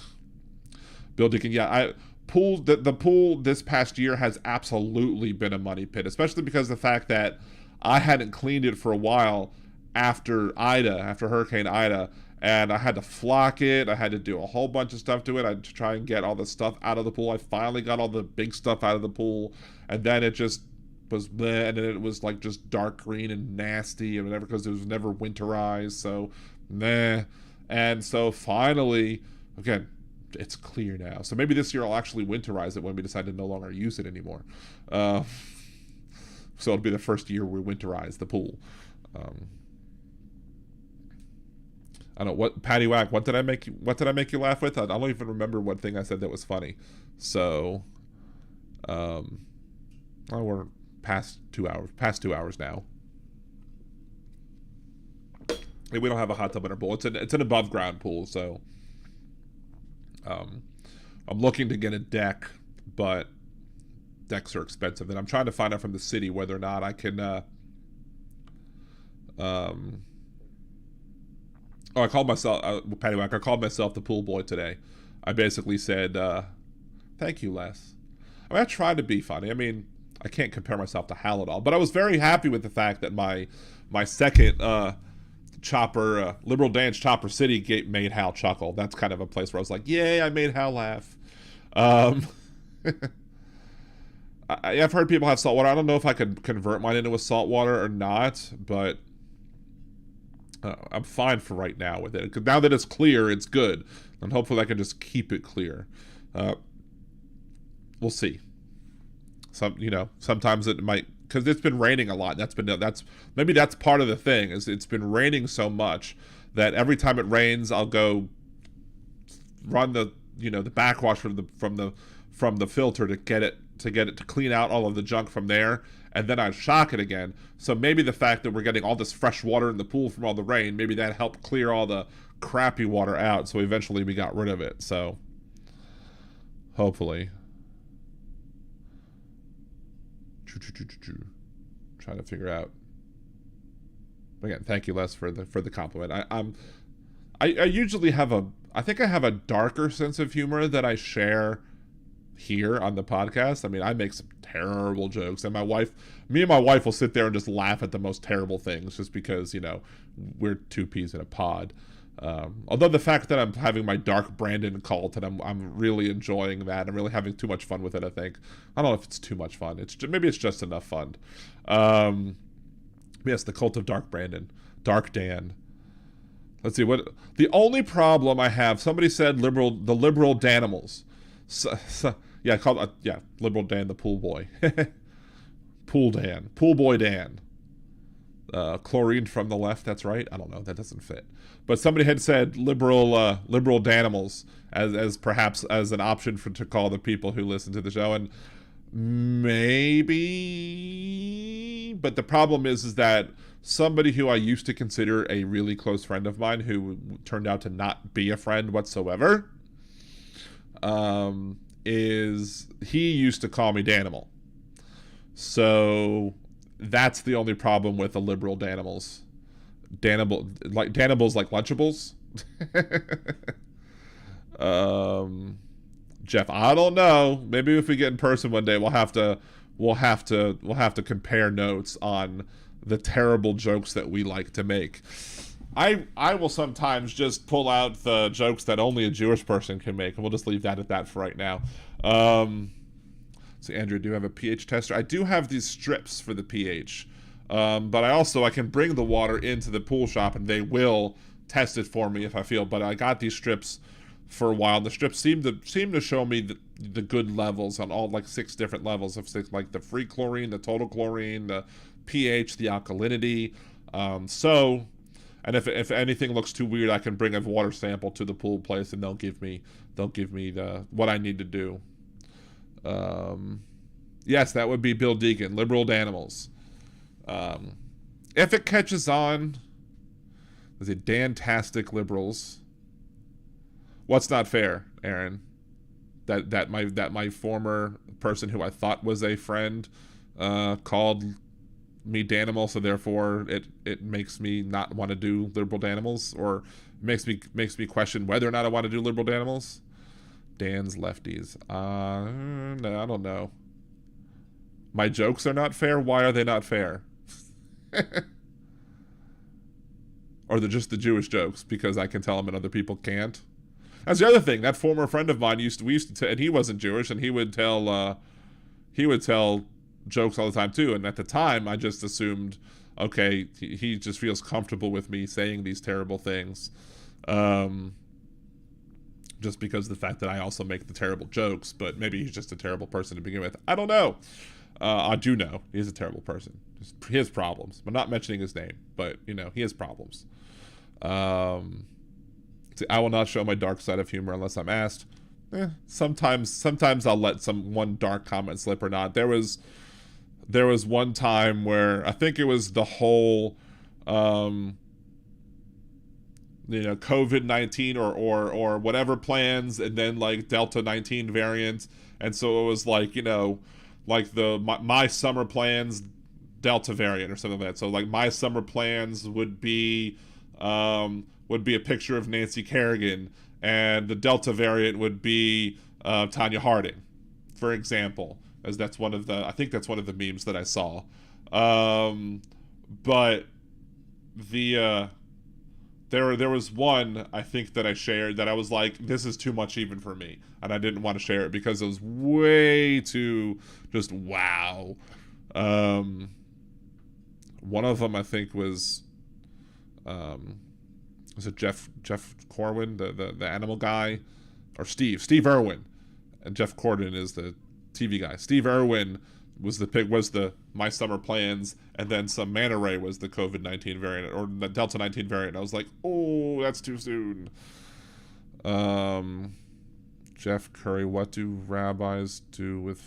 Bill Deacon, yeah, the pool this past year has absolutely been a money pit, especially because of the fact that I hadn't cleaned it for a while after Hurricane Ida, and I had to flock it. I had to do a whole bunch of stuff to it. I had to try and get all the stuff out of the pool. I finally got all the big stuff out of the pool, and then it just was bleh, and then it was like just dark green and nasty and whatever because it was never winterized, so meh. And so finally, again, it's clear now. So maybe this year I'll actually winterize it when we decide to no longer use it anymore. So it'll be the first year we winterize the pool. I don't know what Patty Whack. What did I make you laugh with? I don't even remember what thing I said that was funny. So, we're past 2 hours. Past 2 hours now. And we don't have a hot tub in our pool. It's an above ground pool, so. I'm looking to get a deck, but decks are expensive, and I'm trying to find out from the city whether or not I can I called myself Paddywhack. I called myself the pool boy today. I basically said, "Thank you, Les." I mean, I tried to be funny. I mean, I can't compare myself to Hal at all, but I was very happy with the fact that my second Chopper, Liberal Dan's Chopper City made Hal chuckle. That's kind of a place where I was like, "Yay, I made Hal laugh." I've heard people have saltwater. I don't know if I could convert mine into a saltwater or not, but I'm fine for right now with it. Because now that it's clear, it's good, and hopefully I can just keep it clear. We'll see. Sometimes it might, because it's been raining a lot. That's part of the thing, is it's been raining so much that every time it rains, I'll go run the backwash from the filter to get it to clean out all of the junk from there, and then I shock it again. So maybe the fact that we're getting all this fresh water in the pool from all the rain, maybe that helped clear all the crappy water out, so eventually we got rid of it. So hopefully. Trying to figure out. Again, thank you, Les, for the compliment. I usually have I think I have a darker sense of humor that I share here on the podcast. I mean, I make some terrible jokes, and me and my wife will sit there and just laugh at the most terrible things, just because we're two peas in a pod. Although the fact that I'm having my Dark Brandon cult, and I'm really enjoying that. I'm really having too much fun with it, I think. I don't know if it's too much fun. Maybe it's just enough fun. Yes, the cult of Dark Brandon. Dark Dan. Let's see, what the only problem I have, somebody said the liberal Danimals. Yeah, Liberal Dan the pool boy. Pool boy Dan. Chlorine from the left, that's right. I don't know, that doesn't fit. But somebody had said liberal Danimals as perhaps as an option to call the people who listen to the show, and maybe. But the problem is that somebody who I used to consider a really close friend of mine, who turned out to not be a friend whatsoever, he used to call me Danimal. So that's the only problem with the liberal Danimals. Danimals like Lunchables. Jeff, I don't know. Maybe if we get in person one day, we'll have to compare notes on the terrible jokes that we like to make. I will sometimes just pull out the jokes that only a Jewish person can make, and we'll just leave that at that for right now. So Andrew, do you have a pH tester? I do have these strips for the pH, but I can bring the water into the pool shop, and they will test it for me if I feel. But I got these strips for a while. The strips seem to show me the good levels on all 6 different levels of 6, like the free chlorine, the total chlorine, the pH, the alkalinity. And if anything looks too weird, I can bring a water sample to the pool place, and they'll give me what I need to do. Yes, that would be Bill Deegan, liberal Danimals. If it catches on, is it Dantastic liberals? What's not fair, Aaron? That my former person who I thought was a friend called me Danimal, so therefore it makes me not want to do liberal Danimals, or makes me question whether or not I want to do liberal Danimals. Dan's lefties. No, I don't know. My jokes are not fair? Why are they not fair? Or they're just the Jewish jokes because I can tell them and other people can't? That's the other thing. That former friend of mine we used to and he wasn't Jewish, and he would tell jokes all the time too. And at the time, I just assumed, okay, he just feels comfortable with me saying these terrible things. Just because of the fact that I also make the terrible jokes, but maybe he's just a terrible person to begin with. I don't know. I do know he's a terrible person. Just his problems. I'm not mentioning his name, but he has problems. I will not show my dark side of humor unless I'm asked. Sometimes I'll let one dark comment slip or not. There was one time where I think it was the whole COVID-19 or whatever plans, and then Delta 19 variant, and so it was my summer plans Delta variant or something like that. So like my summer plans would be a picture of Nancy Kerrigan, and the Delta variant would be Tanya Harding, for example, as I think that's one of the memes that I saw. But there was one I think that I shared that I was like, this is too much even for me, and I didn't want to share it because it was way too just wow. One of them I think was it Jeff Corwin, the animal guy, or Steve Irwin, and Jeff Corwin is the TV guy. Steve Irwin was the my summer plans, and then some manta ray was the COVID-19 variant or the Delta 19 variant. I was like, oh, that's too soon. Jeff Curry, what do rabbis do with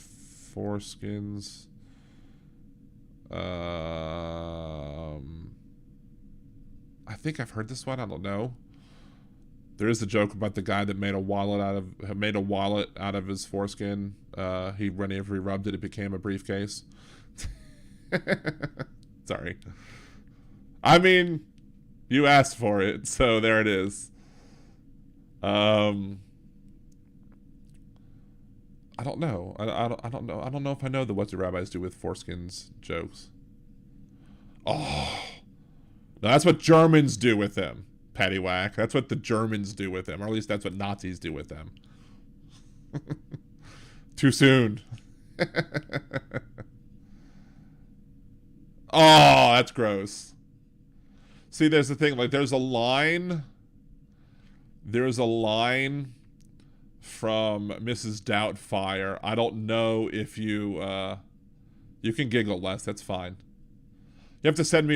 foreskins? I think I've heard this one. I don't know. There is a joke about the guy that made a wallet out of his foreskin. Whenever he rubbed it, it became a briefcase. Sorry. I mean, you asked for it, so there it is. I don't know. I don't know. I don't know if I know the what do rabbis do with foreskins jokes. Oh, no, that's what Germans do with them. Paddywhack. That's what the Germans do with them, or at least that's what Nazis do with them. Too soon. Oh, that's gross. See, there's the thing. Like, there's a line from Mrs. Doubtfire. I don't know if you can giggle less. That's fine. You have to send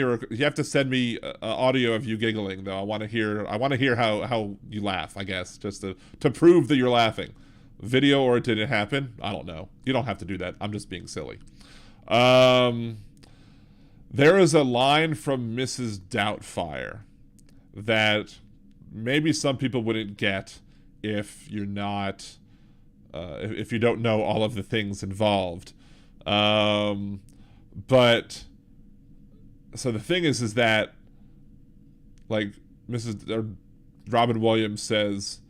me audio of you giggling though. I want to hear how you laugh, I guess, just to prove that you're laughing. Video or it didn't happen? I don't know. You don't have to do that. I'm just being silly. There is a line from Mrs. Doubtfire that maybe some people wouldn't get if you're not if you don't know all of the things involved. But so the thing is that, like, Robin Williams says,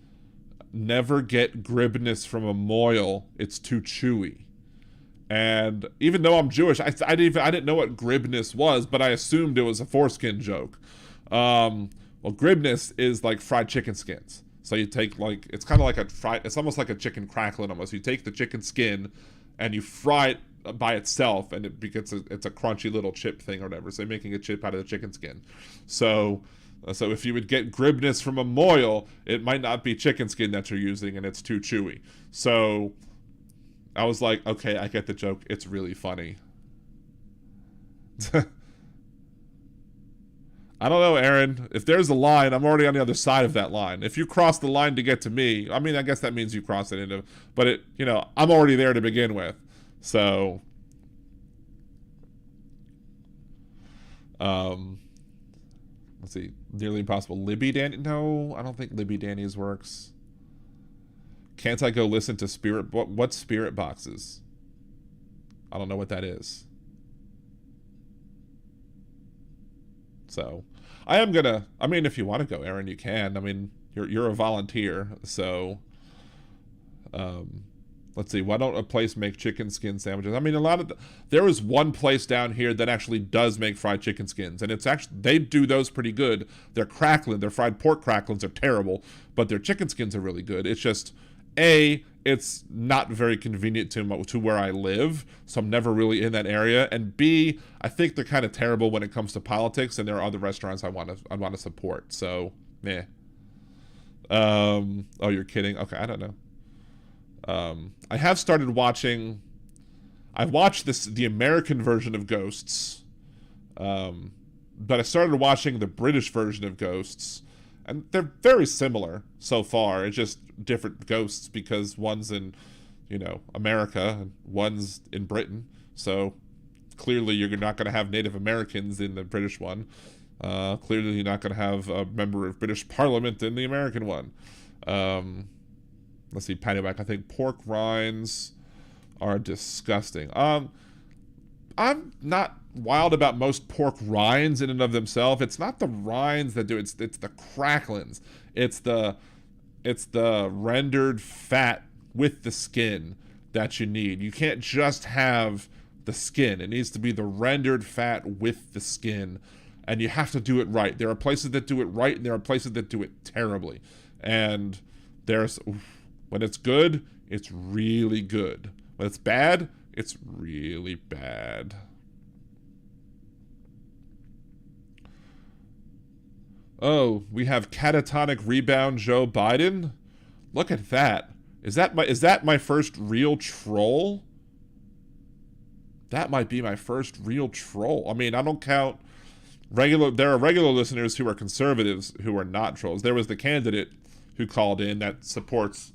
never get gribness from a moil, it's too chewy. And even though I'm Jewish, I didn't know what gribness was, but I assumed it was a foreskin joke. Well, gribness is like fried chicken skins. So you take, like, it's kind of like it's almost like a chicken crackling almost. You take the chicken skin and you fry it by itself, and it's a crunchy little chip thing or whatever. So you're making a chip out of the chicken skin. So if you would get gribness from a moil, it might not be chicken skin that you're using, and it's too chewy. So I was like, okay, I get the joke. It's really funny. I don't know, Aaron. If there's a line, I'm already on the other side of that line. If you cross the line to get to me, I mean, I guess that means you cross it into, but I'm already there to begin with. So, let's see. Nearly Impossible. Libby Danny? No, I don't think Libby Danny's works. Can't I go listen to Spirit? What's Spirit Boxes? I don't know what that is. So, I mean, if you want to go, Aaron, you can. I mean, you're a volunteer, so, let's see. Why don't a place make chicken skin sandwiches? I mean, there is one place down here that actually does make fried chicken skins, and they do those pretty good. They're crackling. Their fried pork cracklings are terrible, but their chicken skins are really good. It's just, it's not very convenient to where I live, so I'm never really in that area. And B, I think they're kind of terrible when it comes to politics, and there are other restaurants I want to support. So, meh. Oh, you're kidding? Okay, I don't know. I have started watching. I've watched the American version of Ghosts, but I started watching the British version of Ghosts, and they're very similar so far. It's just different ghosts because one's in, America and one's in Britain. So clearly you're not going to have Native Americans in the British one. Clearly you're not going to have a member of British Parliament in the American one. Let's see, Paddywhack. I think pork rinds are disgusting. I'm not wild about most pork rinds in and of themselves. It's not the rinds that do it. It's the cracklings. It's the rendered fat with the skin that you need. You can't just have the skin. It needs to be the rendered fat with the skin, and you have to do it right. There are places that do it right, and there are places that do it terribly. And when it's good, it's really good. When it's bad, it's really bad. Oh, we have catatonic rebound Joe Biden. Look at that. Is that my first real troll? That might be my first real troll. I mean, I don't count there are regular listeners who are conservatives who are not trolls. There was the candidate who called in that supports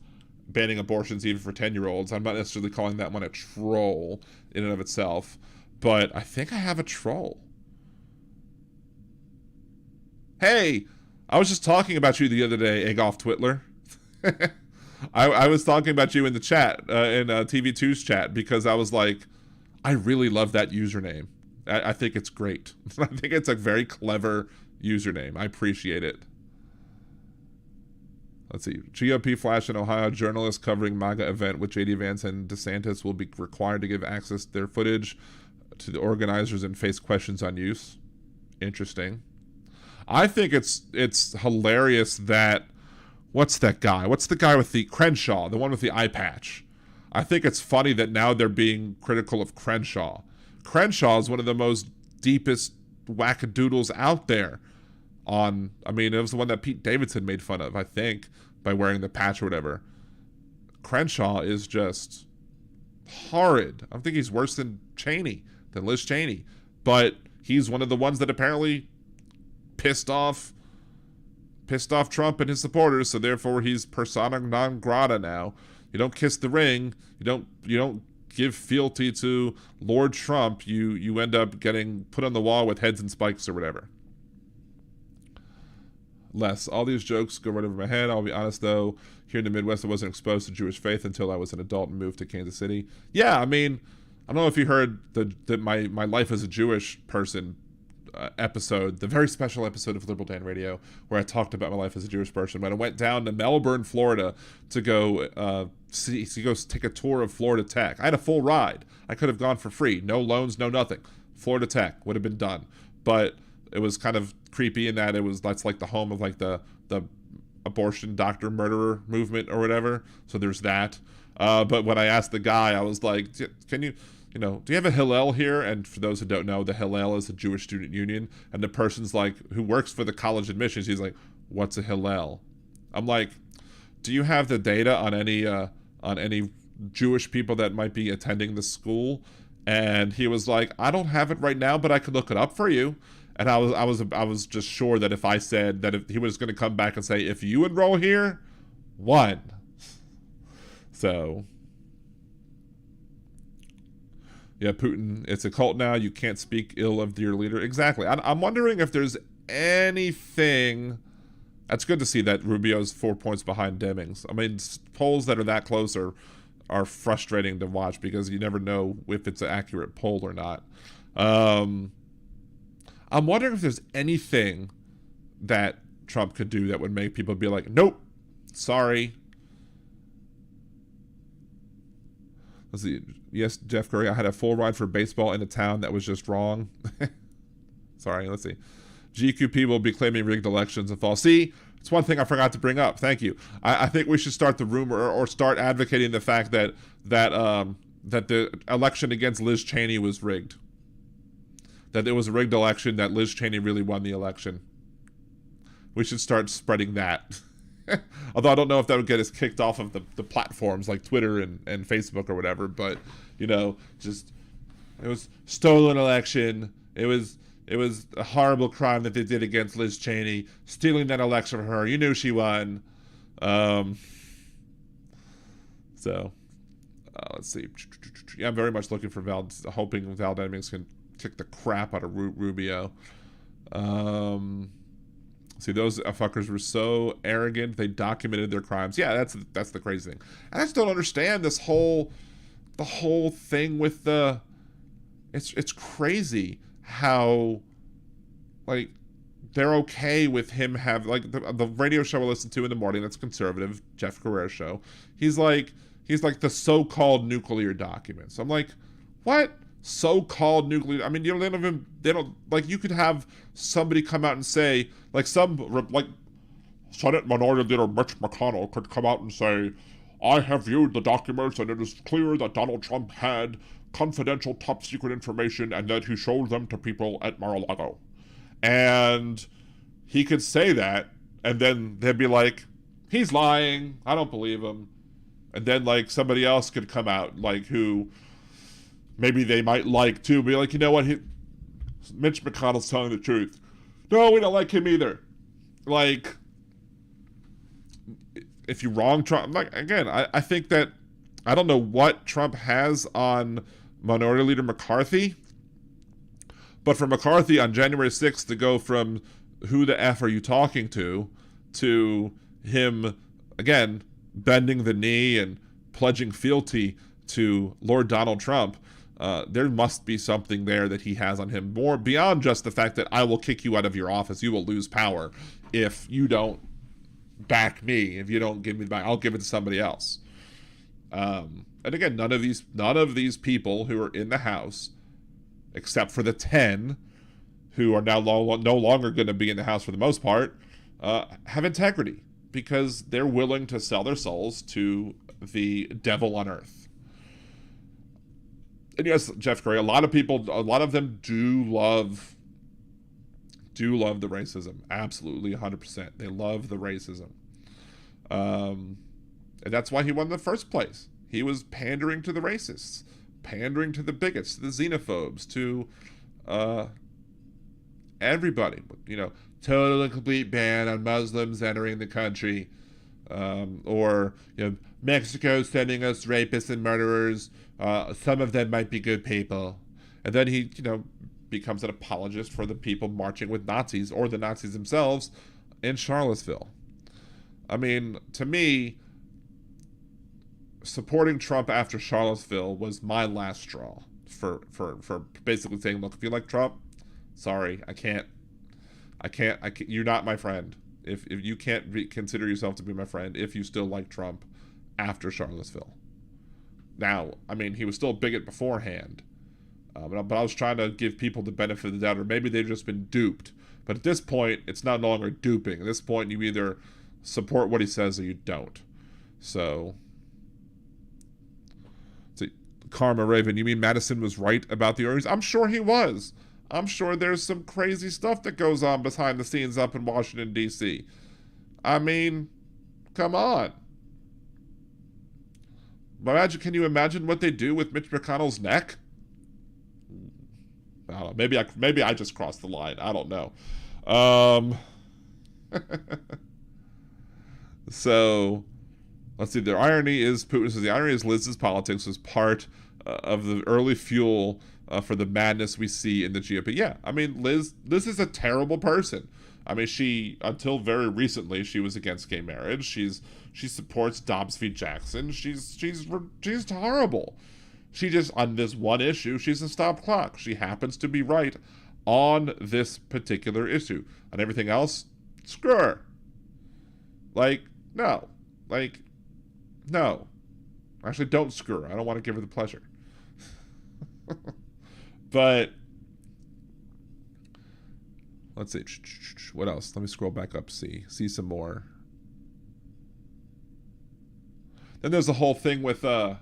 banning abortions even for 10-year-olds. I'm not necessarily calling that one a troll in and of itself, but I think I have a troll. Hey, I was just talking about you the other day, Eggoff Twitler. I was talking about you in the chat, in TV2's chat, because I was like, I really love that username. I think it's great. I think it's a very clever username. I appreciate it. Let's see. GOP flash in Ohio. Journalists covering MAGA event with J.D. Vance and DeSantis will be required to give access to their footage to the organizers and face questions on use. Interesting. I think it's hilarious that... What's that guy? What's the guy with the... Crenshaw, the one with the eye patch. I think it's funny that now they're being critical of Crenshaw. Crenshaw is one of the most deepest wackadoodles out there. It was the one that Pete Davidson made fun of, I think, by wearing the patch or whatever. Crenshaw is just horrid. I think he's worse than Liz Cheney. But he's one of the ones that apparently pissed off Trump and his supporters, so therefore he's persona non grata now. You don't kiss the ring. You don't give fealty to Lord Trump. You end up getting put on the wall with heads and spikes or whatever. All these jokes go right over my head. I'll be honest though, here in the Midwest I wasn't exposed to Jewish faith until I was an adult and moved to Kansas City. Yeah, I mean, I don't know if you heard my life as a Jewish person episode, the very special episode of Liberal Dan Radio, where I talked about my life as a Jewish person. When I went down to Melbourne, Florida, to go take a tour of Florida Tech. I had a full ride. I could have gone for free, no loans, no nothing. Florida Tech would have been done, but it was kind of creepy in that that's like the home of like the abortion doctor murderer movement or whatever. So there's that. But when I asked the guy, I was like, can you? Do you have a Hillel here? And for those who don't know, the Hillel is the Jewish Student Union. And the person's like, who works for the college admissions, he's like, what's a Hillel? I'm like, do you have the data on any Jewish people that might be attending the school? And he was like, I don't have it right now, but I could look it up for you. And I was just sure that if I said that, if he was going to come back and say, if you enroll here, one. So... Yeah, Putin, it's a cult now. You can't speak ill of your leader. Exactly. I'm wondering if there's anything... That's good to see that Rubio's 4 points behind Demings. I mean, polls that are that close are frustrating to watch because you never know if it's an accurate poll or not. I'm wondering if there's anything that Trump could do that would make people be like, nope, sorry. Let's see. Yes, Jeff Curry, I had a full ride for baseball in a town that was just wrong. Sorry, let's see. GQP will be claiming rigged elections in fall. See, it's one thing I forgot to bring up. Thank you. I think we should start the rumor or start advocating the fact that the election against Liz Cheney was rigged. That it was a rigged election, that Liz Cheney really won the election. We should start spreading that. Although I don't know if that would get us kicked off of the platforms like Twitter and Facebook or whatever, but just it was stolen election. It was a horrible crime that they did against Liz Cheney, stealing that election from her. You knew she won. Let's see. Yeah, I'm very much looking for hoping Val Demings can kick the crap out of Rubio. See, those fuckers were so arrogant. They documented their crimes. Yeah, that's the crazy thing. I just don't understand the whole thing with the It's crazy how, like, they're okay with him have, like, the radio show I listen to in the morning that's conservative, Jeff Guerrero's show. He's like the so-called nuclear documents. I'm like, what? So-called nuclear? I mean, they don't, like, you could have somebody come out and say, like, Senate Minority Leader Mitch McConnell could come out and say, I have viewed the documents and it is clear that Donald Trump had confidential top secret information and that he showed them to people at Mar-a-Lago. And he could say that, and then they'd be like, he's lying, I don't believe him. And then, like, somebody else could come out, like, who maybe they might like too, be like, you know what, Mitch McConnell's telling the truth. No, we don't like him either. Like, if you wrong Trump, like, again, I think that, I don't know what Trump has on Minority Leader McCarthy, but for McCarthy on January 6th to go from who the F are you talking to him, again, bending the knee and pledging fealty to Lord Donald Trump, there must be something there that he has on him more beyond just the fact that I will kick you out of your office, you will lose power if you don't back me, if you don't give me back, I'll give it to somebody else. And again, none of these people who are in the House, except for the 10 who are now no longer going to be in the House for the most part, have integrity because they're willing to sell their souls to the devil on earth. And yes, Jeff Gray, a lot of them do love the racism. Absolutely, 100%. They love the racism. And that's why he won in the first place. He was pandering to the racists, pandering to the bigots, to the xenophobes, to everybody. You know, total and complete ban on Muslims entering the country. Or, you know, Mexico sending us rapists and murderers. Some of them might be good people. And then he, you know, becomes an apologist for the people marching with Nazis or the Nazis themselves in Charlottesville. I mean, to me, supporting Trump after Charlottesville was my last straw for basically saying, look, if you like Trump, sorry, I can't, you're not my friend. If you can't consider yourself to be my friend if you still like Trump after Charlottesville. Now, I mean, he was still a bigot beforehand, but I was trying to give people the benefit of the doubt, or maybe they've just been duped. But at this point, it's no longer duping. At this point, you either support what he says or you don't. So, Karma Raven, you mean Madison was right about the Orioles? I'm sure he was. I'm sure there's some crazy stuff that goes on behind the scenes up in Washington, D.C. I mean, come on. Can you imagine what they do with Mitch McConnell's neck? I don't know. Maybe I just crossed the line. I don't know. So, let's see. The irony is, Putin says, the irony is Liz's politics was part of the early fuel for the madness we see in the GOP. Yeah, I mean, Liz is a terrible person. I mean, until very recently, she was against gay marriage. She supports Dobbs v. Jackson. She's horrible. She just, on this one issue, she's a stop clock. She happens to be right on this particular issue. On everything else, screw her. No. Actually, don't screw her. I don't want to give her the pleasure. But, let's see. What else? Let me scroll back up, see some more. Then there's the whole thing with the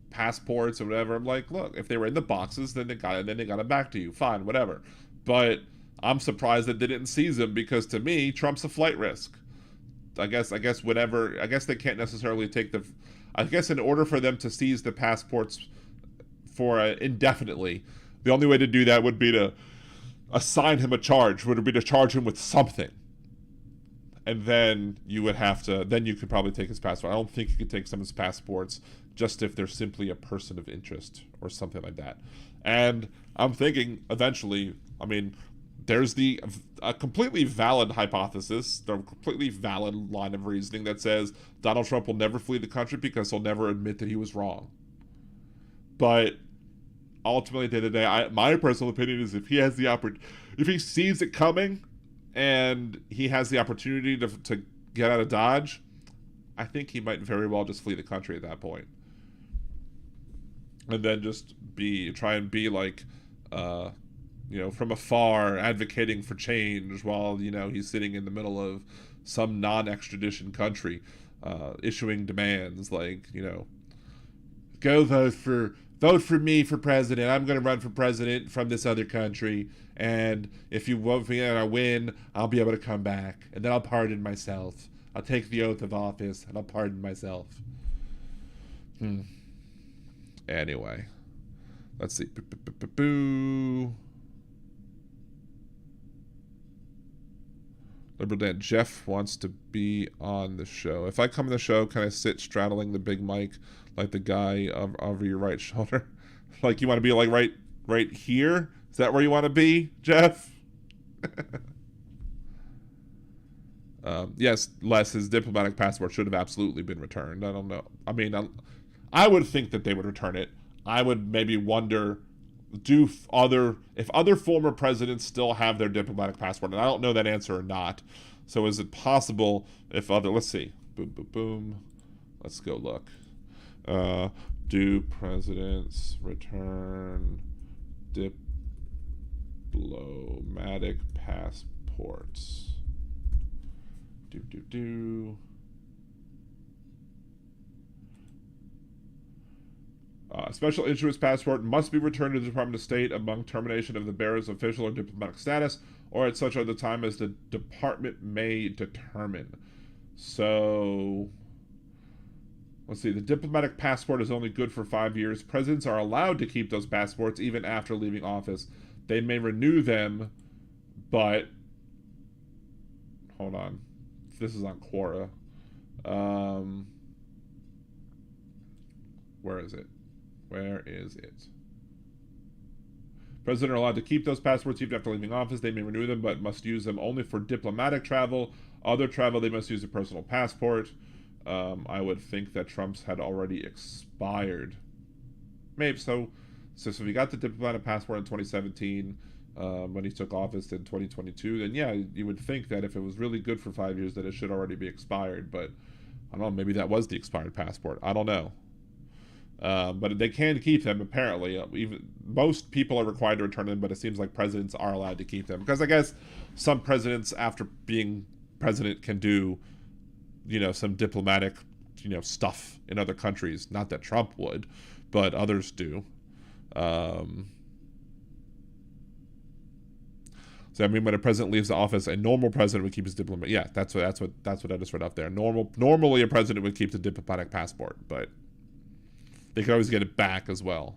passports or whatever. I'm like, look, if they were in the boxes, then they got it back to you. Fine, whatever. But I'm surprised that they didn't seize them because to me, Trump's a flight risk. I guess they can't necessarily take I guess in order for them to seize the passports for indefinitely, the only way to do that would be to assign him a charge, would be to charge him with something. And then you could probably take his passport. I don't think you could take someone's passports just if they're simply a person of interest or something like that. And I'm thinking eventually, I mean, there's a completely valid hypothesis, a completely valid line of reasoning that says Donald Trump will never flee the country because he'll never admit that he was wrong. But ultimately, at the end of the day, my personal opinion is if he has the if he sees it coming and he has the opportunity to get out of Dodge, I think he might very well just flee the country at that point. And then just try and be like, from afar advocating for change while, he's sitting in the middle of some non-extradition country, issuing demands like, go vote for me for president. I'm going to run for president from this other country. And if you vote for me and I win, I'll be able to come back. And then I'll pardon myself. I'll take the oath of office and I'll pardon myself. Anyway, let's see. Liberal Dan Jeff wants to be on the show. If I come on the show, can I sit straddling the big mic like the guy over your right shoulder? Like you want to be like right here? Is that where you want to be, Jeff? Yes, Les, his diplomatic passport should have absolutely been returned. I don't know. I mean, I would think that they would return it. I would maybe wonder, if other former presidents still have their diplomatic passport? And I don't know that answer or not. So is it possible let's see. Boom, boom, boom. Let's go look. Do presidents return diplomatic passports? Special interest passport must be returned to the Department of State among termination of the bearer's official or diplomatic status, or at such other time as the department may determine. So, let's see. The diplomatic passport is only good for 5 years. Presidents are allowed to keep those passports even after leaving office. They may renew them, but hold on. This is on Quora. Where is it? Presidents are allowed to keep those passports even after leaving office. They may renew them, but must use them only for diplomatic travel. Other travel, they must use a personal passport. I would think that Trump's had already expired. Maybe so. So if he got the diplomatic passport in 2017, when he took office in 2022, then yeah, you would think that if it was really good for 5 years, that it should already be expired. But I don't know. Maybe that was the expired passport. I don't know. But they can keep them, apparently. Most people are required to return them, but it seems like presidents are allowed to keep them. Because I guess some presidents, after being president, can do, some diplomatic, stuff in other countries. Not that Trump would, but others do. So I mean, when a president leaves the office, a normal president would keep his diplomat. Yeah, that's what I just read up there. Normally a president would keep the diplomatic passport, but they could always get it back as well.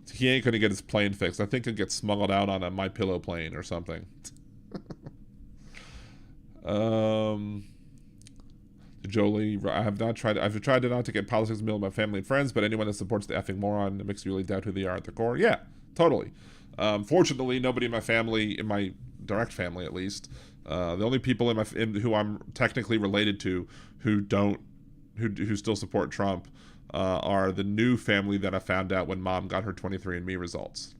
So he ain't gonna get his plane fixed. I think he'll get smuggled out on a MyPillow plane or something. Jolie, I've tried not to get politics in the middle of my family and friends, but anyone that supports the effing moron, it makes you really doubt who they are at the core. Yeah, totally. Fortunately, nobody in my family, in my direct family at least, the only people who I'm technically related to who still support Trump are the new family that I found out when Mom got her 23andMe results.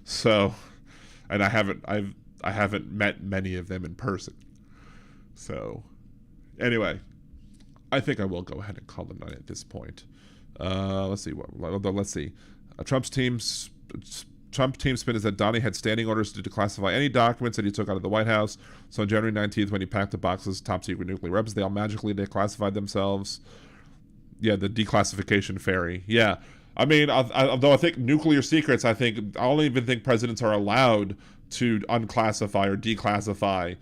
So, and I haven't met many of them in person. So, anyway, I think I will go ahead and call them night at this point. Let's see. Trump's team spin is that Donnie had standing orders to declassify any documents that he took out of the White House. So on January 19th, when he packed the boxes, top secret nuclear weapons, they all magically declassified themselves. Yeah, the declassification fairy. Yeah. I mean, although I think nuclear secrets, I don't even think presidents are allowed to unclassify or declassify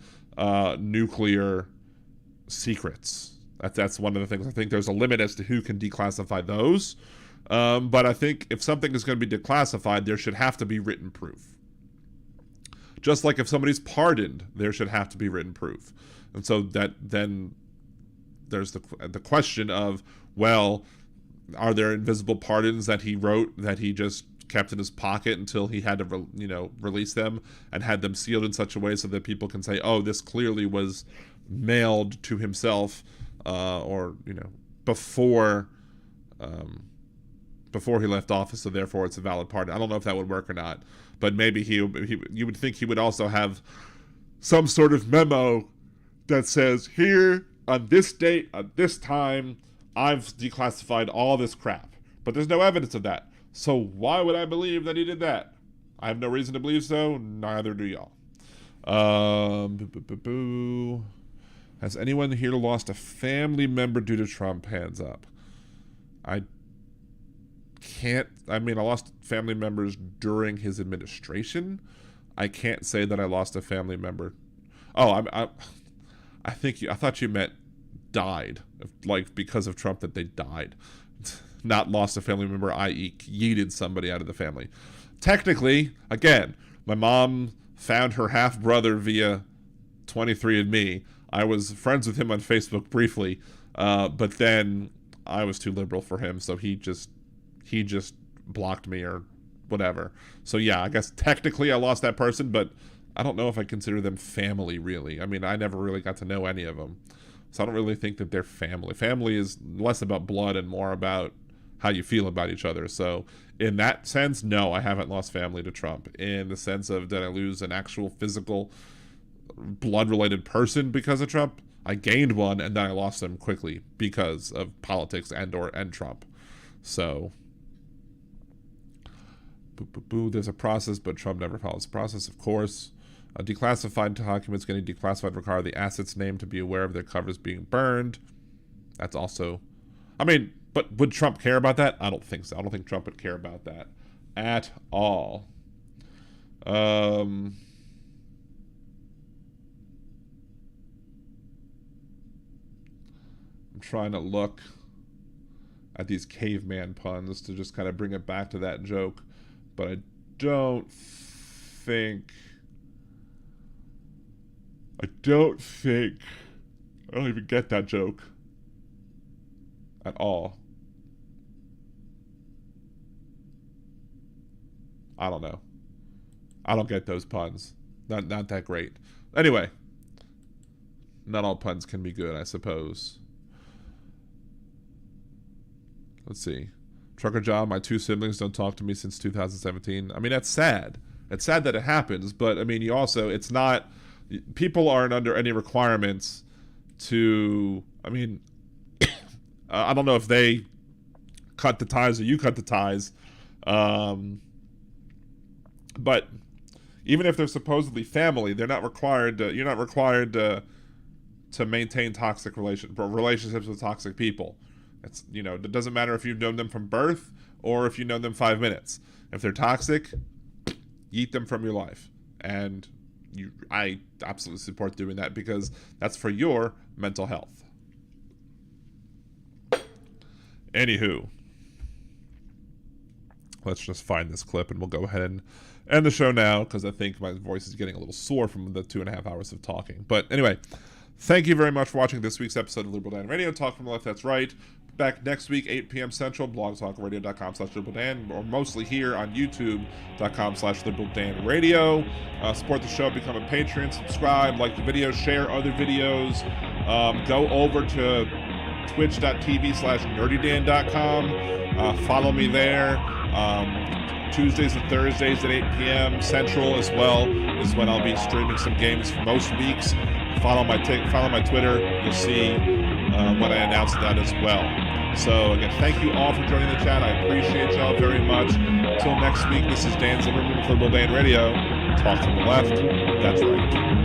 nuclear secrets. That's one of the things. I think there's a limit as to who can declassify those. But I think if something is going to be declassified, there should have to be written proof. Just like if somebody's pardoned, there should have to be written proof. And so then there's the question of, well, are there invisible pardons that he wrote that he just kept in his pocket until he had to release them and had them sealed in such a way so that people can say, oh, this clearly was mailed to himself or before before he left office, so therefore it's a valid pardon. I don't know if that would work or not, but maybe you would think he would also have some sort of memo that says, here, on this date, at this time, I've declassified all this crap. But there's no evidence of that. So why would I believe that he did that? I have no reason to believe so. Neither do y'all. Has anyone here lost a family member due to Trump? Hands up. I lost family members during his administration. I can't say that I lost a family member. Oh, I thought you meant died, like because of Trump, that they died. Not lost a family member, i.e. yeeted somebody out of the family. Technically, again, my mom found her half-brother via 23andMe. I was friends with him on Facebook briefly, but then I was too liberal for him, so he just blocked me or whatever. So yeah, I guess technically I lost that person, but I don't know if I consider them family, really. I mean, I never really got to know any of them, so I don't really think that they're family. Family is less about blood and more about how you feel about each other. So in that sense, no, I haven't lost family to Trump. In the sense of, did I lose an actual physical blood-related person because of Trump? I gained one, and then I lost them quickly because of politics and Trump. So, there's a process, but Trump never follows the process, of course. Declassified documents getting declassified require the asset's name to be aware of their covers being burned. That's also, but would Trump care about that? I don't think so. I don't think Trump would care about that at all. I'm trying to look at these caveman puns to just kind of bring it back to that joke, but I don't even get that joke at all. I don't know. I don't get those puns. Not that great. Anyway, not all puns can be good, I suppose. Let's see. Trucker John, my two siblings don't talk to me since 2017. That's sad. It's sad that it happens, but you also, it's not, people aren't under any requirements to, I don't know if they cut the ties or you cut the ties, but even if they're supposedly family, they're not required to, you're not required to maintain toxic relationships with toxic people. It's, it doesn't matter if you've known them from birth or if you've known them 5 minutes. If they're toxic, yeet them from your life. And I absolutely support doing that because that's for your mental health. Anywho, let's just find this clip and we'll go ahead and end the show now because I think my voice is getting a little sore from the 2.5 hours of talking. But anyway, thank you very much for watching this week's episode of Liberal Dan Radio. Talk from the left, that's right. Back next week, 8 p.m. Central, blogtalkradio.com/LiberalDan, or mostly here on YouTube.com/LiberalDanRadio. Support the show, become a patron, subscribe, like the video, share other videos. Go over to twitch.tv/nerdydan.com. Follow me there. Tuesdays and Thursdays at 8 p.m. Central as well is when I'll be streaming some games for most weeks. Follow my Twitter. You'll see when I announce that as well. So again, thank you all for joining the chat. I appreciate y'all very much. Until next week, this is Dan Zimmerman with Liberal Dan Radio. Talk from the left. That's right.